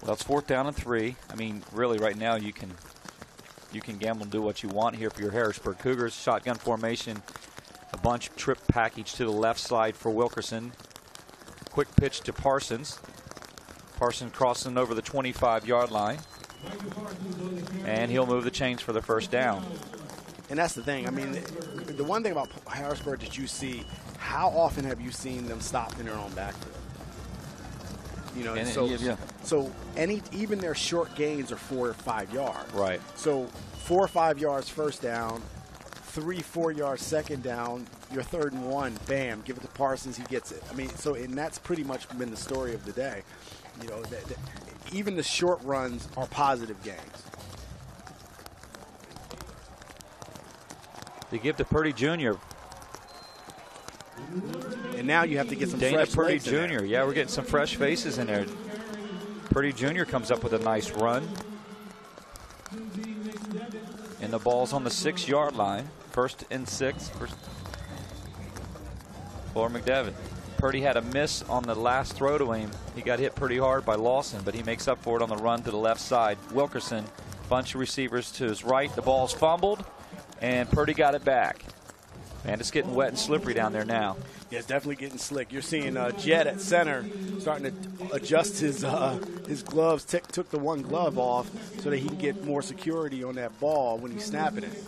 Well, it's 4th down and 3. I mean, really, right now you can You can gamble and do what you want here for your Harrisburg Cougars. Shotgun formation, a bunch trip package to the left side for Wilkerson. Quick pitch to Parsons. Parsons crossing over the 25-yard line. And he'll move the chains for the first down. And that's the thing. I mean, the one thing about Harrisburg that you see, how often have you seen them stop in their own backfield? You know, so even their short gains are 4 or 5 yards. Right. So 4 or 5 yards first down, 3-4 yards second down, your 3rd and 1, bam, give it to Parsons, he gets it. I mean, and that's pretty much been the story of the day. You know, even the short runs are positive gains. They give to Purdy Jr. And now you have to get some Dana fresh Purdy legs in there. Jr. Yeah, we're getting some fresh faces in there. Purdy Jr. comes up with a nice run. And the ball's on the 6-yard line. 1st and 6 for McDevitt. Purdy had a miss on the last throw to him. He got hit pretty hard by Lawson, but he makes up for it on the run to the left side. Wilkerson, bunch of receivers to his right. The ball's fumbled, and Purdy got it back. Man, it's getting wet and slippery down there now. Yeah, it's definitely getting slick. You're seeing Jed at center starting to adjust his gloves. Took the one glove off so that he can get more security on that ball when he's snapping it.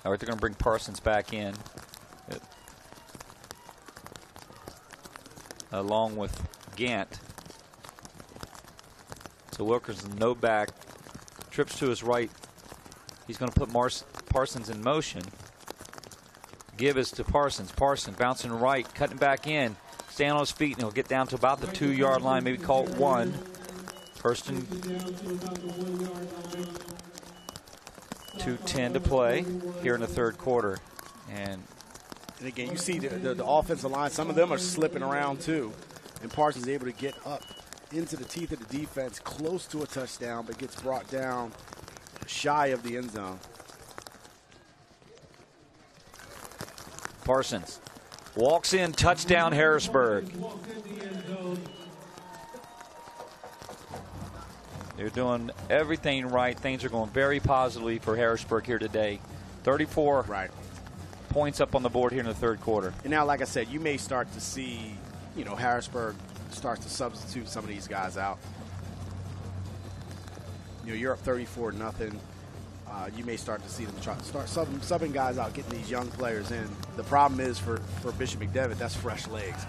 All right, they're going to bring Parsons back in, along with Gant. So Wilkerson, no back, trips to his right. He's going to put Parsons in motion. Give is to Parsons. Parsons bouncing right, cutting back in, staying on his feet, and he'll get down to about the 2-yard line, maybe call it 1. 1st and 2:10 to play here in the 3rd quarter. And again, you see the offensive line, some of them are slipping around too. And Parsons is able to get up into the teeth of the defense, close to a touchdown, but gets brought down shy of the end zone. Parsons walks in, touchdown Harrisburg. They're doing everything right. Things are going very positively for Harrisburg here today. 34 points up on the board here in the 3rd quarter. And now, like I said, you may start to see, you know, Harrisburg starts to substitute some of these guys out. You know, you're up 34-0. You may start to see them start subbing guys out, getting these young players in. The problem is for Bishop McDevitt, that's fresh legs.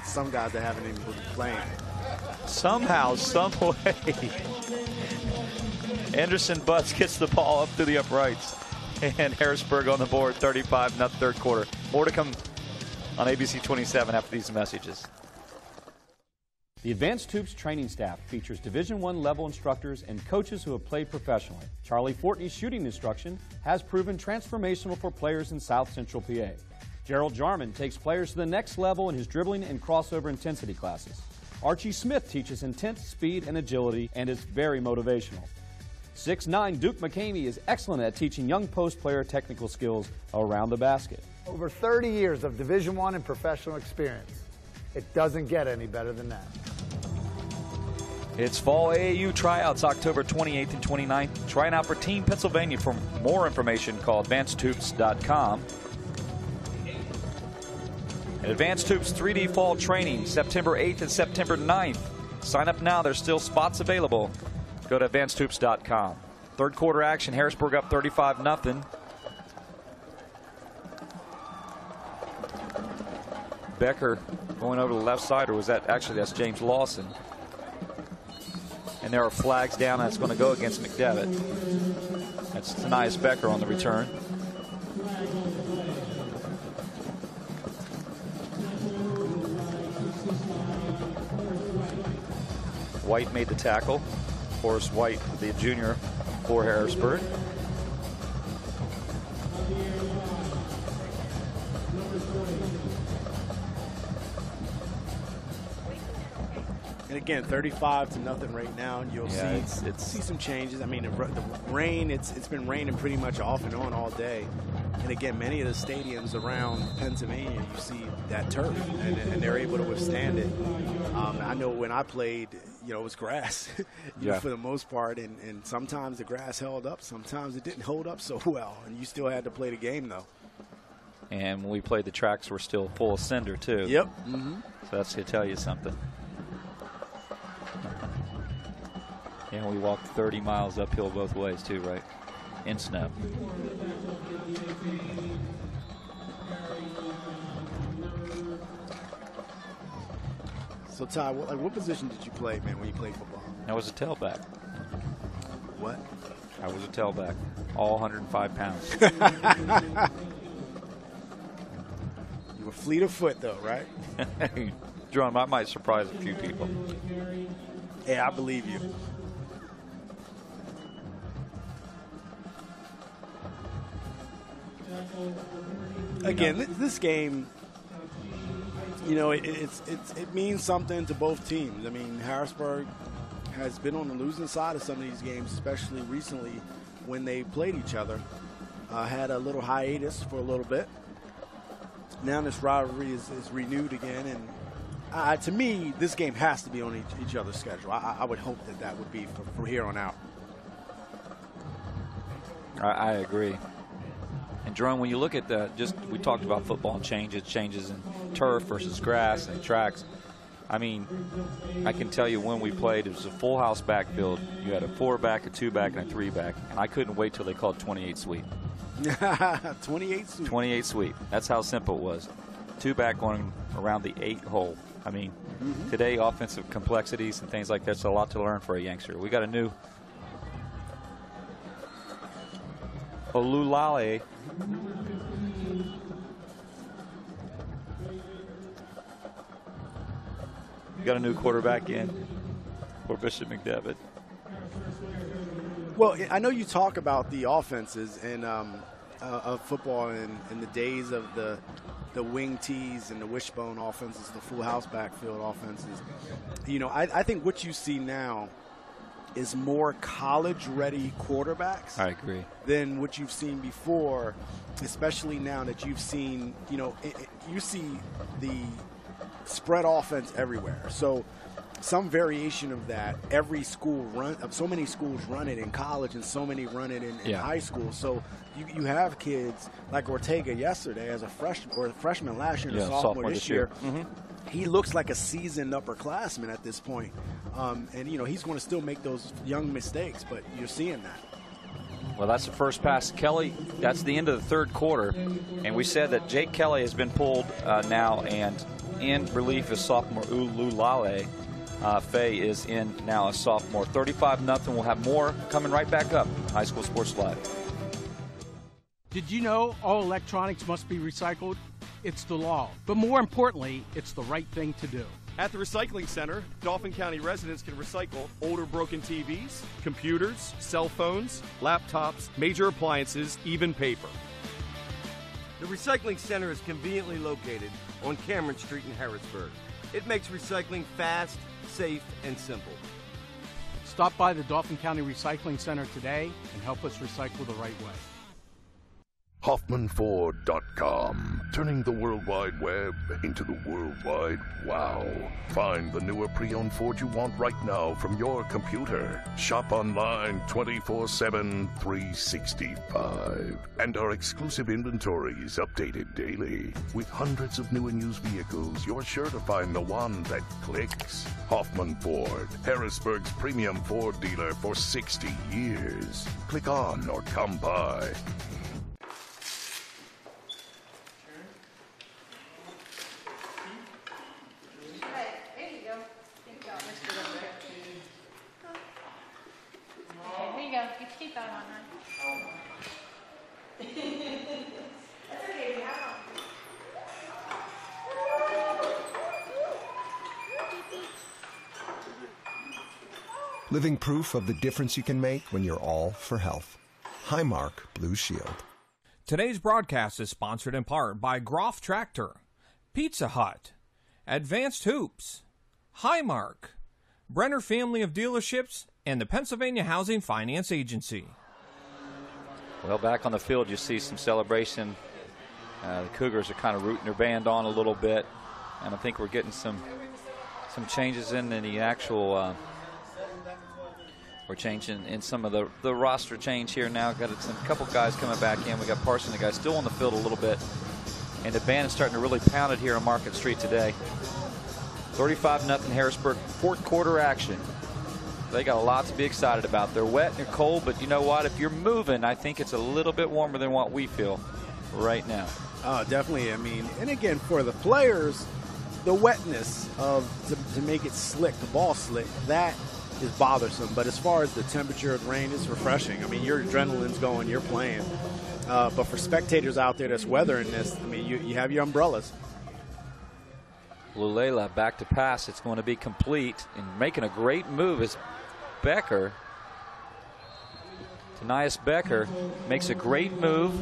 Some guys that haven't even been playing. Somehow, some way, Anderson Butts gets the ball up through the uprights. And Harrisburg on the board, 35, not 3rd quarter. More to come on ABC 27 after these messages. The Advanced Hoops training staff features Division I level instructors and coaches who have played professionally. Charlie Fortney's shooting instruction has proven transformational for players in South Central PA. Gerald Jarman takes players to the next level in his dribbling and crossover intensity classes. Archie Smith teaches intense speed and agility and is very motivational. 6'9" Duke McCamey is excellent at teaching young post player technical skills around the basket. Over 30 years of Division I and professional experience. It doesn't get any better than that. It's fall AAU tryouts October 28th and 29th. Trying out for Team Pennsylvania. For more information, call AdvancedHoops.com. And Advanced Hoops 3D Fall Training, September 8th and September 9th. Sign up now. There's still spots available. Go to AdvancedHoops.com. 3rd quarter action. Harrisburg up 35-0. Becker going over to the left side, or was that actually that's James Lawson? And there are flags down. That's going to go against McDevitt. That's Tanias Becker on the return. White made the tackle. Forrest White, the junior for Harrisburg. And again, 35-0 right now, and you'll see some changes. I mean, the rain, it's been raining pretty much off and on all day. And again, many of the stadiums around Pennsylvania, you see that turf, and they're able to withstand it. I know when I played, it was grass for the most part, and sometimes the grass held up, sometimes it didn't hold up so well, and you still had to play the game, though. And when we played, the tracks were still full of cinder, too. Yep. So that's going to tell you something. And we walked 30 miles uphill both ways, too, right? In snow. So, Ty, what position did you play, man, when you played football? I was a tailback. What? I was a tailback. All 105 pounds. You were fleet of foot, though, right? Jerome, I might surprise a few people. Yeah, I believe you. Again, this game, it means something to both teams. I mean, Harrisburg has been on the losing side of some of these games, especially recently when they played each other. Had a little hiatus for a little bit. Now this rivalry is renewed again, and to me, this game has to be on each other's schedule. I would hope that would be from here on out. I agree. And Jerome, when you look at we talked about football and changes in turf versus grass and tracks. I mean, I can tell you when we played, it was a full house backfield. You had a 4-back, a 2-back, and a 3-back. And I couldn't wait till they called 28 sweep. 28 sweep. 28 sweep. That's how simple it was. 2-back going around the 8 hole. I mean, today offensive complexities and things like that's a lot to learn for a youngster. We got a new Olulale. We got a new quarterback in for Bishop McDevitt. Well, I know you talk about the offenses and of football and the days of the wing tees and the wishbone offenses, the full house backfield offenses. I think what you see now is more college-ready quarterbacks. I agree. Than what you've seen before, especially now that you've seen, you see the spread offense everywhere. So some variation of that, every school so many schools run it in college and so many run it in high school. So you have kids like Ortega yesterday as a freshman last year and a sophomore this year. He looks like a seasoned upperclassman at this point. And he's going to still make those young mistakes, but you're seeing that. Well, that's the first pass. Kelly, that's the end of the third quarter. And we said that Jake Kelly has been pulled now, and in relief is sophomore Ululale. Faye is in now as sophomore. 35-0. We'll have more coming right back up. High School Sports Live. Did you know all electronics must be recycled? It's the law. But more importantly, it's the right thing to do. At the Recycling Center, Dauphin County residents can recycle older broken TVs, computers, cell phones, laptops, major appliances, even paper. The Recycling Center is conveniently located on Cameron Street in Harrisburg. It makes recycling fast, safe, and simple. Stop by the Dauphin County Recycling Center today and help us recycle the right way. HoffmanFord.com, turning the World Wide Web into the World Wide Wow. Find the newer pre-owned Ford you want right now from your computer. Shop online 24/7, 365. And our exclusive inventory is updated daily. With hundreds of new and used vehicles, you're sure to find the one that clicks. Hoffman Ford, Harrisburg's premium Ford dealer for 60 years. Click on or come by. Living proof of the difference you can make when you're all for health. Highmark Blue Shield. Today's broadcast is sponsored in part by Groff Tractor, Pizza Hut, Advanced Hoops, Highmark, Brenner Family of Dealerships, and the Pennsylvania Housing Finance Agency. Well, back on the field, you see some celebration. The Cougars are kind of rooting their band on a little bit, and I think we're getting some changes in the actual. We're changing in some of the roster change here now. Got a couple guys coming back in. We got Parson, the guy still on the field a little bit, and the band is starting to really pound it here on Market Street today. 35-0 Harrisburg, fourth quarter action. They got a lot to be excited about. They're wet and they're cold, but you know what? If you're moving, I think it's a little bit warmer than what we feel right now. Oh, definitely. I mean, and again, for the players, the wetness to make it slick, the ball slick, that is bothersome. But as far as the temperature of the rain, it's refreshing. I mean, your adrenaline's going, you're playing. But for spectators out there that's weathering this, I mean, you have your umbrellas. Lulela back to pass. It's going to be complete. And making a great move is Becker. Tanias Becker makes a great move,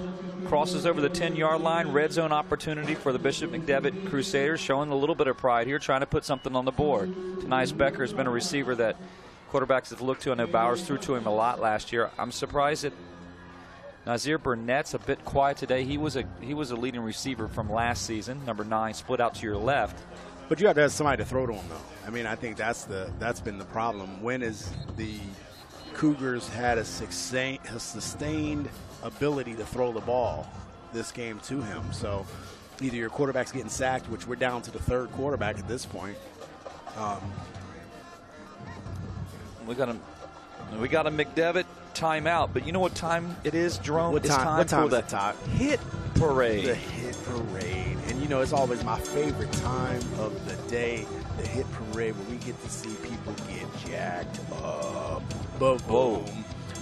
crosses over the 10-yard line. Red zone opportunity for the Bishop McDevitt Crusaders, showing a little bit of pride here, trying to put something on the board. Tanias Becker has been a receiver that quarterbacks have looked to. I know Bowers threw to him a lot last year. I'm surprised that Nazir Burnett's a bit quiet today. He was a leading receiver from last season, number 9, split out to your left. But you have to have somebody to throw to him, though. I mean, I think that's been the problem. When is the Cougars had a sustained ability to throw the ball this game to him? So either your quarterback's getting sacked, which we're down to the third quarterback at this point. We got a McDevitt timeout, but you know what time it is, Jerome? What time for the hit parade. The hit parade. And, you know, it's always my favorite time of the day, the hit parade, where we get to see people get jacked up. Boom. Whoa.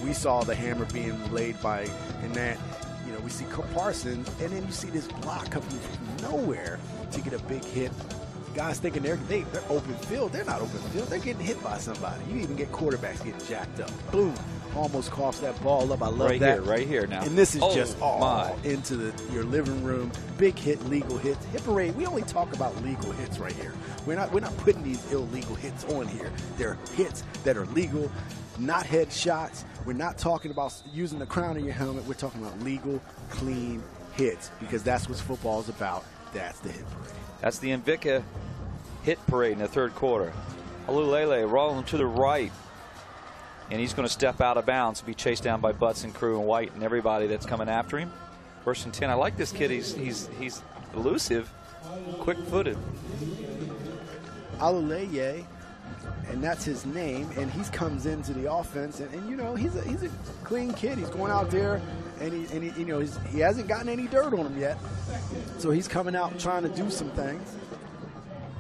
We saw the hammer being laid by, and that, you know, we see Parsons, and then you see this block coming from nowhere to get a big hit. Guys thinking they're open field. They're not open field. They're getting hit by somebody. You even get quarterbacks getting jacked up. Boom. Almost coughs that ball up. I love that. Right here now. And this is just all into your living room. Big hit, legal hits. Hit parade. We only talk about legal hits right here. We're not putting these illegal hits on here. They're hits that are legal, not headshots. We're not talking about using the crown of your helmet. We're talking about legal, clean hits, because that's what football is about. That's the hit parade. That's the Invicta hit parade in the third quarter. Alulele rolling to the right, and he's going to step out of bounds, be chased down by Butts and crew and White and everybody that's coming after him. First and 10. I like this kid. He's elusive, quick-footed. Alulele, and that's his name, and he comes into the offense, and you know, he's a clean kid. He's going out there, and he you know, he hasn't gotten any dirt on him yet, so he's coming out trying to do some things,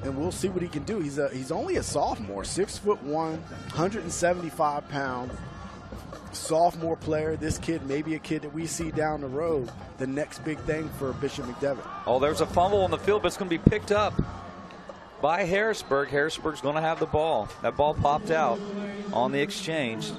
and we'll see what he can do. He's only a sophomore, 6'1", 175 pounds, sophomore player. This kid may be a kid that we see down the road, the next big thing for Bishop McDevitt. Oh, there's a fumble on the field, but it's going to be picked up by Harrisburg. Harrisburg's going to have the ball. That ball popped out on the exchange.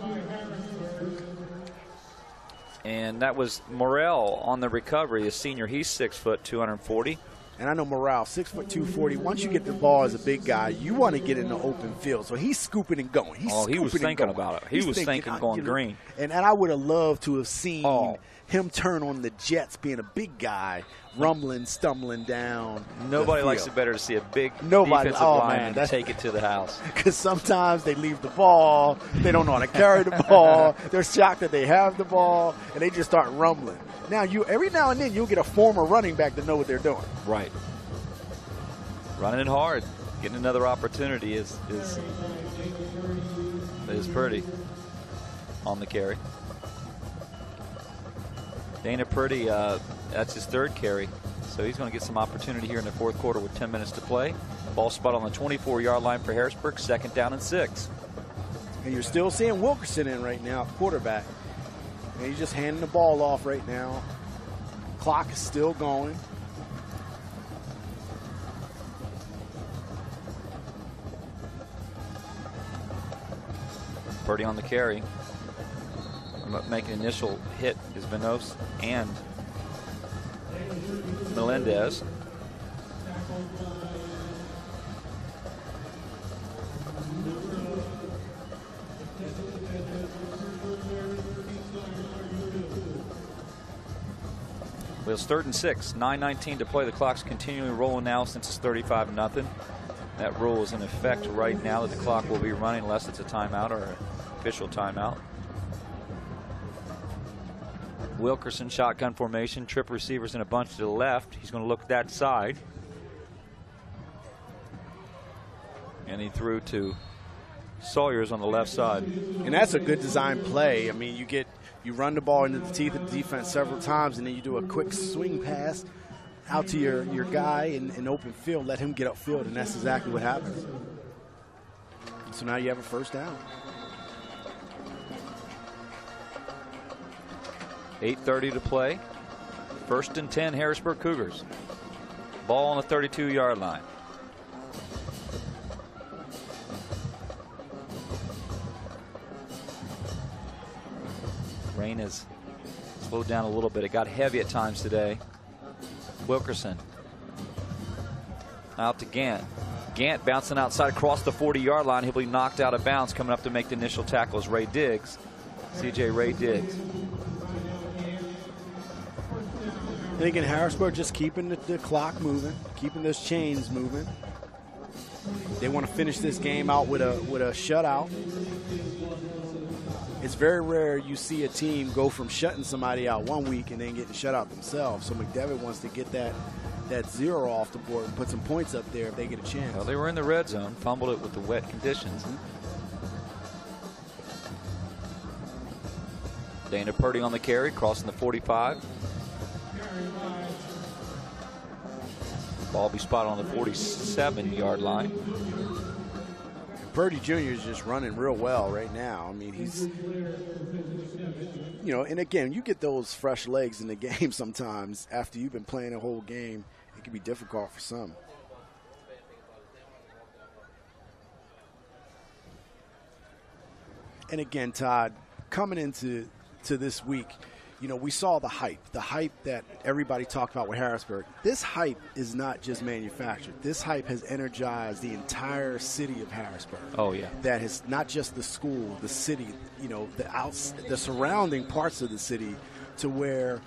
And that was Morrell on the recovery, a senior. He's 6 foot, 240. And I know Morrell, 6 foot, 240. Once you get the ball as a big guy, you want to get in the open field. So he's scooping and going. He was thinking about it. He was thinking going green. And I would have loved to have seen him turn on the Jets, being a big guy, rumbling, stumbling down. Nobody likes it better to see a big defensive lineman take it to the house. Because sometimes they leave the ball, they don't know how to carry the ball, they're shocked that they have the ball, and they just start rumbling. Now, every now and then you'll get a former running back to know what they're doing. Right. Running it hard, getting another opportunity is Purdy on the carry. Dana Purdy, that's his third carry, so he's going to get some opportunity here in the fourth quarter with 10 minutes to play. Ball spot on the 24-yard line for Harrisburg, 2nd down and 6. And you're still seeing Wilkerson in right now, quarterback. And he's just handing the ball off right now. Clock is still going. Purdy on the carry. Making an initial hit is Venos and Melendez. Well, it's 3rd and 6, 9:19 to play. The clock's continually rolling now since it's 35-0. That rule is in effect right now that the clock will be running unless it's a timeout or an official timeout. Wilkerson, shotgun formation, trip receivers in a bunch to the left. He's going to look that side. And he threw to Sawyers on the left side. And that's a good design play. I mean, you run the ball into the teeth of the defense several times, and then you do a quick swing pass out to your guy in open field, let him get upfield, and that's exactly what happens. So now you have a first down. 8:30 to play. 1st and 10, Harrisburg Cougars. Ball on the 32-yard line. Rain has slowed down a little bit. It got heavy at times today. Wilkerson out to Gant. Gant bouncing outside across the 40-yard line. He'll be knocked out of bounds. Coming up to make the initial tackle is Ray Diggs. C.J. Ray Diggs. And again, Harrisburg just keeping the clock moving, keeping those chains moving. They want to finish this game out with a shutout. It's very rare you see a team go from shutting somebody out one week and then getting shut out themselves. So McDevitt wants to get that 0 off the board and put some points up there if they get a chance. Well, they were in the red zone, fumbled it with the wet conditions. Dana Purdy on the carry, crossing the 45. Ball be spotted on the 47-yard line. Purdy Jr. is just running real well right now. I mean, he's, and again, you get those fresh legs in the game sometimes after you've been playing a whole game. It can be difficult for some. And again, Todd, coming into this week, we saw the hype that everybody talked about with Harrisburg. This hype is not just manufactured. This hype has energized the entire city of Harrisburg. Oh, yeah. That is not just the school, the city, the surrounding parts of the city, to where,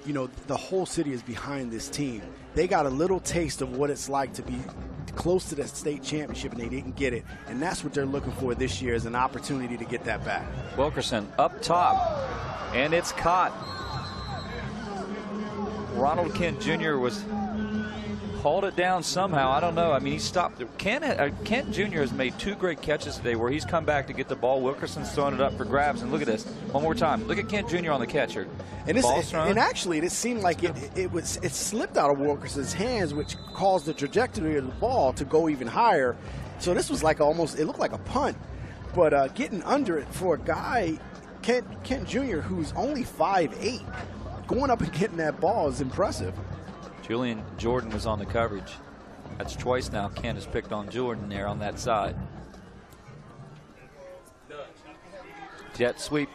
the whole city is behind this team. They got a little taste of what it's like to be close to the state championship, and they didn't get it. And that's what they're looking for this year, is an opportunity to get that back. Wilkerson up top. And it's caught. Ronald Kent Jr. hauled it down somehow. I don't know. I mean, he stopped. Kent Jr. has made 2 great catches today where he's come back to get the ball. Wilkerson's throwing it up for grabs. And look at this. One more time. Look at Kent Jr. on the catcher. And actually, it seemed like it slipped out of Wilkerson's hands, which caused the trajectory of the ball to go even higher. So this was like it looked like a punt. But getting under it for a guy, Kent Jr., who's only 5'8", going up and getting that ball is impressive. Julian Jordan was on the coverage. That's twice now Kent has picked on Jordan there on that side. Jet sweep.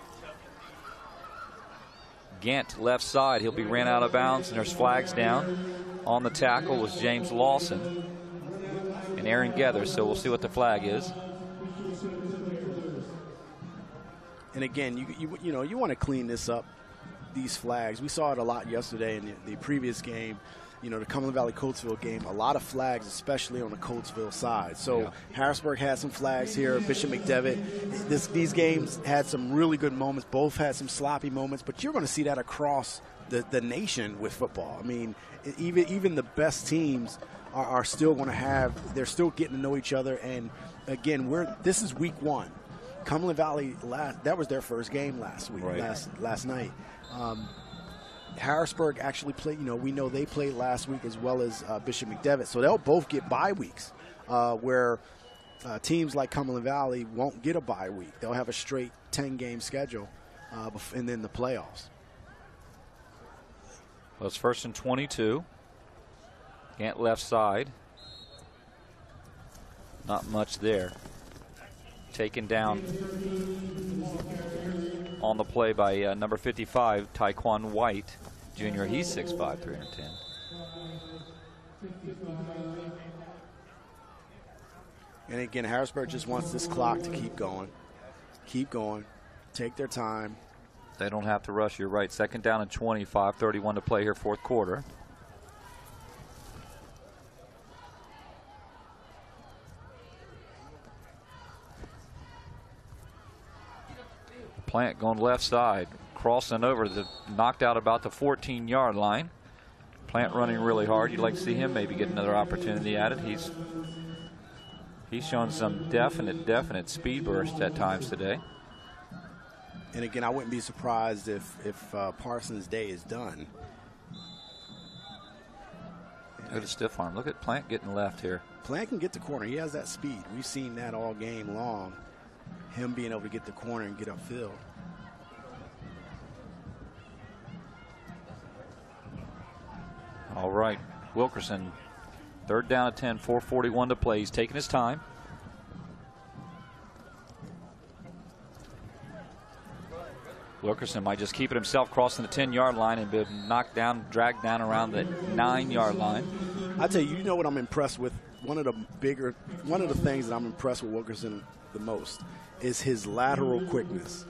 Gant left side. He'll be ran out of bounds, and there's flags down. On the tackle was James Lawson and Aaron Gether, so we'll see what the flag is. And again, you want to clean this up, these flags. We saw it a lot yesterday in the previous game, the Cumberland Valley Coatesville game. A lot of flags, especially on the Coatesville side. So Harrisburg had some flags here. Bishop McDevitt. These games had some really good moments. Both had some sloppy moments, but you're going to see that across the nation with football. I mean, even the best teams are still going to have. They're still getting to know each other. And again, this is week 1. Cumberland Valley, that was their first game last week, last night. Harrisburg actually played, we know they played last week as well as Bishop McDevitt. So they'll both get bye weeks where teams like Cumberland Valley won't get a bye week. They'll have a straight 10-game schedule and then the playoffs. Well, it's 1st and 22. Gant left side. Not much there. Taken down on the play by number 55, Tyquan White Jr. He's 6'5", 310. And again, Harrisburg just wants this clock to keep going. Keep going. Take their time. They don't have to rush. You're right. Second down and 20, 5:31 to play here, fourth quarter. Plant going left side, crossing over, knocked out about the 14-yard line. Plant running really hard. You'd like to see him maybe get another opportunity at it. He's shown some definite speed burst at times today. And again, I wouldn't be surprised if Parsons' day is done. Look at the stiff arm. Look at Plant getting left here. Plant can get the corner. He has that speed. We've seen that all game long. Him being able to get the corner and get upfield. All right, Wilkerson, third down at 10, 4:41 to play. He's taking his time. Wilkerson might just keep it himself, crossing the 10-yard line and be knocked down, dragged down around the 9-yard line. I tell you, you know what I'm impressed with? One of the things that I'm impressed with Wilkerson the most is his lateral quickness.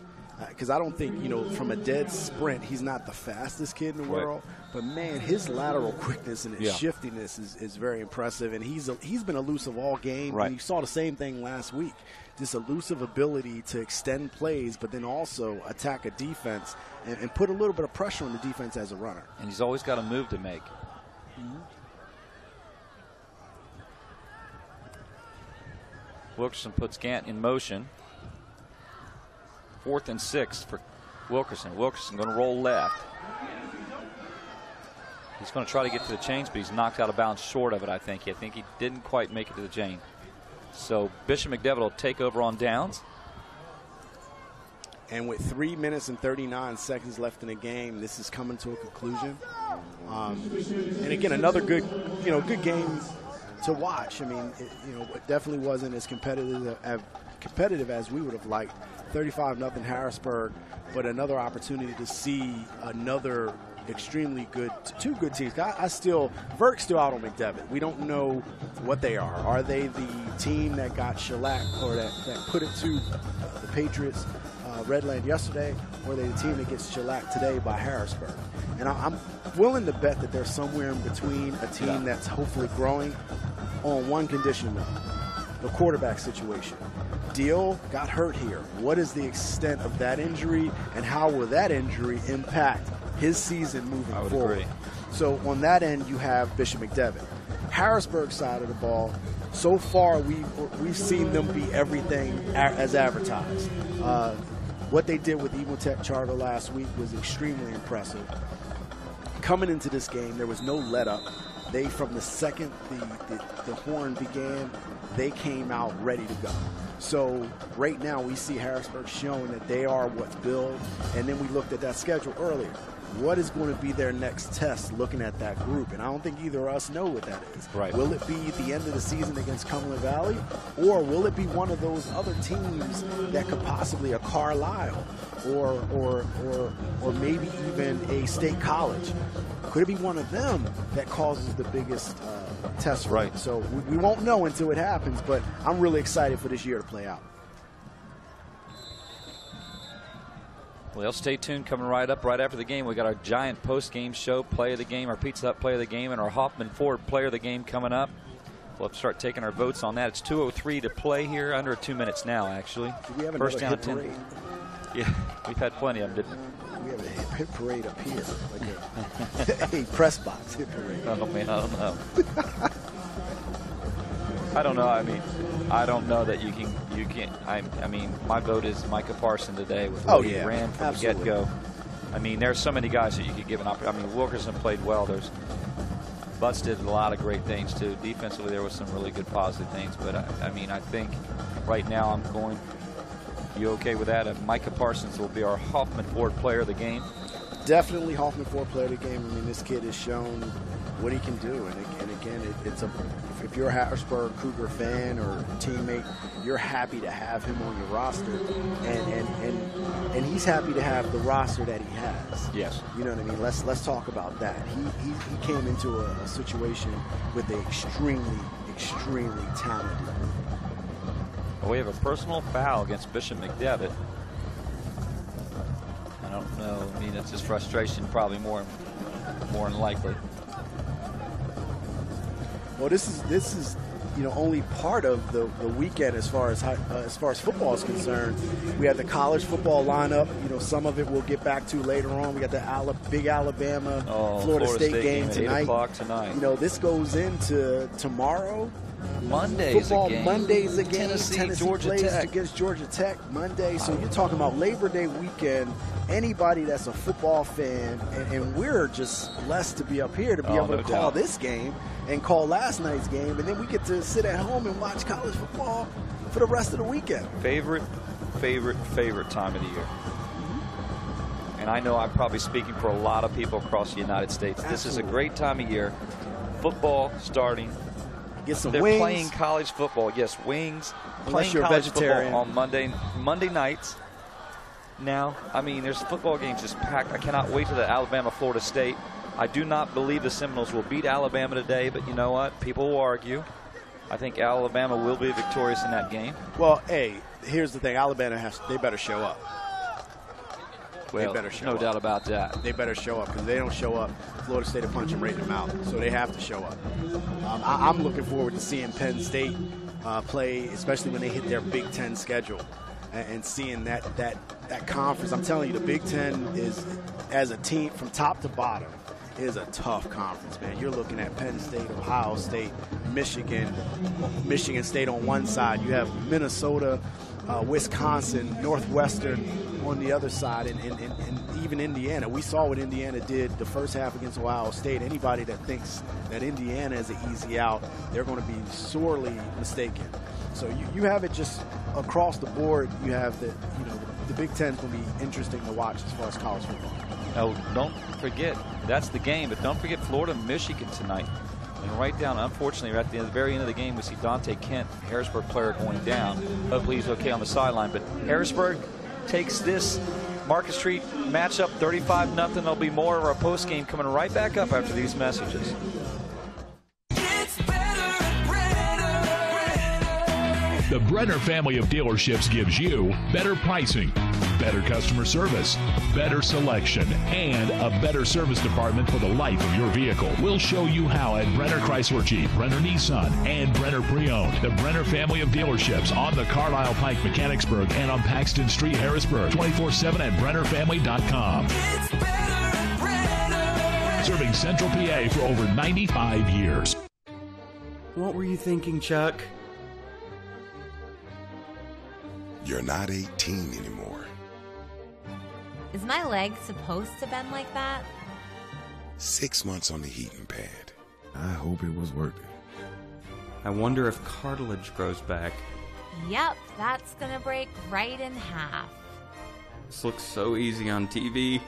Because I don't think, from a dead sprint, he's not the fastest kid in the world. But, man, his lateral quickness and his shiftiness is very impressive. And he's been elusive all game. Right. And you saw the same thing last week. This elusive ability to extend plays, but then also attack a defense and put a little bit of pressure on the defense as a runner. And he's always got a move to make. Wilkerson puts Gant in motion. 4th and 6 for Wilkerson. Wilkerson going to roll left. He's going to try to get to the chains, but he's knocked out of bounds short of it, I think. I think he didn't quite make it to the chain. So Bishop McDevitt will take over on downs. And with 3 minutes and 39 seconds left in the game, this is coming to a conclusion. And again, another good game to watch. I mean, it definitely wasn't as competitive as we would have liked. 35-0 Harrisburg, but another opportunity to see another extremely good, two good teams. Vert's still out on McDevitt. We don't know what they are. Are they the team that got shellacked or that put it to the Patriots Redland yesterday, or are they the team that gets shellacked today by Harrisburg? And I'm willing to bet that they're somewhere in between, a team that's hopefully growing, on one condition though, the quarterback situation. Deal got hurt here. What is the extent of that injury, and how will that injury impact his season moving forward? Agree. So on that end, you have Bishop McDevitt. Harrisburg side of the ball, so far we've seen them be everything as advertised. What they did with Emotech Charter last week was extremely impressive. Coming into this game, there was no let-up. They, from the second the horn began, they came out ready to go. So right now we see Harrisburg showing that they are what's billed. And then we looked at that schedule earlier. What is going to be their next test looking at that group? And I don't think either of us know what that is. Right. Will it be the end of the season against Cumberland Valley? Or will it be one of those other teams that could possibly, a Carlisle or maybe even a State College? Could it be one of them that causes the biggest test rate? Right. So we won't know until it happens, but I'm really excited for this year to play out. Well, stay tuned. Coming right up right after the game, we got our giant post-game show, play of the game, our Pizza Hut play of the game, and our Hoffman Ford player of the game coming up. We'll have to start taking our votes on that. It's 2:03 to play here, under 2 minutes now, actually. Do we have First another down hit 10. parade? Yeah, we've had plenty of them, didn't we? We have a hit parade up here, like a press box hit parade. Oh, man, I don't know. I don't know. I mean, I don't know that you can. I mean, my vote is Micah Parson today with what he ran from the get-go. I mean, there's so many guys that you could give an opportunity. I mean, Wilkerson played well. Butts did a lot of great things too. Defensively, there was some really good positive things. But I mean, I think right now I'm going. You okay with that? Micah Parsons will be our Hoffman Ford player of the game. Definitely Hoffman Ford player of the game. I mean, this kid has shown what he can do, and again, if you're a Harrisburg Cougar fan or teammate, you're happy to have him on your roster, and he's happy to have the roster that he has. Yes. You know what I mean? Let's talk about that. He came into a situation with an extremely talented group. We have a personal foul against Bishop McDevitt. And don't know. I mean, it's just frustration, probably more than likely. Well, this is only part of the weekend as far as football is concerned. We have the college football lineup. Some of it we'll get back to later on. We got the big Alabama Florida State game at tonight. 8 o'clock tonight. This goes into tomorrow. Monday's football, a game. Monday's a game. Tennessee Georgia plays Tech against Georgia Tech Monday. So you're talking about Labor Day weekend. Anybody that's a football fan, and we're just blessed to be up here to be able to call this game and call last night's game, and then we get to sit at home and watch college football for the rest of the weekend. Favorite time of the year. And I know I'm probably speaking for a lot of people across the United States. Absolutely. This is a great time of year. Football starting. Get some They're wings. playing college football. Yes, wings. Unless playing you're a college vegetarian. football on Monday nights. Now, I mean, there's football games just packed. I cannot wait to the Alabama-Florida State. I do not believe the Seminoles will beat Alabama today, but you know what? People will argue. I think Alabama will be victorious in that game. Well, hey, here's the thing. Alabama they better show up. Well, they better show no up. doubt about that. They better show up, because if they don't show up, Florida State will punch them right in the mouth. So they have to show up. I'm looking forward to seeing Penn State play, especially when they hit their Big Ten schedule, and seeing that conference. I'm telling you, the Big Ten is, as a team from top to bottom, is a tough conference, man. You're looking at Penn State, Ohio State, Michigan State on one side. You have Minnesota, Wisconsin, Northwestern on the other side, and even Indiana. We saw what Indiana did the first half against Ohio State. Anybody that thinks that Indiana is an easy out, they're going to be sorely mistaken. So you have it just across the board. You have the Big Ten is going to be interesting to watch as far as college football. Oh, don't forget, that's the game, but don't forget Florida, Michigan tonight. And right down, unfortunately, at the very end of the game, we see Dante Kent, Harrisburg player, going down. Hopefully he's okay on the sideline. But Harrisburg takes this Market Street matchup 35-0. There'll be more of our post game coming right back up after these messages. The Brenner family of dealerships gives you better pricing, better customer service, better selection, and a better service department for the life of your vehicle. We'll show you how at Brenner Chrysler Jeep, Brenner Nissan, and Brenner Pre-Owned. The Brenner family of dealerships on the Carlisle Pike, Mechanicsburg, and on Paxton Street, Harrisburg. 24/7 at BrennerFamily.com. Serving Central PA for over 95 years. What were you thinking, Chuck? You're not 18 anymore. Is my leg supposed to bend like that? 6 months on the heating pad. I hope it was worth it. I wonder if cartilage grows back. Yep, that's gonna break right in half. This looks so easy on TV.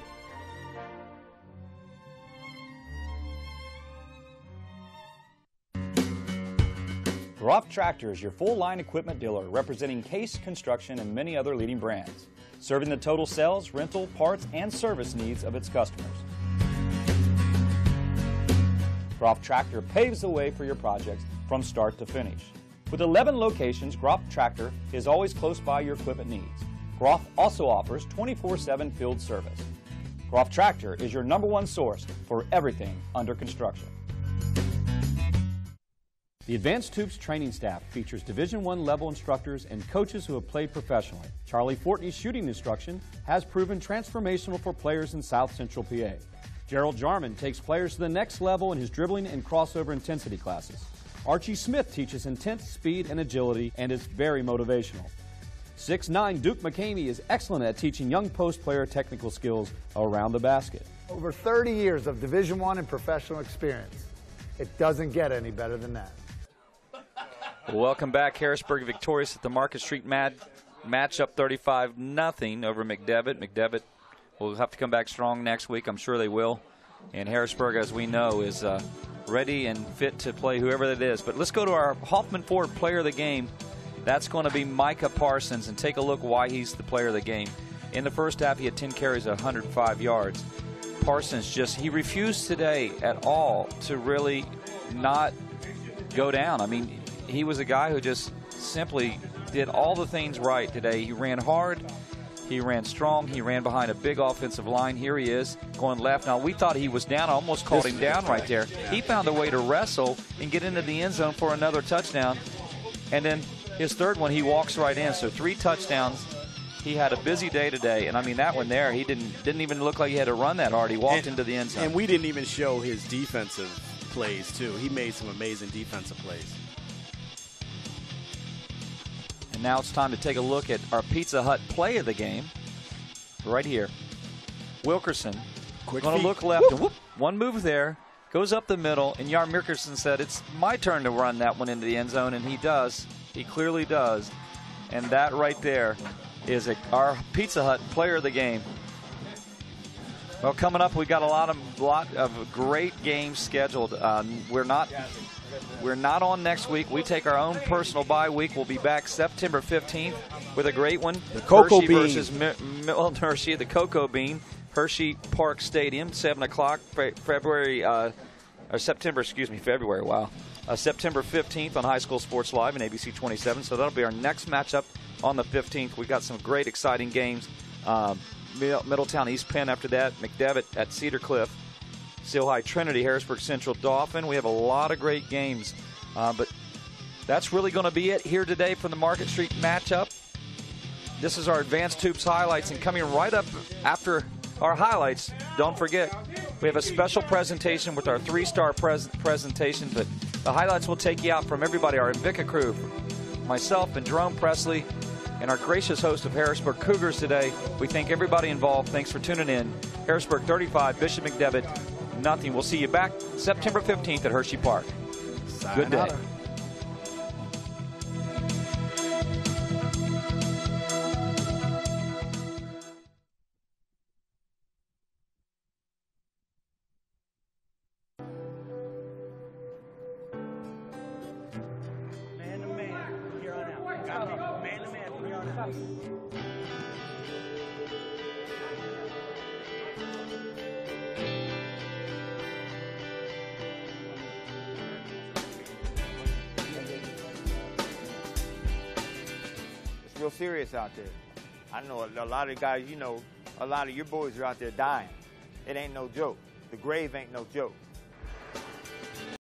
Groff Tractor is your full-line equipment dealer representing Case Construction and many other leading brands, serving the total sales, rental, parts, and service needs of its customers. Groff Tractor paves the way for your projects from start to finish. With 11 locations, Groff Tractor is always close by your equipment needs. Groff also offers 24/7 field service. Groff Tractor is your #1 source for everything under construction. The Advanced Hoops training staff features Division I level instructors and coaches who have played professionally. Charlie Fortney's shooting instruction has proven transformational for players in South Central PA. Gerald Jarman takes players to the next level in his dribbling and crossover intensity classes. Archie Smith teaches intense speed and agility and is very motivational. 6'9" Duke McCamey is excellent at teaching young post player technical skills around the basket. Over 30 years of Division I and professional experience. It doesn't get any better than that. Welcome back. Harrisburg victorious at the Market Street matchup 35-0 over McDevitt. McDevitt will have to come back strong next week. I'm sure they will. And Harrisburg, as we know, is ready and fit to play whoever it is. But let's go to our Hoffman Ford player of the game. That's going to be Micah Parsons, and take a look why he's the player of the game. In the first half, he had 10 carries, 105 yards. Parsons he refused today at all to really not go down. I mean, he was a guy who just simply did all the things right today. He ran hard. He ran strong. He ran behind a big offensive line. Here he is going left. Now, we thought he was down. I almost called him down right there. He found a way to wrestle and get into the end zone for another touchdown. And then his third one, he walks right in. So 3 touchdowns. He had a busy day today. And, I mean, that one there, he didn't even look like he had to run that hard. He walked into the end zone. And we didn't even show his defensive plays, too. He made some amazing defensive plays. And now it's time to take a look at our Pizza Hut play of the game. Right here. Wilkerson going to look left. And whoop, one move there. Goes up the middle. And Yarm Wilkerson said, it's my turn to run that one into the end zone. And he does. He clearly does. And that right there is our Pizza Hut player of the game. Well, coming up, we got a lot of great games scheduled. We're not on next week. We take our own personal bye week. We'll be back September 15th with a great one. The Cocoa Hershey Bean versus Milton Hershey, the Cocoa Bean, Hershey Park Stadium, 7 o'clock, February. Wow. September 15th on High School Sports Live and ABC 27. So that'll be our next matchup on the 15th. We've got some great, exciting games. Middletown East Penn after that, McDevitt at Cedar Cliff, Seal High Trinity, Harrisburg Central Dauphin. We have a lot of great games, but that's really going to be it here today for the Market Street matchup. This is our Advanced Hoops highlights, and coming right up after our highlights, don't forget, we have a special presentation with our 3-star presentation, but the highlights will take you out from everybody, our Invicta crew, myself and Jerome Presley, and our gracious host of Harrisburg Cougars today. We thank everybody involved. Thanks for tuning in. Harrisburg 35, Bishop McDevitt, nothing. We'll see you back September 15th at Hershey Park. Good day. Real serious out there. I know a lot of guys, a lot of your boys are out there dying. It ain't no joke. The grave ain't no joke.